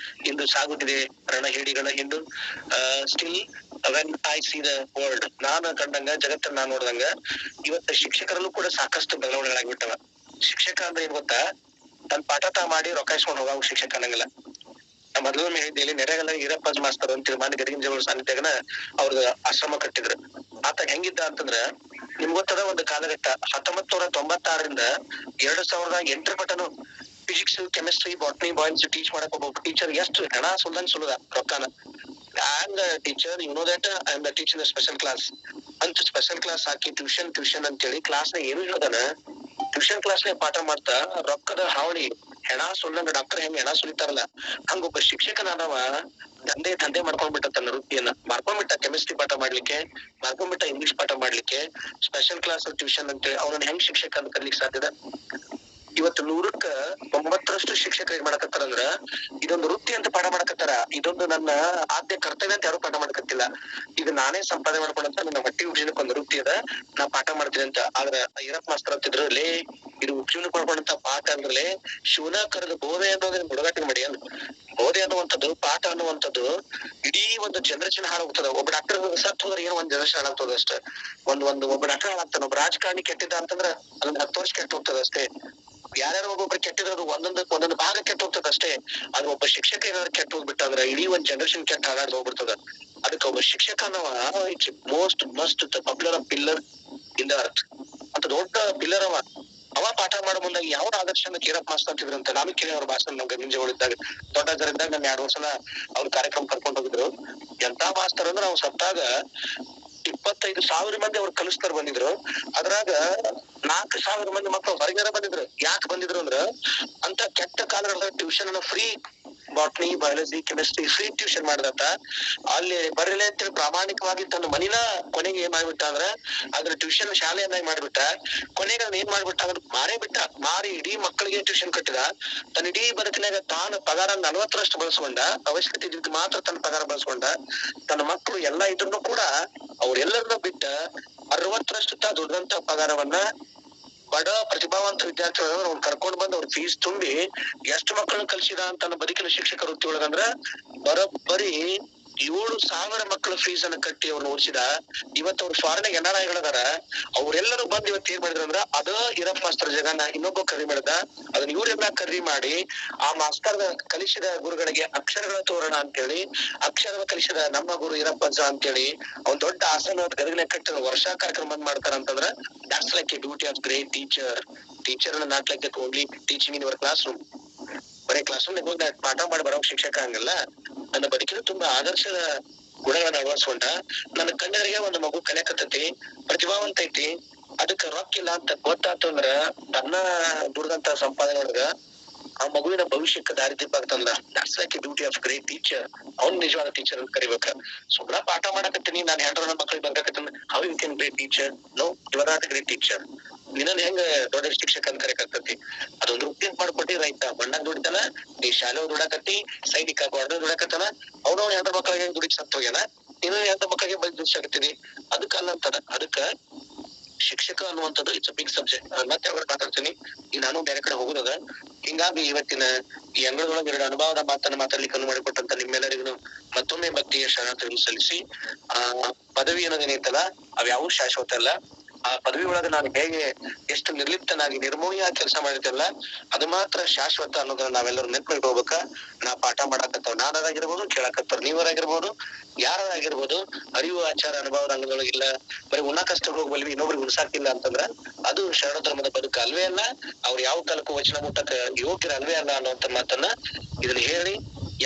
ಇಂದು ಸಾಗುತ್ತಿದೆ ರಣಹೇಡಿಗಳ ಹಿಂಡು. Still when I C the world, ನಾನು ಕಂಡಂಗ ಜಗತ್ತನ್ನ ನಾನ್ ನೋಡ್ದಂಗ ಇವತ್ತ ಶಿಕ್ಷಕರಲ್ಲೂ ಕೂಡ ಸಾಕಷ್ಟು ಬದಲಾವಣೆಗಳಾಗ್ಬಿಟ್ಟವ. ಶಿಕ್ಷಕ ಅಂದ್ರೆ ಏನ್ ಗೊತ್ತಾ, ತನ್ ಪಾಠ ತಾ ಮಾಡಿ ರೊಕ್ಕ ಇಸ್ಕೊಂಡು ಹೋಗ ಶಿಕ್ಷಕ ಅನ್ನಂಗಿಲ್ಲ. ನಾ ಮೊದಲೊಮ್ಮೆ ಹೇಳಿದ್ದೇಲಿ ನೆರೆಗಲ್ಲ ಈರಪ್ಪಾಜ್ ಮಾಸ್ತರ್ ಅಂತೇಳಿ ಮಾಡಿ ಗದಗಿನ ಜಗಳ ಸಾನ್ನಿಧ್ಯಾಗನ ಅವ್ರದ ಆಶ್ರಮ ಕಟ್ಟಿದ್ರು. ಆತ ಹೆಂಗಿದ್ದ ಅಂತಂದ್ರ ನಿಮ್ಗೆ ಗೊತ್ತದ, ಒಂದು ಕಾಲಘಟ್ಟ 1996ರಿಂದ 2008 ಮಟನು physics chemistry botany boys teach ಮಾಡಕ್ ಒಬ್ಬ ಟೀಚರ್ ಎಷ್ಟು ಹಣ ಸುಲ್ದಂಗ್ ಸುಲದ ರೊಕ್ಕಾನ. I am the teacher, you know that I am the teacher special class ಅಂತ ಸ್ಪೆಷಲ್ ಕ್ಲಾಸ್ ಹಾಕಿ ಟ್ಯೂಷನ್ ಅಂತೇಳಿ ಕ್ಲಾಸ್ನಾಗ ಏನು ಹೇಳ್ದಾನ, ಟ್ಯೂಷನ್ ಕ್ಲಾಸ್ನಾಗ ಪಾಠ ಮಾಡ್ತಾ ರೊಕ್ಕದ ಹಾವಳಿ ಹೆಣ ಸುಳ್ಳಂಗ ಡಾಕ್ಟರ್ ಹೆಂಗ್ ಹೆಣ ಸುಲಿತಾರಲ್ಲ ಹಂಗೊಬ್ಬ ಶಿಕ್ಷಕನಾದವ ದಂಧೆ ಮಾಡ್ಕೊಂಡ್ಬಿಟ್ಟ, ತನ್ನ ವೃತ್ತಿಯನ್ನ ಮಾಡ್ಕೊಂಡ್ಬಿಟ್ಟ. ಕೆಮಿಸ್ಟ್ರಿ ಪಾಠ ಮಾಡ್ಲಿಕ್ಕೆ ಮಾಡ್ಕೊಂಡ್ಬಿಟ್ಟ, ಇಂಗ್ಲಿಷ್ ಪಾಠ ಮಾಡ್ಲಿಕ್ಕೆ, ಸ್ಪೆಷಲ್ ಕ್ಲಾಸ್ ಟ್ಯೂಷನ್ ಅಂತೇಳಿ ಅವನನ್ನ ಹೆಂಗ್ ಶಿಕ್ಷಕ ಅಂತ ಕರ್ಲಿಕ್ಕೆ ಸಾಧ್ಯದ? ಇವತ್ತು 100ಕ್ಕೆ 90ರಷ್ಟು ಶಿಕ್ಷಕರು ಏನ್ ಮಾಡಕತ್ತಾರಂದ್ರ ಇದೊಂದು ವೃತ್ತಿ ಅಂತ ಪಾಠ ಮಾಡಕತ್ತಾರ. ಇದೊಂದು ನನ್ನ ಆದ್ಯ ಕರ್ತವ್ಯ ಅಂತ ಯಾರು ಪಾಠ ಮಾಡಕತ್ತಿಲ್ಲ. ಇದು ನಾನೇ ಸಂಪಾದನೆ ಮಾಡ್ಕೊಂಡಂತ ನನ್ನ ಹೊಟ್ಟಿ ಉಜ್ಜಿನಕ್ ಒಂದು ವೃತ್ತಿ ಅದ, ನಾ ಪಾಠ ಮಾಡ್ತೀನಿ ಅಂತ. ಆದ್ರ ಈರಪ್ಪ ಮಾಸ್ತರ್ ಅಂತಿದ್ರು, ಲೇ ಇದು ಉಜ್ಜೀವನಕ್ ಮಾಡ್ಕೊಂಡಂತ ಪಾಠ ಅಂದ್ರಲೇ ಶಿವನ ಕರೆದು ಬೋಧೆ ಅನ್ನೋದನ್ನ ಹುಡುಗಾಟ ಮಾಡಿ ಅಲ್ಲ. ಬೋಧೆ ಅನ್ನುವಂಥದ್ದು, ಪಾಠ ಅನ್ನುವಂಥದ್ದು ಇಡೀ ಒಂದು ಜನರೇಷನ್ ಹಾಳಾಗ್ತದ. ಒಬ್ಬ ಡಾಕ್ಟರ್ ಸತ್ ಹೋದ್ರೆ ಏನೋ ಒಂದ್ ಜನರೇಷನ್ ಹಾಳಾಗ್ತದ ಅಷ್ಟೇ. ಒಬ್ಬ ಡಾಕ್ಟರ್ ಹಾಳಾಗ್ತಾನ, ಒಬ್ಬ ರಾಜಕಾರಣಿ ಕೆಟ್ಟಿದ್ದ ಅಂತಂದ್ರ ಅದೊಂದು 10 ವರ್ಷ ಕೆಟ್ಟ ಹೋಗ್ತದ ಅಷ್ಟೇ. ಯಾರ್ಯಾರು ಒಬ್ಬೊಬ್ರು ಕೆಟ್ಟಿದ್ರು ಒಂದೊಂದು ಭಾಗ ಕೆಟ್ಟ ಹೋಗ್ತದ ಅಷ್ಟೇ. ಆದ್ರೆ ಒಬ್ಬ ಶಿಕ್ಷಕ ಏನಾದ್ರು ಕೆಟ್ಟ ಹೋಗ್ಬಿಟ್ಟ ಅಂದ್ರ ಇಡೀ ಒಂದ್ ಜನರೇಷನ್ ಕೆಟ್ಟ ಹಾಳಾಡ್ ಹೋಗ್ಬಿಡ್ತದ. ಅದಕ್ಕೆ ಒಬ್ಬ ಶಿಕ್ಷಕ most must popular pillar in the earth ಅಂತ ದೊಡ್ಡ ಪಿಲ್ಲರ್ ಅವ ಪಾಠ ಮಾಡೋ ಮುಂದಾಗ ಯಾವ ಆದರ್ಶನ ಈರಪ್ಪ ಮಾಸ್ತರ್ ಅಂತಿದ್ರಂತ. ನಾನು ಕೇಳಿ ಅವ್ರ ಭಾಷಣ ನಮ್ಗೆ ಮಿಂಜಗಳಿದ್ದಾಗ ದೊಡ್ಡ ಜರಿದ್ದಾಗ ನಾನು 2 ವರ್ಷ ಅವ್ರ ಕಾರ್ಯಕ್ರಮ ಕರ್ಕೊಂಡ್ ಹೋಗಿದ್ರು. ಎಂತ ಮಾಸ್ತರ್ ಅಂದ್ರೆ ಅವ್ರು ಸತ್ತಾಗ 25,000 ಮಂದಿ ಅವ್ರು ಕಲಿಸ್ತಾರ ಬಂದಿದ್ರು. ಅದ್ರಾಗ 4,000 ಮಂದಿ ಮಕ್ಕಳು ಹೊರಗಡೆ ಬಂದಿದ್ರು. ಯಾಕೆ ಬಂದಿದ್ರು ಅಂದ್ರ ಅಂತ ಕೆಟ್ಟ ಕಾಲದ tuition free botany biology chemistry free tuition ಮಾಡ್ದತ್ತ. ಅಲ್ಲಿ ಬರಲಿ ಅಂತೇಳಿ ಪ್ರಾಮಾಣಿಕವಾಗಿ ತನ್ನ ಮನಿನ ಕೊನೆಗೆ ಏನ್ ಮಾಡ್ಬಿಟ್ಟ ಅಂದ್ರ ಅದ್ರ ಟ್ಯೂಷನ್ ಶಾಲೆಯನ್ನಾಗಿ ಮಾಡ್ಬಿಟ್ಟ. ಕೊನೆಗೆ ಅದನ್ನ ಏನ್ ಮಾಡ್ಬಿಟ್ಟ ಅಂದ್ರೆ ಮಾರಿ ಇಡೀ ಮಕ್ಕಳಿಗೆ ಟ್ಯೂಷನ್ ಕಟ್ಟಿದ. ತನ್ನ ಇಡೀ ಬದುಕಿನಾಗ ತಾನು ಪಗಾರ 40ರಷ್ಟು ಬಳಸ್ಕೊಂಡ, ಅವಶ್ಯಕತೆ ಇದ್ದಿದ್ದು ಮಾತ್ರ ತನ್ನ ಪಗಾರ ಬಳಸ್ಕೊಂಡ. ತನ್ನ ಮಕ್ಕಳು ಎಲ್ಲಾ ಇದ್ರೂ ಕೂಡ ಅವ್ರೆಲ್ಲರನ್ನೂ ಬಿಟ್ಟ 60ರಷ್ಟು ದುಡ್ದಂತ ಪಗಾರವನ್ನ ಬಡ ಪ್ರತಿಭಾವಂತ ವಿದ್ಯಾರ್ಥಿಗಳನ್ನ ಅವ್ರು ಕರ್ಕೊಂಡ್ ಬಂದ್ ಅವ್ರ ಫೀಸ್ ತುಂಬಿ ಎಷ್ಟು ಮಕ್ಕಳನ್ನ ಕಲ್ಸಿದ ಅಂತ ಬದುಕಿನ ಶಿಕ್ಷಕ ವೃತ್ತಿ ಒಳಗಂದ್ರ ಬರೋಬ್ಬರಿ 7,000 ಮಕ್ಕಳ ಫೀಸ್ ಅನ್ನ ಕಟ್ಟಿ ಅವ್ರನ್ನ ಓದಿಸಿದ. ಇವತ್ತು ಅವ್ರು ಫಾರಿನ್ ಎನ್ಆರ್ಐಗಳದಾರ. ಅವ್ರೆಲ್ಲರೂ ಬಂದ್ ಇವತ್ತು ಏನ್ ಮಾಡಿದ್ರು ಅಂದ್ರ ಅದ ಈರಪ್ಪ ಮಾಸ್ತರ್ ಜಗನ್ನ ಇನ್ನೊಬ್ಬ ಕರ್ರಿ ಮಾಡಿದ. ಅದನ್ನ ಇವ್ರೆಲ್ಲ ಕರ್ರಿ ಮಾಡಿ ಆ ಮಾಸ್ತರ್ ಕಲಿಸಿದ ಗುರುಗಳಿಗೆ ಅಕ್ಷರಗಳ ತೋರಣ ಅಂತೇಳಿ ಅಕ್ಷರ ಕಲಿಸಿದ ನಮ್ಮ ಗುರು ಈರಪ್ಪಜ್ಜ ಅಂತೇಳಿ ಅವ್ನ್ ದೊಡ್ಡ ಆಸನ ಗದಗಿನ ಕಟ್ಟಿದ ವರ್ಷಾ ಕಾರ್ಯಕ್ರಮ ಬಂದ್ ಮಾಡ್ತಾರ ಅಂತಂದ್ರ that's like a duty of great teacher not like that only teaching in your classroom. ಬರೀ ಕ್ಲಾಸ್ ರೂಮ್ ಹೋಗಿ ಪಾಠ ಮಾಡಿ ಬರೋ ಶಿಕ್ಷಕ ಹಂಗಲ್ಲ. ನನ್ನ ಬದುಕಿನ ತುಂಬಾ ಆದರ್ಶದ ಗುಣಗಳನ್ನ ಅಳವಡಿಸ್ಕೊಂಡ. ನನ್ನ ಕಣ್ಣರಿಗೆ ಒಂದು ಮಗು ಕಲಿಯಕತ್ತೈತಿ, ಪ್ರತಿಭಾವಂತ ಐತಿ, ಅದಕ್ಕೆ ರೊಕ್ಕ ಇಲ್ಲ ಅಂತ ಗೊತ್ತಾತು ಅಂದ್ರ ತನ್ನ ದುಡ್ದಂತ ಸಂಪಾದನೆ ಒಳಗ ಆ ಮಗುವಿನ ಭವಿಷ್ಯಕ್ಕೆ ದಾರಿದೀಪ ಆಗ್ತಂದ್ರ. That's like a beauty of great teacher. ಅವ್ನ್ ನಿಜವಾದ ಟೀಚರ್ ಅಂತ ಕರಿಬೇಕ. ಸುಮ್ನ ಪಾಠ ಮಾಡಕತ್ತೀನಿ ನಾನ್ ಹೆಂಡ್ರ ನನ್ನ ಮಕ್ಳಿಗೆ ಬರ್ಕತ್ತೀನಿ, how you can great teacher? No, you are not great teacher. ನಿನ್ನ ಹೆಂಗ ದೊಡ್ಡ ಶಿಕ್ಷಕ ಅಂತ ಕರೆಯಕಾಗ್ತತಿ? ಅದೊಂದು ವೃತ್ತಿ ಅಂತ ಮಾಡ್ಕೊಟ್ಟಿ ರೈತ ಮಣ್ಣಾಗ ದುಡಿತಾನ, ನೀ ಶಾಲೆ ದುಡಾಕತ್ತಿ, ಸೈನಿಕ ಹೊಡೆದ ದುಡಾಕತ್ತಾನ, ಅವ್ನವ್ನ ಹೆಂಡ್ರ ಮಕ್ಳಿಗೆ ಹೆಂಗ್ ದುಡಿಕ್ ಸತ್ತು ಹೋಗ್ಯಾನ, ನೀನು ಹೆಂಡ್ರ ಮಕ್ಳಿಗೆ ಬಂದ್ ದುಡಿಸಾಕತ್ತೀನಿ. ಅದಕ್ಕ ಅಲ್ಲ ಅಂತಾರ. ಅದಕ್ಕ ಶಿಕ್ಷಕ ಅನ್ನುವಂಥದ್ದು ಇಟ್ಸ್ ಅ ಬಿಗ್ ಸಬ್ಜೆಕ್ಟ್. ಮತ್ತೆ ಅವ್ರ ಮಾತಾಡ್ತೀನಿ, ಈಗ ನಾನು ಬೇರೆ ಕಡೆ ಹೋಗುದಾಗ. ಹಿಂಗಾಗಿ ಇವತ್ತಿನ ಈ ಅಂಗಳದೊಳಗೆ 2 ಅನುಭವದ ಮಾತಾಡ್ಲಿಕ್ಕೆ ಅನುವು ಮಾಡಿಕೊಟ್ಟಂತ ನಿಮ್ಮೆಲ್ಲರಿಗೂ ಮತ್ತೊಮ್ಮೆ ಭಕ್ತಿಯ ಶರಣಾರ್ಥಿಗಳನ್ನು ಸಲ್ಲಿಸಿ, ಪದವಿ ಅನ್ನೋದೇನೈತಲ್ಲ ಅವ್ಯಾವೂ ಶಾಶ್ವತ ಅಲ್ಲ. ಆ ಪದವಿ ಒಳಗೆ ನಾನು ಹೇಗೆ ಎಷ್ಟು ನಿರ್ಲಿಪ್ತನಾಗಿ ನಿರ್ಮೋಹಿಯಾಗಿ ಕೆಲಸ ಮಾಡಿದ್ದೆಲ್ಲ ಅದು ಮಾತ್ರ ಶಾಶ್ವತ ಅನ್ನೋದನ್ನ ನಾವೆಲ್ಲರೂ ನೆನ್ಪಿಟ್ಕೋಬೇಕ. ನಾ ಪಾಠ ಮಾಡಾಕತ್ತವ್ ನಾನಾಗಿರ್ಬೋದು, ಕೇಳಾಕತ್ತವ್ರು ನೀವರಾಗಿರ್ಬೋದು, ಯಾರಾಗಿರ್ಬೋದು, ಅರಿವು ಆಚಾರ ಅನುಭವ ರಂಗದೊಳಗಿಲ್ಲ, ಬರೀ ಉಣ್ಣಾಕಷ್ಟ ಹೋಗ್ಬಲ್ವಿ ಇನ್ನೊಬ್ರಿಗೆ ಉಣ್ಸಾಕಿಲ್ಲ ಅಂತಂದ್ರ ಅದು ಶರಣ ಧರ್ಮದ ಬದುಕ ಅಲ್ವೇ ಅಲ್ಲ. ಅವ್ರು ಯಾವ ಕಾಲಕ್ಕೂ ವಚನ ಮುಟ್ಟಕ ಯೋಗ್ಯರ ಅಲ್ವೇ ಅಲ್ಲ ಅನ್ನುವಂತ ಮಾತನ್ನ ಇದನ್ನ ಹೇಳಿ,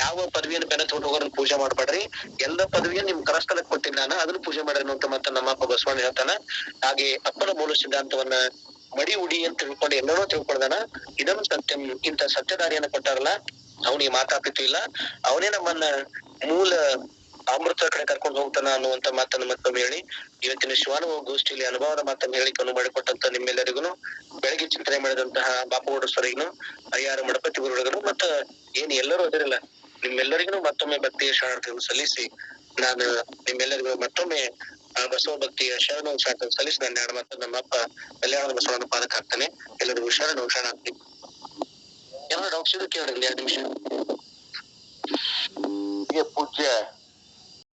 ಯಾವ ಪದವಿಯನ್ನು ಬೆನ್ನ ತಗೊಂಡು ಹೋಗೋರನ್ನ ಪೂಜೆ ಮಾಡ್ಬೇಡ್ರಿ, ಎಲ್ಲ ಪದವಿಯನ್ನು ನಿಮ್ ಕರಸ್ಥಲಕ್ಕೆ ಕೊಟ್ಟಿಲ್ಲ ನಾನು ಅದನ್ನು ಪೂಜೆ ಮಾಡ್ರಿ ಅನ್ನುವಂತ ಮಾತನ್ನ ನಮ್ಮಪ್ಪ ಬಸವಣ್ಣ ಹೇಳ್ತಾನ. ಹಾಗೆ ಅಪ್ಪನ ಮೂಲ ಸಿದ್ಧಾಂತವನ್ನ ಮಡಿ ಉಡಿ ಅಂತ ತಿಳ್ಕೊಂಡು ಎಲ್ಲರೂ ತಿಳ್ಕೊಳ್ದಾನ. ಇದನ್ನು ಸತ್ಯಂ, ಇಂತ ಸತ್ಯದಾರಿಯನ್ನ ಕೊಟ್ಟಾರಲ್ಲ ಅವನಿಗೆ ಮಾತಾಪಿತು ಇಲ್ಲ, ಅವನೇ ನಮ್ಮನ್ನ ಮೂಲ ಅಮೃತ ಕಡೆ ಕರ್ಕೊಂಡು ಹೋಗ್ತಾನ ಅನ್ನುವಂತ ಮಾತನ್ನ ಮತ್ತೊಮ್ಮೆ ಹೇಳಿ, ಇವತ್ತಿನ ಶಿವಾನುಭವ ಗೋಷ್ಠಿಯಲ್ಲಿ ಅನುಭವದ ಮಾತನ್ನ ಹೇಳಿ ಅನುವು ಮಾಡಿಕೊಟ್ಟಂತ ನಿಮ್ಮೆಲ್ಲರಿಗೂ, ಬೆಳಗ್ಗೆ ಚಿಂತನೆ ಮಾಡಿದಂತಹ ಬಾಪುಗೌಡ ಸ್ವರಿಗೂ, ಹರಿಹರ ಮಡಪತಿ ಗುರುಗಳಿಗೂ, ಮತ್ತ ಏನ್ ಎಲ್ಲರೂ ಅದರಿಲ್ಲ ನಿಮ್ಮೆಲ್ಲರಿಗೂ ಮತ್ತೊಮ್ಮೆ ಭಕ್ತಿಯ ಶರಣಾರ್ಥಿಗಳನ್ನು ಸಲ್ಲಿಸಿ, ನಾನು ನಿಮ್ಮೆಲ್ಲರಿಗೂ ಮತ್ತೊಮ್ಮೆ ಬಸವ ಭಕ್ತಿಯ ಶರಣ ಸಲ್ಲಿಸಿ ನನ್ನ 2 ಮಾತು ನಮ್ಮಪ್ಪ ಕಲ್ಯಾಣದ ಬಸವಣ್ಣ ಪಾದಕ್ಕೆ ಹಾಕ್ತಾನೆ. ಎಲ್ಲರಿಗೂ ಶರಣಾರ್ಥಿ. ಏನಾದ್ರು ಡೌಟ್ಸ್ ಇದ್ರೆ ಕೇಳ್ರಿ 2 ನಿಮಿಷ. ಪೂಜ್ಯ